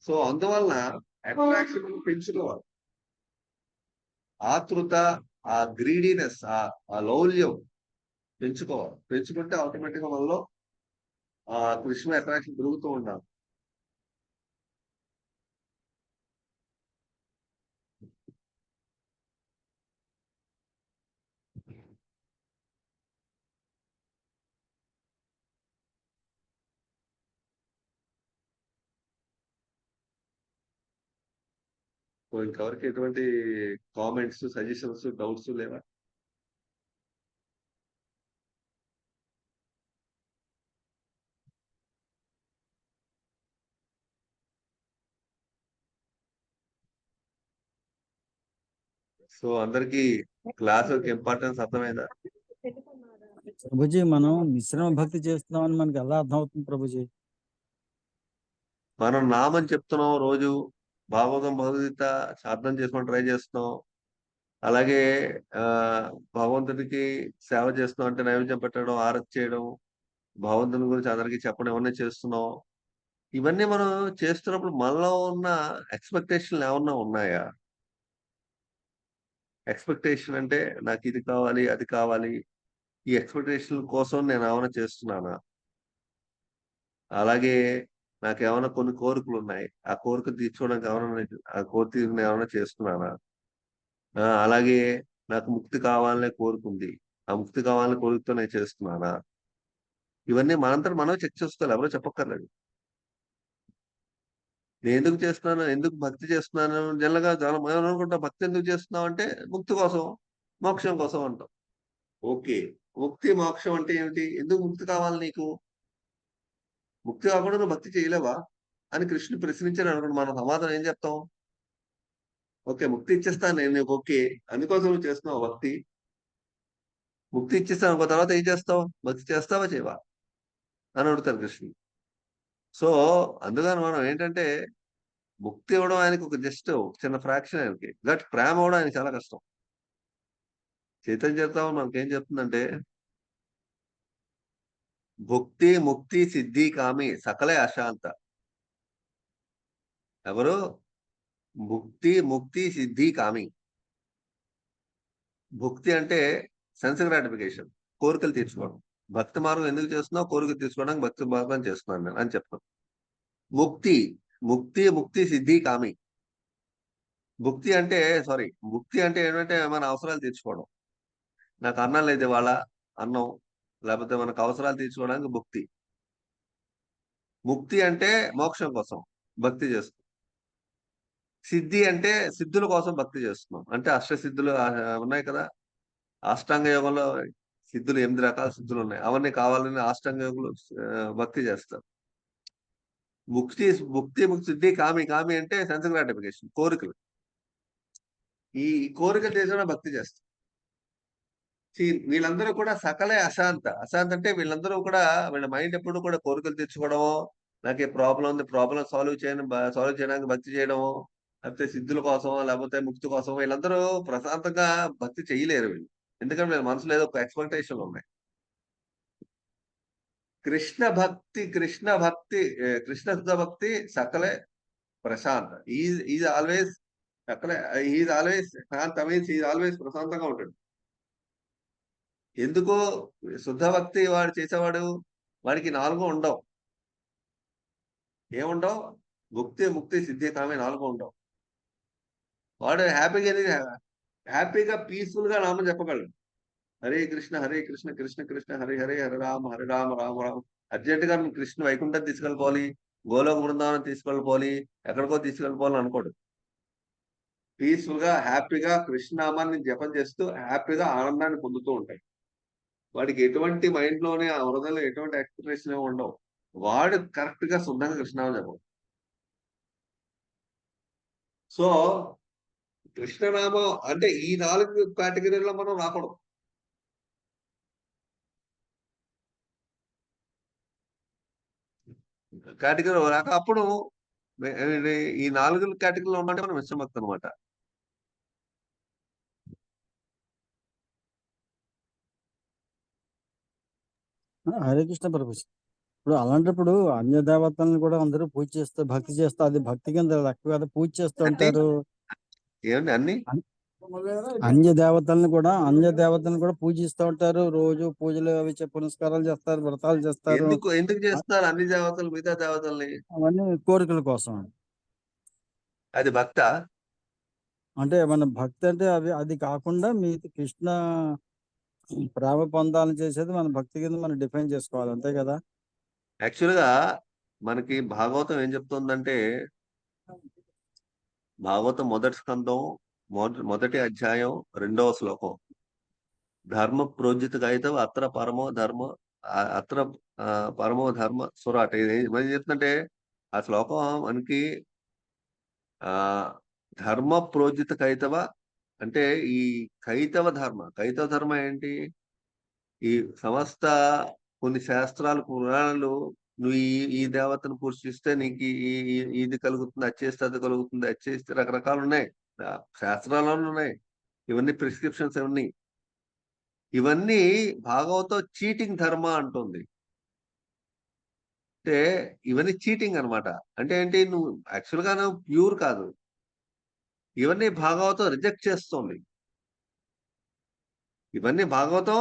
సో అందువలన అట్రాక్షన్ పెంచుకోవాలి. ఆతృత, ఆ గ్రీడీనెస్, ఆ లౌల్యం పెంచుకోవాలి. పెంచుకుంటే ఆటోమేటిక్ గా మనలో ఆ కృష్ణ అట్రాక్షన్ పెరుగుతూ ఉండాలి. సో ఇంకెవరికి ఎటువంటి కామెంట్స్, సజెషన్స్, డౌట్స్ లేవా? సో అందరికి క్లాస్ యొక్క ఇంపార్టెన్స్ అర్థమైందా? ప్రభుజీ మనం మిశ్రమ భక్తి చేస్తున్నామని మనకి ఎలా అర్థం అవుతుంది ప్రభుజీ? మనం నామని చెప్తున్నాం రోజు, భాగవతం భగవద్గీత అర్థం చేసుకొని ట్రై చేస్తున్నాం. అలాగే ఆ భగవంతుడికి సేవ చేస్తున్నాం అంటే నైవేద్యం పెట్టడం, ఆరతి చేయడం, భగవంతుని గురించి అందరికీ చెప్పడం ఇవన్నీ చేస్తున్నాం. ఇవన్నీ మనం చేస్తున్నప్పుడు మనలో ఉన్న ఎక్స్పెక్టేషన్లు ఏమన్నా ఉన్నాయా? ఎక్స్పెక్టేషన్ అంటే నాకు ఇది కావాలి, అది కావాలి, ఈ ఎక్స్పెక్టేషన్ కోసం నేను ఏమైనా చేస్తున్నానా? అలాగే నాకు ఏమైనా కొన్ని కోరికలు ఉన్నాయి, ఆ కోరిక తీర్చుకోవడానికి ఆ కోరిక ఏమైనా చేస్తున్నానా? అలాగే నాకు ముక్తి కావాలనే కోరుకుంది, ఆ ముక్తి కావాలనే కోరికతో నేను చేస్తున్నానా? ఇవన్నీ మనంతట మనం చెక్ చేసుకోవాలి, ఎవరో చెప్పక్కర్లేదు. నేను ఎందుకు చేస్తున్నాను, ఎందుకు భక్తి చేస్తున్నాను? జనరల్గా మనం అనుకుంటాం భక్తి ఎందుకు చేస్తున్నాం అంటే ముక్తి కోసం, మోక్షం కోసం అంటాం. ఓకే, ముక్తి మోక్షం అంటే ఏమిటి? ఎందుకు ముక్తి కావాలి నీకు? ముక్తి కాకుండా నువ్వు భక్తి చేయలేవా అని కృష్ణుడు ప్రశ్నించాడు అనుకోండి, మనం సమాధానం ఏం చెప్తాం? ఓకే, ముక్తి ఇచ్చేస్తాను నేను నీకు, ఓకే, అందుకోసం నువ్వు చేస్తున్నావు భక్తి. ముక్తి ఇచ్చేస్తాను అనుకో, తర్వాత ఏం చేస్తావు? భక్తి చేస్తావా చేయవా అని అడుగుతారు కృష్ణుడు. సో అందుకని మనం ఏంటంటే ముక్తి ఇవ్వడం ఆయనకి ఒక జస్ట్ చిన్న ఫ్రాక్షన్ ఆయనకి, బట్ ప్రేమ ఇవ్వడం ఆయనకి చాలా కష్టం. చైతన్య చరితామృతం మనకేం చెప్తుందంటే భుక్తి ముక్తి సిద్ధి కామి సకలే అశాంత. ఎవరు? భుక్తి ముక్తి సిద్ధి కామి. భుక్తి అంటే సెన్స్ గ్రాటిఫికేషన్, కోరికలు తీర్చుకోవడం. భక్తి మార్గం ఎందుకు చేస్తున్నావు? కోరికలు తీర్చుకోవడానికి భక్తి మార్గం చేస్తున్నాను నేను అని చెప్తాను. ముక్తి, ముక్తి ముక్తి సిద్ధి కామి. భుక్తి అంటే ముక్తి అంటే ఏంటంటే మన అవసరాలు తీర్చుకోవడం. నాకు అన్నం లేదు ఇవాళ, అన్నం, లేకపోతే మనకు అవసరాలు తీర్చుకోవడానికి భుక్తి. ముక్తి అంటే మోక్షం కోసం భక్తి చేస్తున్నాం. సిద్ధి అంటే సిద్ధుల కోసం భక్తి చేస్తున్నాం. అంటే అష్టసిద్ధులు ఉన్నాయి కదా, అష్టాంగ యోగంలో సిద్ధులు 8 రకాల సిద్ధులు ఉన్నాయి. అవన్నీ కావాలని అష్టాంగ యోగులు భక్తి చేస్తారు. ముక్తి ముక్తి ముక్తి సిద్ధి కామి. కామి అంటే సెన్స్ గ్రాటిఫికేషన్, కోరికలు. ఈ కోరికలు తీర్చడం భక్తి చేస్తారు. వీళ్ళందరూ కూడా సకలే అశాంత. అశాంత అంటే వీళ్ళందరూ కూడా వీళ్ళ మైండ్ ఎప్పుడు కూడా కోరికలు తెచ్చుకోవడమో, నాకు ఏ ప్రాబ్లం ఉంది, ప్రాబ్లం సాల్వ్ చేయడానికి భక్తి చేయడము, లేకపోతే సిద్ధుల కోసం, లేకపోతే ముక్తి కోసం, వీళ్ళందరూ ప్రశాంతంగా భక్తి చేయలేరు వీళ్ళు. ఎందుకంటే వీళ్ళ మనసులో ఏదో ఒక ఎక్స్పెక్టేషన్లు ఉన్నాయి. కృష్ణ భక్తి కృష్ణ శుద్ధ భక్తి సకలే ప్రశాంత. ఈజ్ ఆల్వేస్ అక్కడే is always Shanta means is always ప్రశాంతంగా ఉంటాడు. ఎందుకో శుద్ధ భక్తి వాడు చేసేవాడు, వాడికి 4 ఉండవు. ఏముండవు? ముక్తి, ముక్తి, సిద్ధి, కామే 4 ఉండవు. వాడు హ్యాపీగా పీస్ఫుల్ గా నామం చెప్పగలడు. హరే కృష్ణ కృష్ణ కృష్ణ హరే హరే, హరే రామ రామ రామ. అర్జెంట్ గా కృష్ణ వైకుంఠం తీసుకెళ్ళిపోవాలి, గోలోక బృందావనం తీసుకెళ్ళిపోవాలి, ఎక్కడికో తీసుకెళ్ళిపోవాలని అనుకోడు. పీస్ఫుల్ గా హ్యాపీగా కృష్ణనామాన్ని జపం చేస్తూ హ్యాపీగా ఆనందాన్ని పొందుతూ ఉంటాయి. వాడికి ఎటువంటి మైండ్ లోనే ఆ హృదయంలో ఎటువంటి ఎక్స్పెక్టేషన్ ఉండవు. వాడు కరెక్ట్ గా శుద్ధంగా కృష్ణనామం జపం. సో కృష్ణనామం అంటే ఈ 4 కేటగిరీలో మనం రాకూడదు. కేటగిరీ రాక అప్పుడు ఈ 4 కేటగిరీలో ఉన్నట్టే మనం విశ్వభక్తి అనమాట. హరే కృష్ణ ప్రభుజీ. ఇప్పుడు అలాంటప్పుడు అన్య దేవతలను కూడా అందరూ పూజ చేస్తే భక్తి చేస్తే అది భక్తి కింద లెక్క కదా, పూజ చేస్తూ ఉంటారు. ఏమండి అన్ని అన్య దేవతలను కూడా పూజిస్తూ ఉంటారు. రోజు పూజలు అవి పునస్కారాలు చేస్తారు, వ్రతాలు చేస్తారు. ఎందుకు చేస్తున్నారు అన్ని దేవతలు మిగతా దేవతల్ని? అవన్నీ కోరికల కోసం. అది భక్త అంటే మన భక్తి అంటే అది కాకుండా మీ కృష్ణ ప్రేమ పొందాలని చేసేది మన భక్తి కింద మనం డిఫైన్ చేసుకోవాలి, అంతే కదా? యాక్చువల్ గా మనకి భాగవతం ఏం చెప్తుందంటే, భాగవతం మొదటి స్కందం మొదటి అధ్యాయం 2వ శ్లోకం, ధర్మ ప్రోజిత గైతవ అత్ర పరమో ధర్మ అత్ర పరమో ధర్మ సురాట. ఏం చెప్తుందంటే ఆ శ్లోకం మనకి ధర్మ ప్రోజిత కైతవ అంటే ఈ కైతవ ధర్మ ఏంటి? ఈ సమస్త కొన్ని శాస్త్రాలు పురాణాలు నువ్వు ఈ దేవతను పూజిస్తే నీకు ఇది కలుగుతుంది, అది చేస్తే అది కలుగుతుంది, అది చేస్తే రకరకాలు ఉన్నాయి, శాస్త్రాలను ఉన్నాయి. ఇవన్నీ ప్రిస్క్రిప్షన్స్ ఇవన్నీ భాగవతం చీటింగ్ ధర్మ అంటుంది. అంటే ఇవన్నీ చీటింగ్ అనమాట. అంటే ఏంటి? నువ్వు యాక్చువల్ గా నువ్వు ప్యూర్ కాదు. ఇవన్నీ భాగవతం రిజెక్ట్ చేస్తుంది. ఇవన్నీ భాగవతం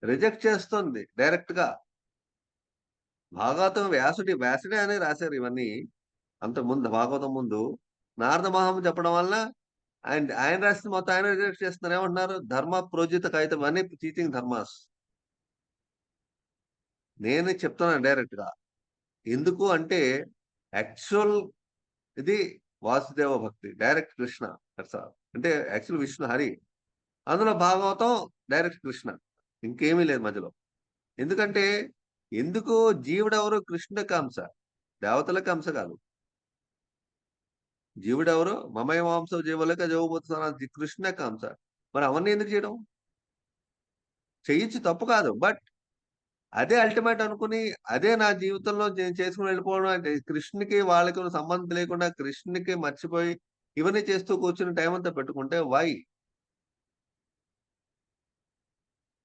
రిజెక్ట్ చేస్తుంది డైరెక్ట్ గా. భాగవతం వ్యాసుడే అని రాశారు ఇవన్నీ. అంత ముందు భాగవతం ముందు నారద మహాము చెప్పడం వల్ల ఆయన రాసిన మొత్తం ఆయన రిజెక్ట్ చేస్తున్నారు. ఏమంటున్నారు? ధర్మ ప్రోజిత కైతం అన్ని టీచింగ్ ధర్మాస్. నేను చెప్తున్నాను డైరెక్ట్ గా. ఎందుకు అంటే యాక్చువల్ ఇది వాసుదేవ భక్తి, డైరెక్ట్ కృష్ణ. అంటే యాక్చువల్ విష్ణు హరి, అందులో భాగవతం డైరెక్ట్ కృష్ణ, ఇంకేమీ లేదు మధ్యలో. ఎందుకు జీవుడెవరు? కృష్ణుడికి అంశ, దేవతలకు అంశ కాదు. జీవుడెవరు? మమయ మాంసం జీవులక జీవబోతున్నా కృష్ణకి అంశ. మరి అవన్నీ ఎందుకు చేయడం? చెయ్యొచ్చు, తప్పు కాదు. బట్ అదే అల్టిమేట్ అనుకుని అదే నా జీవితంలో నేను చేసుకుని వెళ్ళిపోవడం అంటే కృష్ణుకి వాళ్ళకి సంబంధం లేకుండా కృష్ణునికి మర్చిపోయి ఇవన్నీ చేస్తూ కూర్చుని టైం అంతా పెట్టుకుంటే వై?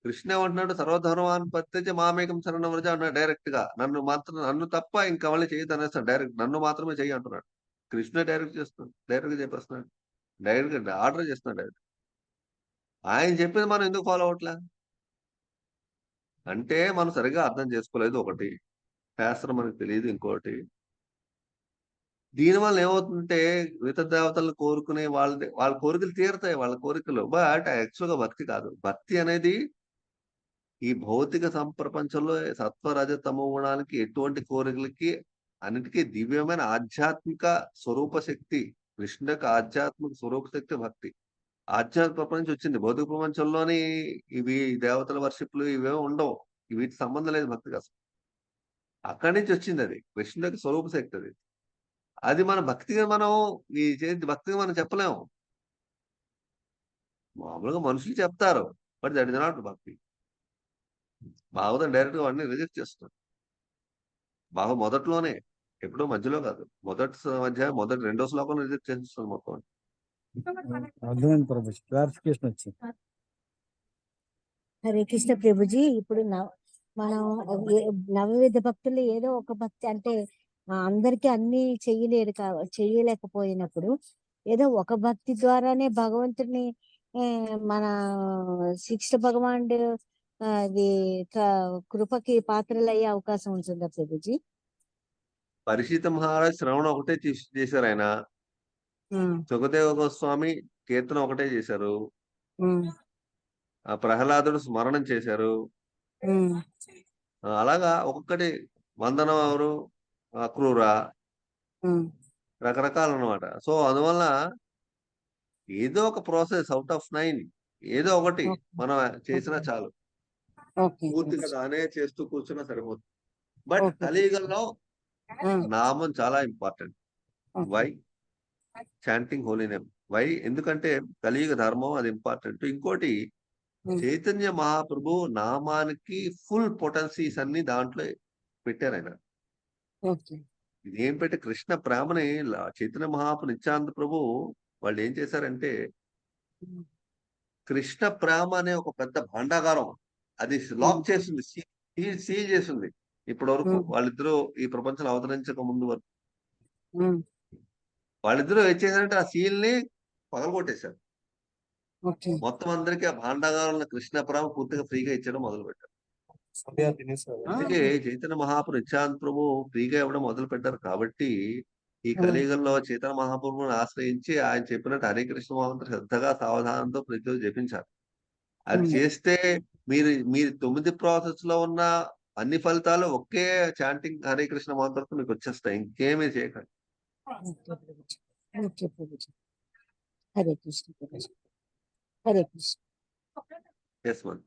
కృష్ణ ఏమంటున్నాడు? సర్వధర్మాన్ ప్రత్యేక మామేకం శరణం వ్రజ అన్నాడు డైరెక్ట్ గా. నన్ను తప్ప ఇంకా మళ్ళీ చేయదు అనేస్తాడు డైరెక్ట్. నన్ను మాత్రమే చెయ్యి అంటున్నాడు. కృష్ణ డైరెక్ట్ చేస్తున్నాడు, డైరెక్ట్ గా చెప్పేస్తున్నాడు, డైరెక్ట్ గా ఆర్డర్ చేస్తున్నాడు డైరెక్ట్. ఆయన చెప్పింది మనం ఎందుకు ఫాలో అవట్లే అంటే మనం సరిగ్గా అర్థం చేసుకోలేదు ఒకటి, శాస్త్రం మనకు తెలియదు ఇంకోటి. దీనివల్ల ఏమవుతుందంటే మిగతా దేవతలను కోరుకునే వాళ్ళ కోరికలు తీరుతాయి, వాళ్ళ కోరికలు. బట్ యాక్చువల్ గా భక్తి కాదు. భక్తి అనేది ఈ భౌతిక సంప్రపంచంలో సత్వరజ తమో గుణాలకి ఎటువంటి కోరికలకి అన్నిటికీ దివ్యమైన ఆధ్యాత్మిక స్వరూప శక్తి, కృష్ణ యొక్క ఆధ్యాత్మిక స్వరూప శక్తి భక్తి. ఆధ్యాత్మిక ప్రపంచం వచ్చింది. భౌతిక ప్రపంచంలోని ఇవి దేవతల వర్షిప్లు ఇవేమో ఉండవు, వీటి సంబంధం లేదు భక్తికి అసలు. అక్కడి నుంచి వచ్చింది అది, కృష్ణ యొక్క స్వరూప శక్తి అది. అది మన భక్తిగా మనం భక్తిగా మనం చెప్పలేము. మామూలుగా మనుషులు చెప్తారు, బట్ దట్ ఇస్ నాట్ భక్తి. భాగవతం డైరెక్ట్ గా అన్ని రిజెక్ట్ చేస్తున్నాడు. మొదట్లోనే, ఎప్పుడో మధ్యలో కాదు, మొదటి అధ్యాయం 2వ శ్లోకంలో రిజెక్ట్ చేస్తుంది మొత్తం. అర్థమైంది ప్రభుజీ, క్లారిఫికేషన్ వచ్చింది. హరే కృష్ణ ప్రభుజీ. ఇప్పుడు మనం నవవిధ భక్తులు ఏదో ఒక భక్తి అంటే అందరికీ అన్ని చెయ్యలేకపోయినప్పుడు ఏదో ఒక భక్తి ద్వారానే భగవంతుని మన శిక్ష భగవానుడు అది కృపకి పాత్రలు అయ్యే అవకాశం ఉంటుందా ప్రభుజీ? పరిషిత మహారాజ్ శ్రవణం ఒకటే చేశారు ఆయన. సుఖదేవ గోస్వామి కీర్తన ఒకటే చేశారు. ఆ ప్రహ్లాదుడు స్మరణం చేశారు. అలాగా ఒక్కొక్కటి వందనం ఎవరు, అక్రూర, రకరకాలు అన్నమాట. సో అందువల్ల ఏదో ఒక ప్రాసెస్ అవుట్ ఆఫ్ 9 ఏదో ఒకటి మనం చేసినా చాలు. పూర్తిగా దానే చేస్తూ కూర్చున్నా సరిపోతుంది. బట్ కలియుగంలో నామం చాలా important. Why chanting holy name? Why? ఎందుకంటే కలియుగ ధర్మం అది ఇంపార్టెంట్. ఇంకోటి చైతన్య మహాప్రభు నామానికి ఫుల్ పొటెన్సీస్ అన్ని దాంట్లో పెట్టారు ఆయన. ఇదేం పెట్టి కృష్ణ ప్రేమని చైతన్య మహాప్రభు నిత్యానంద ప్రభు వాళ్ళు ఏం చేశారంటే కృష్ణ ప్రేమ అనే ఒక పెద్ద భాండాగారం అది లాక్ చేసింది, సీల్ చేసింది ఇప్పటి వరకు. వాళ్ళిద్దరూ ఈ ప్రపంచంలో అవతరించక ముందు వరకు వాళ్ళిద్దరూ ఏం చేశారంటే ఆ సీల్ ని పగలగొట్టేశారు. మొత్తం అందరికీ ఆ భాండాగారంలో కృష్ణ ప్రేమ పూర్తిగా ఫ్రీగా ఇచ్చడం మొదలు పెట్టారు. అందుకే చైతన్య మహాప్రభు నిత్యానంద ప్రభు ఫ్రీగా ఇవ్వడం మొదలు పెట్టారు. కాబట్టి ఈ కలియుగంలో చైతన్య మహాప్రభుని ఆశ్రయించి ఆయన చెప్పినట్టు హరే కృష్ణ మహామంత్రం శ్రద్ధగా సావధానంతో ప్రతిరోజు జపించాలి. అది చేస్తే మీరు 9 ప్రాసెస్ లో ఉన్న అన్ని ఫలితాలు ఒకే చాంటింగ్ హరే కృష్ణ మహామంత్రంతో మీకు వచ్చేస్తాయి. ఇంకేమీ చేయకండి. హరే కృష్ణ ప్రభుజీ. హరే కృష్ణ. ఎస్ మన్.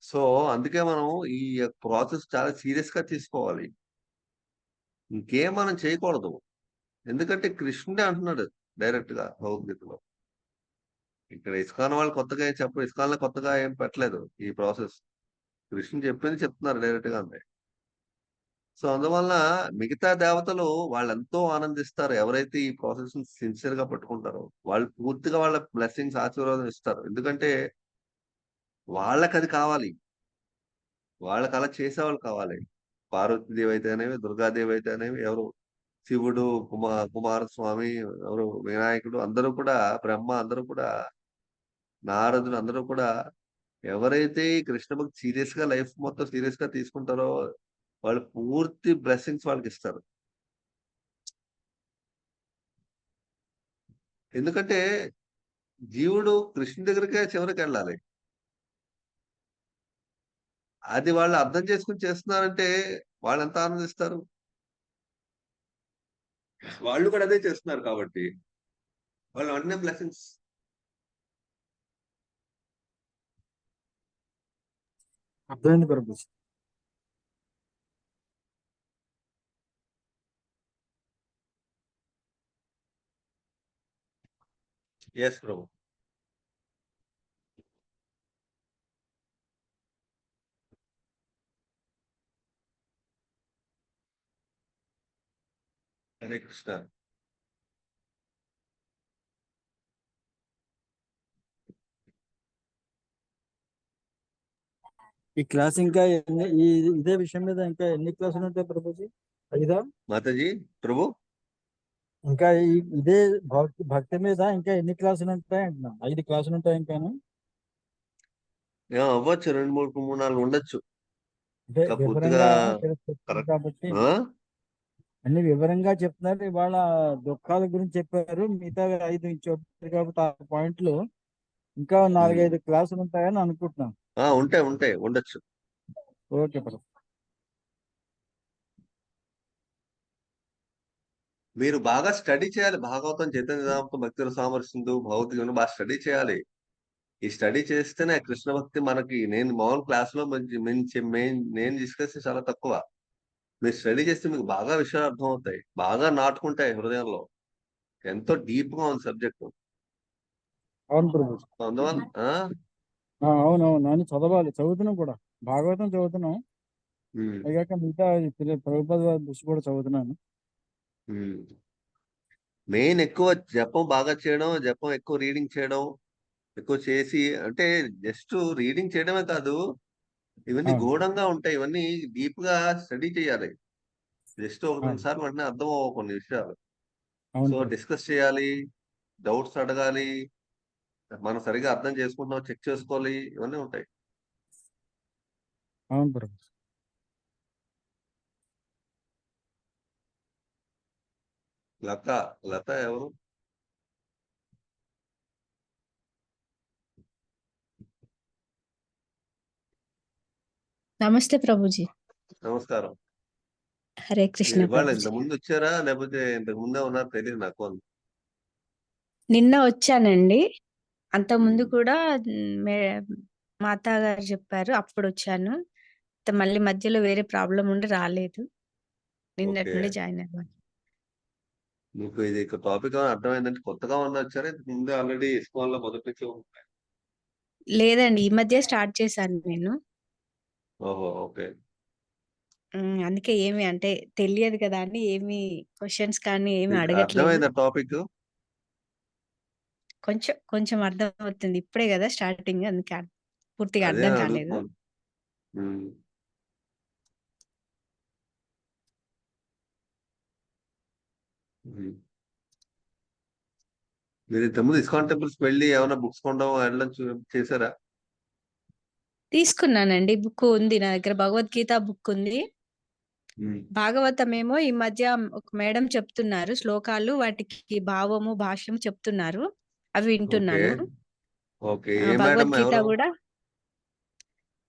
సో అందుకే మనం ఈ ప్రాసెస్ చాలా సీరియస్ గా తీసుకోవాలి. ఇంకేం మనం చేయకూడదు. ఎందుకంటే కృష్ణుడే అంటున్నాడు డైరెక్ట్ గా భగవద్గీతలో. ఇక్కడ ఇస్కాన్ వాళ్ళు కొత్తగా ఏం చెప్పరు, ఇస్కాన్ లో కొత్తగా ఏం పెట్టలేదు ఈ ప్రాసెస్. కృష్ణుడు చెప్పింది చెప్తున్నారు డైరెక్ట్ గా అంతే. సో అందువల్ల మిగతా దేవతలు వాళ్ళు ఎంతో ఆనందిస్తారు ఎవరైతే ఈ ప్రాసెస్ సిన్సియర్ గా పట్టుకుంటారో. వాళ్ళు పూర్తిగా వాళ్ళ బ్లెస్సింగ్స్ ఆశీర్వాదం ఇస్తారు. ఎందుకంటే వాళ్ళకి అది కావాలి, వాళ్ళకి అలా చేసేవాళ్ళు కావాలి. పార్వతీదేవి అయితేనేవి, దుర్గాదేవి అయితేనేవి, ఎవరు శివుడు, కుమారస్వామి, ఎవరు వినాయకుడు, అందరూ కూడా బ్రహ్మ, అందరూ కూడా నారదుడు, అందరూ కూడా ఎవరైతే ఈ కృష్ణ భక్తి సీరియస్ గా లైఫ్ మొత్తం సీరియస్ గా తీసుకుంటారో వాళ్ళు పూర్తి బ్లెస్సింగ్స్ వాళ్ళకి ఇస్తారు. ఎందుకంటే జీవుడు కృష్ణ దగ్గరికే చివరికి వెళ్ళాలి. అది వాళ్ళు అర్థం చేసుకుని చేస్తున్నారంటే వాళ్ళు ఎంత ఆనందిస్తారు. వాళ్ళు కూడా అదే చేస్తున్నారు కాబట్టి వాళ్ళు అన్ని బ్లెస్సింగ్స్. అర్థమైంది ప్రభుజీ. ఎస్ ప్రభు. హరే కృష్ణ. ఈ క్లాస్ ఇంకా ఇదే విషయం మీద ఇంకా ఎన్ని క్లాసులు ఉంటాయి ప్రభుజీ? 5? మాతాజీ ప్రభు ఇంకా ఇదే భక్తి మీద ఇంకా ఎన్ని క్లాసులు ఉంటాయి అంటున్నా? 5 క్లాసులు ఉంటాయి ఇంకాను? అవ్వచ్చు, 2, 3, 3, 4 ఉండొచ్చు. అంటే ఇంకా పూర్తిగా వివరంగా తెలుస్తుంది కరెక్ట్. కాబట్టి అన్ని వివరంగా చెప్తున్నారు. ఇవాళ దుఃఖాల గురించి చెప్పారు, మిగతా 5 చెప్పారు కాబట్టి ఆ పాయింట్లు ఇంకా 4-5 క్లాసులు ఉంటాయని అనుకుంటున్నాను. ఉంటాయి ఉండొచ్చు. ఓకే ప్రభు. మీరు బాగా స్టడీ చేయాలి. భాగవతం, చైతన్యదాంతో, భక్తుల సామరస్యంతో, భౌతిక బాగా స్టడీ చేయాలి. ఈ స్టడీ చేస్తేనే కృష్ణ భక్తి మనకి. నేను మామూలు క్లాస్ లో నేను డిస్కస్ చాలా తక్కువ. మీరు స్టడీ చేస్తే మీకు బాగా విషయాలు అర్థం అవుతాయి, బాగా నాటుకుంటాయి హృదయంలో. ఎంతో డీప్ గా ఉంది సబ్జెక్ట్. అవును ప్రభు. అందువల్ల అవునవును అని చదవాలి, చదువుతున్నాం కూడా. భాగవతం చదువుతున్నాం, ఉమ్, అయ్యాక మిగతా ప్రభుపాద బుక్స్ కూడా చదువుతున్నాను. ఉమ్. మెయిన్ ఎక్కువ జపం బాగా చేయడం, జపం ఎక్కువ రీడింగ్ చేయడం, ఎక్కువ చేసి, అంటే జస్ట్ రీడింగ్ చేయడమే కాదు, ఇవన్నీ అవును గూఢంగా ఉంటాయి, ఇవన్నీ డీప్ గా స్టడీ చేయాలి. జస్ట్ ఒక రెండు అవును సార్లు వెంటనే అర్థం అవ్వవు కొన్ని విషయాలు. అవును సో ప్రభు. డిస్కస్ చేయాలి, డౌట్స్ అడగాలి, మనం సరిగా అర్థం చేసుకుంటున్నాం చెక్ చేసుకోవాలి, ఇవన్నీ ఉంటాయి. అవును ప్రభు. లత లత ఎవరు? నమస్తే ప్రభుజీ. నమస్కారం. హరే కృష్ణ మీరు ఇవాళ ప్రభుజీ. ఇంతకు ముందు వచ్చారా, లేకపోతే ఇంతకు ముందే ఉన్నారో తెలియదు నాకు. నిన్న వచ్చానండి. అంత ముందు ఉమ్, కూడా మా అత్తగారు చెప్పారు, అప్పుడు వచ్చాను. మళ్ళీ మధ్యలో వేరే ప్రాబ్లం ఉండి రాలేదు. నిన్నటి ఓకే. నుండి జాయిన్ అయ్యాను. మీకు ఇది టాపిక్ అర్థమైందంటే కొత్తగా ఉందా వచ్చారా, ఇంతకు ముందే ఆల్రెడీ ఇస్కాన్ లో మొదటి నుంచి ఉంటాయి? లేదండి, ఈ మధ్య స్టార్ట్ చేశాను నేను. ఓహో, ఓకే. అందుకే ఏమి అంటే తెలియదు కదా అని ఏమి క్వశ్చన్స్ కానీ ఏమి మీకు అడగట్లేదు. అర్థమైందా టాపిక్? కొంచెం కొంచెం అర్థం అవుతుంది, ఇప్పుడే కదా స్టార్టింగ్, అందుకే పూర్తిగా అదే అర్థం నేను కాలేదు. అడుగుతున్నాను. ఉమ్. ఉమ్. మీరు ఇంతకుముందు ఇస్కాన్ టెంపుల్స్ వెళ్ళి ఏమైనా బుక్స్ కొనడం వెళ్ళడం చేశారా? తీసుకున్నానండి, బుక్ ఉంది నా దగ్గర, భగవద్గీత బుక్ ఉంది. ఉమ్. భాగవతం ఏమో ఈ మధ్య ఒక మేడం చెప్తున్నారు శ్లోకాలు, వాటికి భావము భాష్యం చెప్తున్నారు, అవి ఓకే, వింటున్నాను. ఓకే. ఏ మేడం భగవద్గీత ఎవరు? కూడా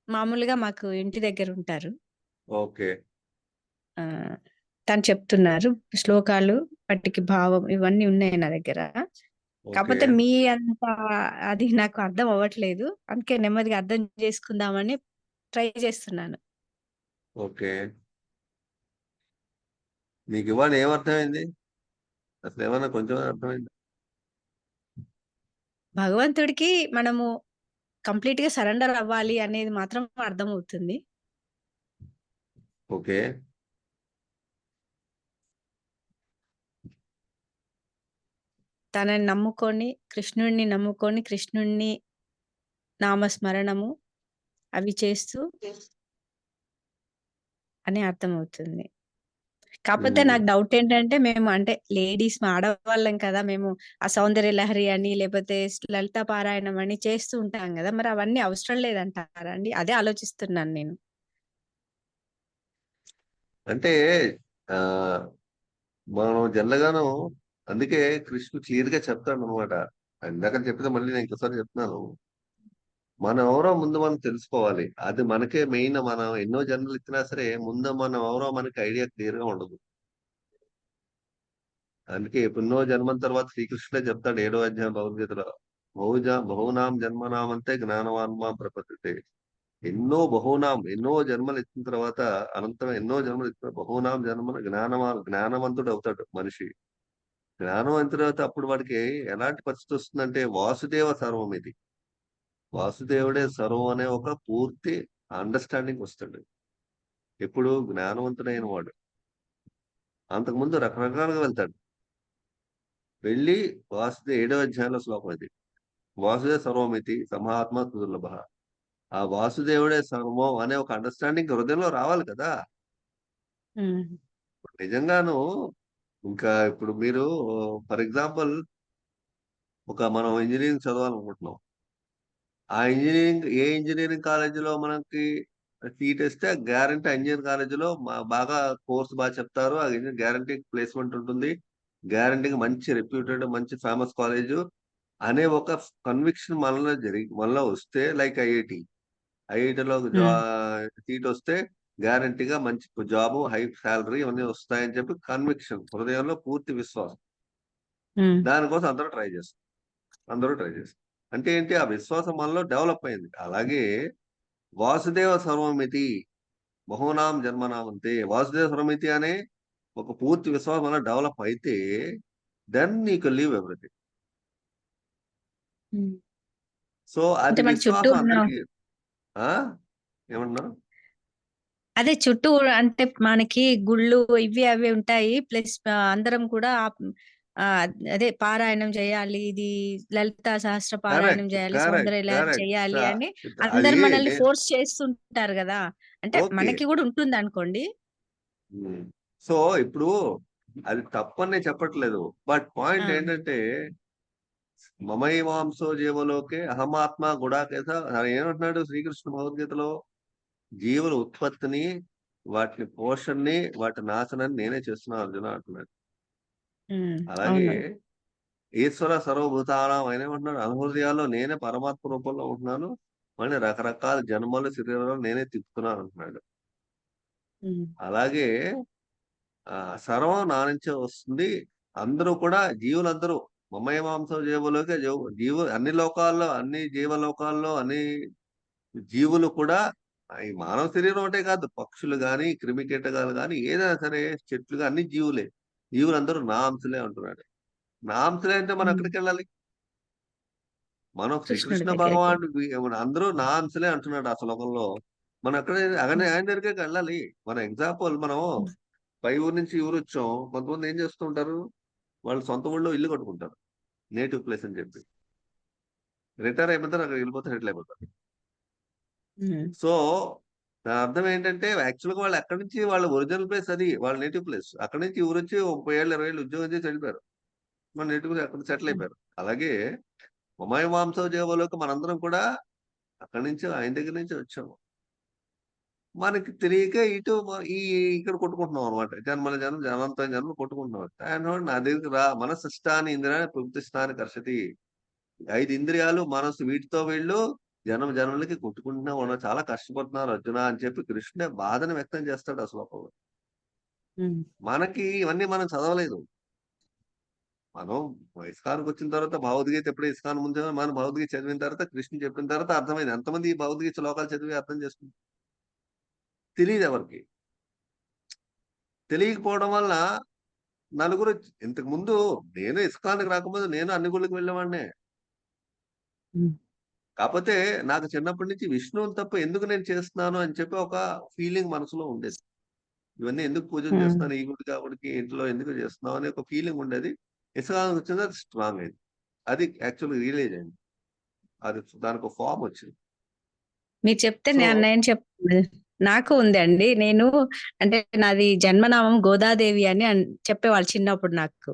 మామూలుగా మాకు ఇంటి దగ్గర ఉంటారు. ఓకే, ఆ తను చెప్తున్నారు శ్లోకాలు, వాటికి భావం ఇవన్నీ ఉన్నాయి నా దగ్గర. ఓకే, కాకపోతే మీ అంత అది నాకు అర్థం అవ్వట్లేదు, అందుకే నెమ్మదిగా అర్థం చేసుకుందామని ట్రై చేస్తున్నాను. ఓకే. మీకు ఇవాళ ఏమర్థమైంది? అసలు ఏమన్నా కొంచెం అర్థమైంది? భగవంతుడికి మనము కంప్లీట్ గా సరెండర్ అవ్వాలి అనేది మాత్రం అర్థమవుతుంది. ఓకే. తనని నమ్ముకొని, కృష్ణుడిని నమ్ముకొని, కృష్ణుడిని నామస్మరణము అవి చేస్తూ అని అర్థమవుతుంది. కాకపోతే ఉమ్. నాకు డౌట్ ఏంటంటే, మేము అంటే లేడీస్ ఆడవాళ్ళం కదా, మేము ఆ సౌందర్య లహరి అని లేకపోతే లలిత పారాయణం అని చేస్తూ ఉంటాం కదా, మరి అవన్నీ అవసరం లేదంటారా అండి? అదే ఆలోచిస్తున్నాను నేను. అంటే ఆ మనం జనరల్గాను, అందుకే కృష్ణుడు క్లియర్ గా చెప్తాడు అనమాట. ఇందాక చెప్తే మళ్ళీ నేను ఇంకోసారి చెప్తున్నాను. మనం ఎవరో ముందు మనం తెలుసుకోవాలి, అది మనకే మెయిన్. మనం ఎన్నో జన్మలు ఇచ్చినా సరే ముందు మనం ఎవరో మనకి ఐడియా క్లియర్ గా ఉండదు. అందుకే ఎన్నో జన్మల తర్వాత శ్రీకృష్ణుడే చెప్తాడు 7వ అధ్యాయం భగవద్గీతలో, బహునాం జన్మనామంతే జ్ఞానవాన్మా ప్రపద్యతే. ఎన్నో జన్మలు ఎత్తిన తర్వాత, అనంతరం ఎన్నో జన్మలు ఎత్తిన బహునాం జన్మ జ్ఞానవంతుడు అవుతాడు మనిషి. జ్ఞానవంతుడు అయితే అప్పుడు వాడికి ఎలాంటి పరిస్థితి వస్తుందంటే, వాసుదేవ సర్వం ఇది, వాసుదేవుడే సర్వం అనే ఒక పూర్తి అండర్స్టాండింగ్ వస్తాడు ఎప్పుడు జ్ఞానవంతుడైన వాడు. అంతకుముందు రకరకాలుగా వెళ్తాడు. వెళ్ళి 7వ అధ్యాయంలో శ్లోకం ఇది, వాసుదేవ సర్వమితి సమాత్మ దుర్లభ. ఆ వాసుదేవుడే సర్వం అనే ఒక అండర్స్టాండింగ్ హృదయంలో రావాలి కదా. ఉమ్, నిజంగాను. ఇంకా ఇప్పుడు మీరు ఫర్ ఎగ్జాంపుల్ మనం ఇంజనీరింగ్ చదవాలనుకుంటున్నాం. ఏ ఇంజనీరింగ్ కాలేజీలో మనకి సీట్ ఇస్తే గ్యారంటీ ఇంజనీరింగ్ కాలేజీలో బాగా కోర్స్ బాగా చెప్తారు, ఆ గ్యారంటీ ప్లేస్మెంట్ ఉంటుంది, గ్యారంటీగా మంచి రెప్యూటెడ్ మంచి ఫేమస్ కాలేజ్ అనే ఒక కన్విక్షన్ మనలో వస్తే, లైక్ ఐఐటిలో ఉమ్, సీట్ వస్తే గ్యారంటీగా మంచి జాబ్, హై శాలరీ ఇవన్నీ వస్తాయని చెప్పి కన్విక్షన్, హృదయంలో పూర్తి విశ్వాసం. ఉమ్, దానికోసం అందరూ ట్రై చేస్తారు. అంటే ఏంటి, ఆ విశ్వాసం మనలో డెవలప్ అయింది. అలాగే వాసుదేవ సర్వమితి బహునాం జన్మనామంతే, వాసుదేవ సర్వమితి అనే ఒక పూర్తి విశ్వాసం మనలో డెవలప్ అయితే, then you can leave everything. Um. So అంటే అది మన చుట్టూ విశ్వాసం ఉన్న అందరికి. ఏమన్నా అదే చుట్టూ అంటే మనకి గుళ్ళు ఇవి అవి ఉంటాయి. ప్లస్ అందరం కూడా అదే పారాయణం చేయాలి. ఇది లలిత సహస్ర పారాయణం కరెక్ట్ చేయాలి, కరెక్ట్ సౌందర్య లహరి కరెక్ట్ చేయాలి అని అది అందరు మనల్ని ఫోర్స్ చేస్తుంటారు కదా. అంటే ఓకే. మనకి కూడా ఉంటుంది అనుకోండి. సో ఇప్పుడు అది తప్పని నేను చెప్పట్లేదు, బట్ ఆ, పాయింట్ ఏంటంటే మమైవాంసో జీవలోకే అహమాత్మ గుడాకేశ ఏమంటున్నాడు శ్రీకృష్ణ భగవద్గీతలో? జీవుల ఉత్పత్తిని, వాటి పోషణని, వాటి నాశనాన్ని నేనే చేస్తున్నాను అర్జున అంటున్నాడు. అలాగే అవును. ఈశ్వర సర్వభూతానం ఆయన ఏమంటున్నాడు? అనుహృదయాల్లో నేనే పరమాత్మ రూపంలో ఉంటున్నాను, మళ్ళీ రకరకాల జన్మలు శరీరాలు నేనే తిప్పుతున్నాను అంటున్నాడు. ఉమ్, అలాగే సర్వం నా నుంచే వస్తుంది. అందరూ కూడా జీవులందరూ మమయమాంసం జీవులోకే జీవు అన్ని లోకాల్లో, అన్ని జీవలోకాల్లో, అన్ని జీవులు కూడా ఈ మానవ శరీరం ఒకటే కాదు, పక్షులు గాని, క్రిమి కీటకాలు గాని, ఏదైనా సరే చెట్లు అన్ని జీవులే. జీవులందరూ నా అంశలే అంటున్నాడు. నా అంశలే అంటే మనం ఉమ్. ఎక్కడికి వెళ్ళాలి? మనం కృష్ణుడి శ్రీకృష్ణ దగ్గరికి. భగవాన్ అందరూ నా అంశలే అంటున్నాడు ఆ శ్లోకంలో. మనం అక్కడ ఆయన దగ్గరికి వెళ్ళాలి. మన ఎగ్జాంపుల్ మనం ఉమ్, పై ఊరు నుంచి ఈ ఊరు వచ్చాం. కొంతమంది ఏం చేస్తూ ఉంటారు? వాళ్ళు సొంత ఊళ్ళో ఇల్లు కట్టుకుంటారు, నేటివ్ ప్లేస్ అని చెప్పి. రిటైర్ అయిపోతారు, అక్కడ వెళ్ళిపోతే సెటిల్ అయిపోతారు. ఉమ్, సో దాని అర్థం ఏంటంటే యాక్చువల్గా వాళ్ళు అక్కడి నుంచి వాళ్ళ ఒరిజినల్ ప్లేస్ అది, వాళ్ళ నేటివ్ ప్లేస్. అక్కడి నుంచి ఊరు వచ్చి 30 ఏళ్ళు 20 ఏళ్ళు ఉద్యోగం చేసి వెళ్ళిపోయారు, మన నేటివ్ అక్కడ సెటిల్ అయిపోయారు. అలాగే మమాయ మాంస జీవలోకి మనందరం కూడా అక్కడి నుంచి ఆయన దగ్గర నుంచి వచ్చాము. మనకి తెలియక ఇటు ఇక్కడ కొట్టుకుంటున్నాం అనమాట. జన్మల జన్మ జనంతో జన్మ కొట్టుకుంటున్నాం. ఆయన నా దగ్గరికి రా, మనసిష్టాన్ని ఇంద్రియాన్ని ప్రవృత్తిష్టాన్ని కర్షతి. 5 ఇంద్రియాలు మనసు, వీటితో వీళ్ళు జన్మ జన్మలకి కొట్టుకుంటున్నా ఉన్నారు, చాలా కష్టపడుతున్నారు అర్జున అని చెప్పి కృష్ణుడే బాధను వ్యక్తం చేస్తాడు ఆ శ్లోకంలో. ఉమ్, మనకి ఇవన్నీ మనం చదవలేదు. మనం ఇస్కాన్కి వచ్చిన తర్వాత భగవద్గీత ఎప్పుడో ఇస్కాన్ ముందు మనం భగవద్గీత చదివిన తర్వాత కృష్ణ చెప్పిన తర్వాత అర్థమైంది. ఎంతమంది ఈ భగవద్గీత శ్లోకాలు చదివి అర్థం చేసుకుంటారు? తెలియదు ఎవరికి. తెలియకపోవడం వల్ల నలుగురు ఇంతకు ముందు నేను ఇస్కాన్కి రాకముందు నేను అన్ని గుళ్ళకి వెళ్ళేవాడినే. ఉమ్, కాకపోతే నాకు చిన్నప్పటి నుంచి విష్ణువుని తప్ప ఎందుకు నేను చేస్తున్నాను అని చెప్పి ఒక ఫీలింగ్ మనసులో ఉండేది. ఇవన్నీ ఎందుకు పూజలు ఉమ్. చేస్తున్నాను, ఈ గుడి కాబట్టి ఇంట్లో ఎందుకు చేస్తున్నావు అనే ఒక ఫీలింగ్ ఉండేది. ఇస్కాన్కి వచ్చింది, అది స్ట్రాంగ్ అయింది. అది యాక్చువల్గా రియలైజ్ అయింది. అది దానికి ఒక ఫామ్ వచ్చింది. మీరు చెప్తే సో నేను నాకు ఉందండి. నేను అంటే నాది జన్మనామం గోదాదేవి అని చెప్పేవాళ్ళు చిన్నప్పుడు నాకు.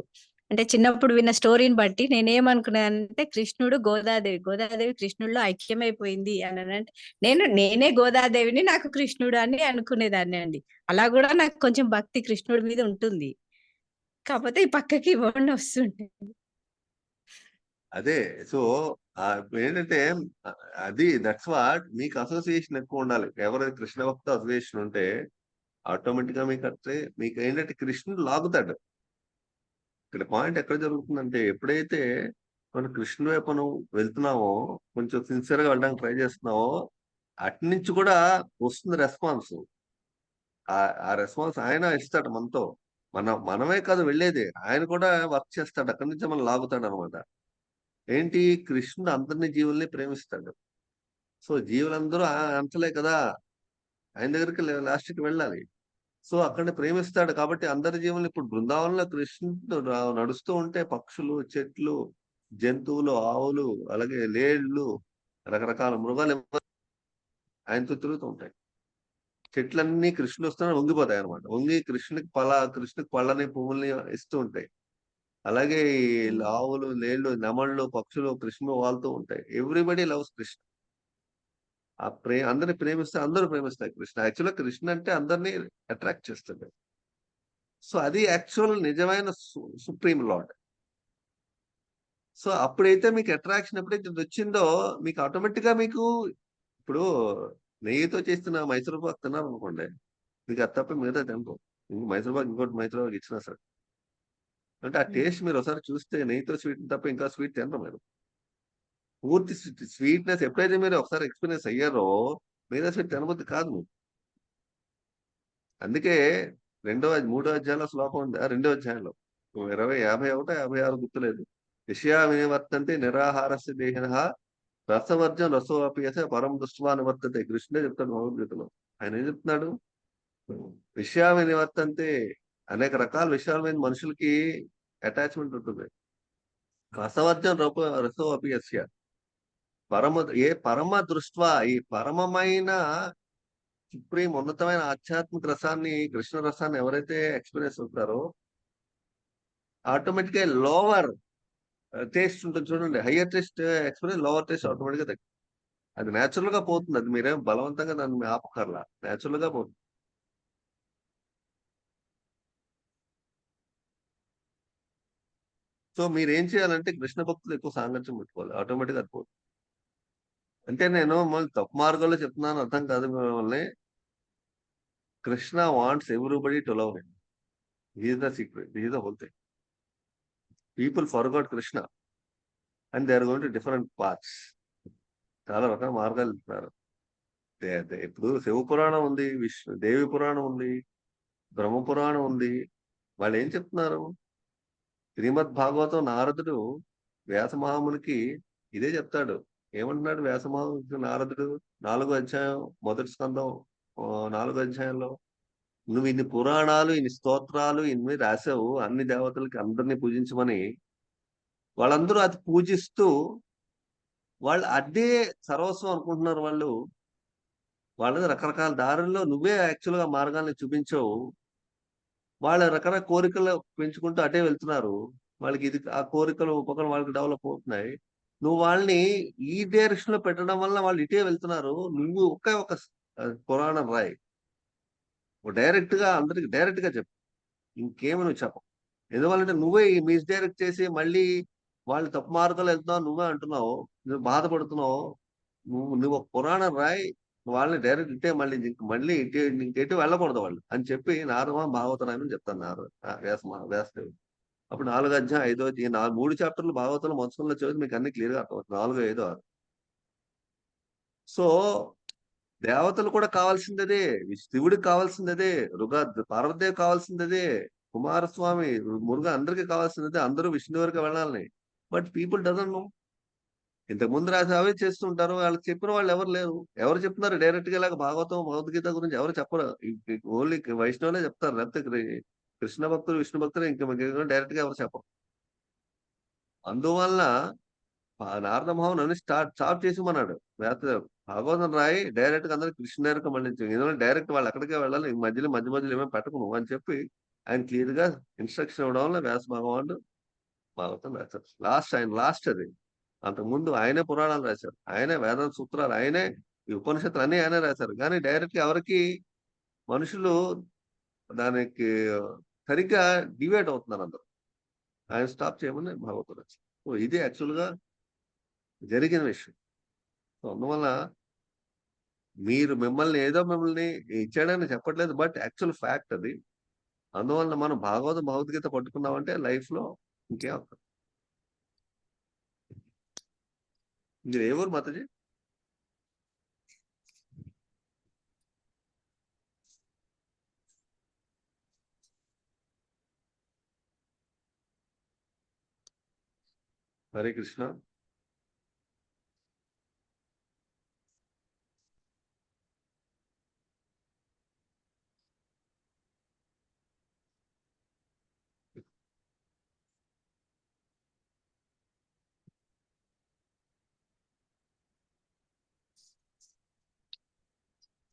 అంటే చిన్నప్పుడు విన్న స్టోరీని బట్టి నేనేమనుకున్నానంటే కృష్ణుడు గోదాదేవి, గోదాదేవి కృష్ణుడిలో ఐక్యమైపోయింది అని అంటే నేనే గోదాదేవిని, నాకు కృష్ణుడు అని అనుకునేదాన్ని అండి. అలా కూడా నాకు కొంచెం భక్తి కృష్ణుడి మీద ఉంటుంది. కాకపోతే ఈ పక్కకి ఇవ్వండి వస్తుంటాయి. అదే. సో ఏంటంటే అది దట్స్ వాట్ మీకు అసోసియేషన్ ఎక్కువ ఉండాలి. ఎవరైతే కృష్ణ భక్త అసోసియేషన్ ఉంటే ఆటోమేటిక్ గా మీకు ఏంటంటే కృష్ణుడు లాగుతాడు. ఇక్కడ పాయింట్ ఎక్కడ జరుగుతుందంటే ఎప్పుడైతే మనం కృష్ణుడి వైపు మనం వెళ్తున్నామో, కొంచెం సిన్సియర్ గా వెళ్ళడానికి ట్రై చేస్తున్నామో, అటు నుంచి కూడా వస్తుంది రెస్పాన్స్. ఆ రెస్పాన్స్ ఆయన ఇస్తాడు మనతో. మనమే కాదు వెళ్ళేది, ఆయన కూడా వర్క్ చేస్తాడు, అక్కడి నుంచి మనం లాగుతాడు అనమాట. ఏంటి? కృష్ణుడు అందరినీ జీవుల్ని ప్రేమిస్తాడు. సో జీవులందరూ అంతలే కదా, ఆయన దగ్గరికి లాస్ట్కి వెళ్ళాలి. సో అక్కడ ప్రేమిస్తాడు కాబట్టి అందరి జీవులు. ఇప్పుడు బృందావనంలో కృష్ణుడు నడుస్తూ ఉంటే పక్షులు, చెట్లు, జంతువులు, ఆవులు, అలాగే లేళ్లు, రకరకాల మృగాలు ఆయనతో తిరుగుతూ ఉంటాయి. చెట్లన్నీ కృష్ణుడు వస్తున్నా వంగిపోతాయి అనమాట. వంగి కృష్ణుడికి పళ్ళని పువ్వుల్ని ఇస్తూ ఉంటాయి. అలాగే ఈ ఆవులు, లేళ్లు, నెమళ్ళు, పక్షులు కృష్ణుడు వాళ్తూ ఉంటాయి. Everybody loves Krishna. అందరిని ప్రేమిస్తే అందరూ ప్రేమిస్తారు కృష్ణ. యాక్చువల్గా కృష్ణ అంటే అందరినీ అట్రాక్ట్ చేస్తాడు. సో అది యాక్చువల్ నిజమైన సుప్రీం లార్డ్. సో అప్పుడైతే మీకు అట్రాక్షన్ ఎప్పుడైతే వచ్చిందో మీకు ఆటోమేటిక్ గా మీకు ఇప్పుడు నెయ్యితో చేస్తున్న మైసూర్ పాక్ తిన్నారు అనుకోండి, మీకు అది తప్ప మిగతా తినరు. మైసూర్ పాక్ ఇంకోటి మైసూర్ పాక్ ఇచ్చినా సరే, అంటే ఆ టేస్ట్ మీరు ఒకసారి చూస్తే నెయ్యితో స్వీట్ తప్ప ఇంకా స్వీట్ తినరు మీరు. పూర్తి స్వీట్నెస్ ఎప్పుడైతే మీరు ఒకసారి ఎక్స్పీరియన్స్ అయ్యారో మిగతా స్వీట్ తినబుద్ధి కాదు మీకు. అందుకే 3వ అధ్యాయంలో శ్లోకం ఉంది. 2వ అధ్యాయంలో 51, 56 గుర్తులేదు. విషయా వినివర్తంతే నిరాహారస్య దేహినః రసవర్జం రసో అపియస పరం దృష్ట్వా నివర్తతే. కృష్ణుడే చెప్తాడు భగవద్గీతలో. ఆయన ఏం చెప్తున్నాడు? విషయాలు నివర్తంతే. అనేక రకాల విషయాల మీద మనుషులకి అటాచ్మెంట్ ఉంటుంది. రసవర్జం రసో అపియస్య పరమ దృష్ట్వా, ఈ పరమమైన సుప్రీం ఉన్నతమైన ఆధ్యాత్మిక రసాన్ని, కృష్ణ రసాన్ని ఎవరైతే ఎక్స్పీరియన్స్ అవుతారో ఆటోమేటిక్ గా లోవర్ టేస్ట్ ఉంటుంది చూడండి. Higher taste experience, lower taste automatic గా తగ్గుతుంది. అది నేచురల్ గా పోతుంది. అది మీరేం బలవంతంగా దాన్ని ఆపకర్లా, నేచురల్ గా పోతుంది. సో మీరు ఏం చేయాలంటే కృష్ణ భక్తులు ఎక్కువ సాంగత్యం పెట్టుకోవాలి, ఆటోమేటిక్ అది పోతుంది. అంటే నేను మళ్ళీ తప్పు మార్గంలో చెప్తున్నాను అర్థం కాదు మిమ్మల్ని. Krishna wants everybody to love him. He is the secret, he is the whole thing. People forgot Krishna and they are going to different parts. చాలా రకాల మార్గాలు ఇస్తున్నారు. ఇప్పుడు శివ పురాణం ఉంది, దేవి పురాణం ఉంది, బ్రహ్మ పురాణం ఉంది. వాళ్ళు ఏం చెప్తున్నారు? శ్రీమద్ భాగవతం నారదుడు వ్యాస మహామునికి ఇదే చెప్తాడు. ఏమంటున్నాడు వ్యాస మహామునికి నారదుడు 4వ అధ్యాయం 1వ స్కందం 4వ అధ్యాయంలో, నువ్వు ఇన్ని పురాణాలు, ఇన్ని స్తోత్రాలు, ఇన్ని రాసావు, అన్ని దేవతలకి అందరినీ పూజించమని. వాళ్ళందరూ అది పూజిస్తూ వాళ్ళు అదే సర్వస్వం అనుకుంటున్నారు. వాళ్ళది రకరకాల దారుల్లో నువ్వే యాక్చువల్ గా మార్గాల్ని చూపించావు. వాళ్ళ రకరకాల కోరికలు పెంచుకుంటూ అటే వెళ్తున్నారు. వాళ్ళకి ఇది ఆ కోరికలు ఉపకరణ వాళ్ళకి డెవలప్ అవుతున్నాయి. నువ్వు వాళ్ళని ఈ డైరెక్షన్ లో పెట్టడం వల్ల వాళ్ళు ఇటే వెళ్తున్నారు. నువ్వు ఒక పురాణం రాయి, డైరెక్ట్ గా అందరికి డైరెక్ట్ గా చెప్పు, ఇంకేమి నువ్వు చెప్పవు. ఎందువల్లంటే నువ్వే మిస్డైరెక్ట్ చేసి మళ్ళీ వాళ్ళు తప్పు మార్గాలు వెళ్తున్నావు నువ్వే అంటున్నావు, నువ్వు బాధపడుతున్నావు. నువ్వు ఒక పురాణం రాయి, వాళ్ళని డైరెక్ట్ ఇట్టే మళ్ళీ ఇంకెటు వెళ్ళకూడదు వాళ్ళు అని చెప్పి నారద భాగవతరాయని చెప్తాను వ్యాసదేవుడు. అప్పుడు 4వ అధ్యాయం 5వ 3 చాప్టర్లు భాగవతంలో మొత్తంలో చదివి మీకు అన్ని క్లియర్ గా అర్థమవుతుంది. 4, 5, 6. సో దేవతలు కూడా కావాల్సిందే, శివుడికి కావాల్సిందే, పార్వతీదేవి కావాల్సిందే, కుమారస్వామి, మురుగా అందరికీ కావాల్సిందే. అందరూ విష్ణు వరకు వెళ్ళాలని. But people doesn't know. ఇంతకు ముందు రాసి అవే చేస్తుంటారు. వాళ్ళకి చెప్పిన వాళ్ళు ఎవరు లేరు. ఎవరు చెప్తున్నారు డైరెక్ట్ గా? ఇలాగ భాగవతం భగవద్గీత గురించి ఎవరు చెప్పరు. ఓన్లీ వైష్ణవులే చెప్తారు. లేకపోతే కృష్ణ భక్తులు, విష్ణు భక్తులు ఇంకా డైరెక్ట్ గా ఎవరు చెప్పరు. అందువల్ల నారద మహాముని స్టాప్ చేసిమన్నాడు వ్యాసదేవుడు. భాగవతం రాయి, డైరెక్ట్ గా అందరికి కృష్ణ డైరెక్ట్ మళ్ళీ ఎందుకంటే డైరెక్ట్ వాళ్ళు ఎక్కడికే వెళ్ళాలి, మధ్య మధ్యలో ఏమేమి పెట్టకు నువ్వు అని చెప్పి ఆయన క్లియర్ గా ఇన్స్ట్రక్షన్ ఇవ్వడం వల్ల వ్యాస భగవానుడు భాగవతం రాశారు. లాస్ట్ అది. అంతకుముందు ఆయనే పురాణాలు రాశారు, ఆయనే వేదాంత సూత్రాలు, ఆయనే ఈ ఉపనిషత్తులు అన్ని ఆయనే రాశారు. కానీ డైరెక్ట్ గా ఎవరికి మనుషులు దానికి సరిగ్గా డివైడ్ అవుతున్నారు అందరూ. ఆయన స్టాప్ చేయమని భాగవతం రాశారు. సో ఇది యాక్చువల్ గా జరిగిన విషయం. సో అందువల్ల మిమ్మల్ని ఇచ్చాడని చెప్పట్లేదు, బట్ యాక్చువల్ ఫ్యాక్ట్ అది. అందువల్ల మనం భగవద్గీత పట్టుకున్నామంటే లైఫ్ లో ఇంకేం అవుతుంది. మీరు ఏ ఊరు మాతాజీ? హరే కృష్ణ.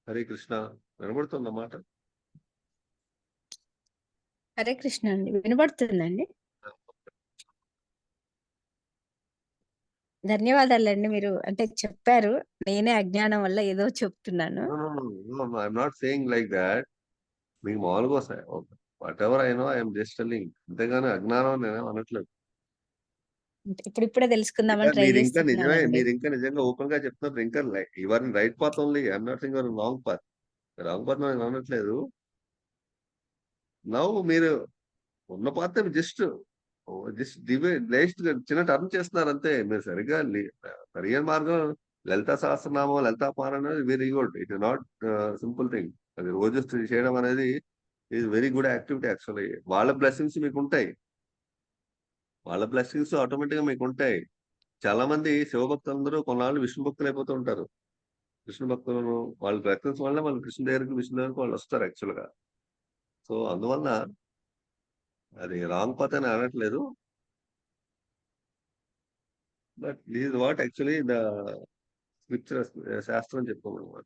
హరే కృష్ణ. వినబడుతుందన్నమాట. హరే కృష్ణ అండి, వినబడుతుందండి. ధన్యవాదాలండి. మీరు అంటే చెప్పారు, నేనే అజ్ఞానం వల్ల ఏదో చెప్తున్నాను. I'm not saying like that. మీకు మామూలుగా వస్తాయి what ever I know I'm just telling. అంతేగాని అజ్ఞానం నేనేం అనట్లేదు. ఇప్పుడే తెలుసుకుందామని ట్రై చేస్తున్నానండి. మీరు ఇంకా నిజంగా ఓపెన్ గా చెప్తున్నారు. ఇంకా your in right path only. I'm not saying your in wrong path. Wrong path నేను అనట్లేదు. నవ్వు మీరు ఉన్న పాత్ జస్ట్ చిన్న టర్న్ చేస్తున్నారు అంతే. మీరు సరిగ్గా సరైన మార్గం లలితా సహస్రనామం, లలితా పారాయణ అనేది very good. It is not simple thing. అది రోజు చేయడం అనేది is very good activity actually. వాళ్ళ బ్లెస్సింగ్స్ మీకు ఉంటాయి, వాళ్ళ బ్లెస్సింగ్స్ ఆటోమేటిక్ గా మీకు ఉంటాయి. చాలా మంది శివభక్తులందరూ కొన్నాళ్ళు విష్ణు భక్తులు అయిపోతూ ఉంటారు. విష్ణు భక్తులను వాళ్ళు ప్రయత్నించడం వల్ల వాళ్ళు విష్ణు దగ్గరికి వాళ్ళు వస్తారు యాక్చువల్ గా. సో అందువల్ల అది రాంగ్ పత్ అని అనట్లేదు. But this what actually the scripture శాస్త్రం చెప్పుకోమన్నమాట.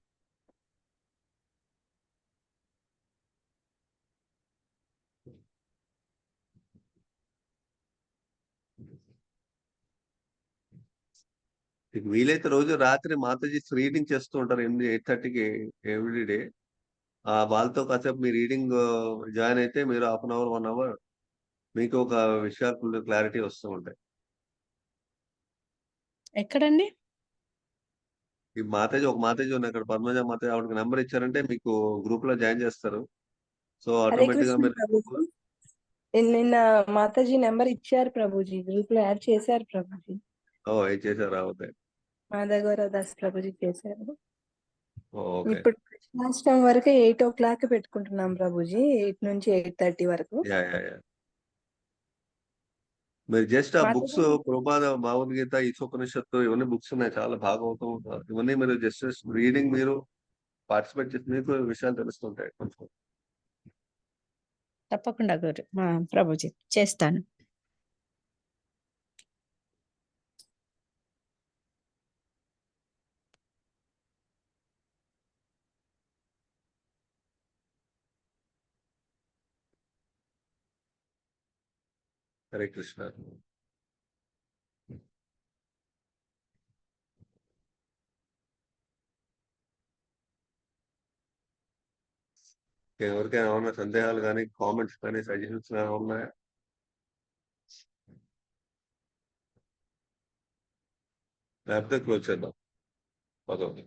మీకు వీలైతే రోజు రాత్రి మాతాజీ రీడింగ్ చేస్తూ ఉంటారు 8:30కి ఎవ్రీ డే. వాళ్ళతో కాసేపు మీ రీడింగ్ జాయిన్ అయితే మీరు 1/2 అవర్ 1 అవర్ మీకు ఒక విషయాలు క్లారిటీ వస్తూ ఉంటాయి. ఎక్కడండి? ఈ ఒక మాతాజీ ఉన్నాయి అక్కడ, పద్మజ మాతాజీ, ఆవిడకి నెంబర్ ఇచ్చారంటే మీకు గ్రూప్ లో జాయిన్ చేస్తారు. సో హరే ఆటోమేటిక్ గా కృష్ణ మీరు ప్రభుజీ. నిన్న మాతాజీ నెంబర్ ఇచ్చారు ప్రభుజీ, గ్రూప్ లో యాడ్ చేశారు ప్రభుజీ. ఏం చేశారు అవుతాయి. మాధగౌర దాస్ ప్రభుజీ చేశారు. ఓకే. ఇప్పుడు కృష్ణాష్టమి వరకు 8 o'clock పెట్టుకుంటున్నాం ప్రభుజీ, 8 నుంచి 8:30 వరకు. యా యా యా మీరు జస్ట్ ఆ బుక్స్ మాతాజీ ప్రభుపాద భగవద్గీత, ఈశోపనిషత్తు ఇవన్నీ బుక్స్ ఉన్నాయి, చాలా భాగవతం, ఇవన్నీ మీరు జస్ట్ రీడింగ్ మీరు పార్టిసిపేట్ చేసి మీకు విషయాలు తెలుస్తుంటాయి కొంచెం. తప్పకుండా గురు ప్రభుజీ చేస్తాను. హరే కృష్ణ. ఎవరికైనా ఏమన్నా సందేహాలు కానీ, కామెంట్స్ కానీ, సజెషన్స్ కానీ ఉన్నాయా? లేకపోతే క్లోజ్ చేద్దాం. పదవి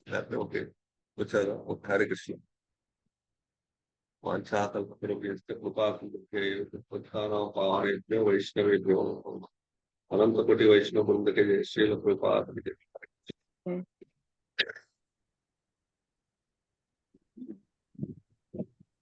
లేకపోతే ఓకే వచ్చారా? ఓకే. హరే కృష్ణ. వాంఛాకల్పతరుభ్యశ్చ కృపాకృపేభ్యో పావనేభ్యో వైష్ణవేభ్యో నమః. అనంతకోటి వైష్ణవ బృందకే శ్రీల కృపాకృపే.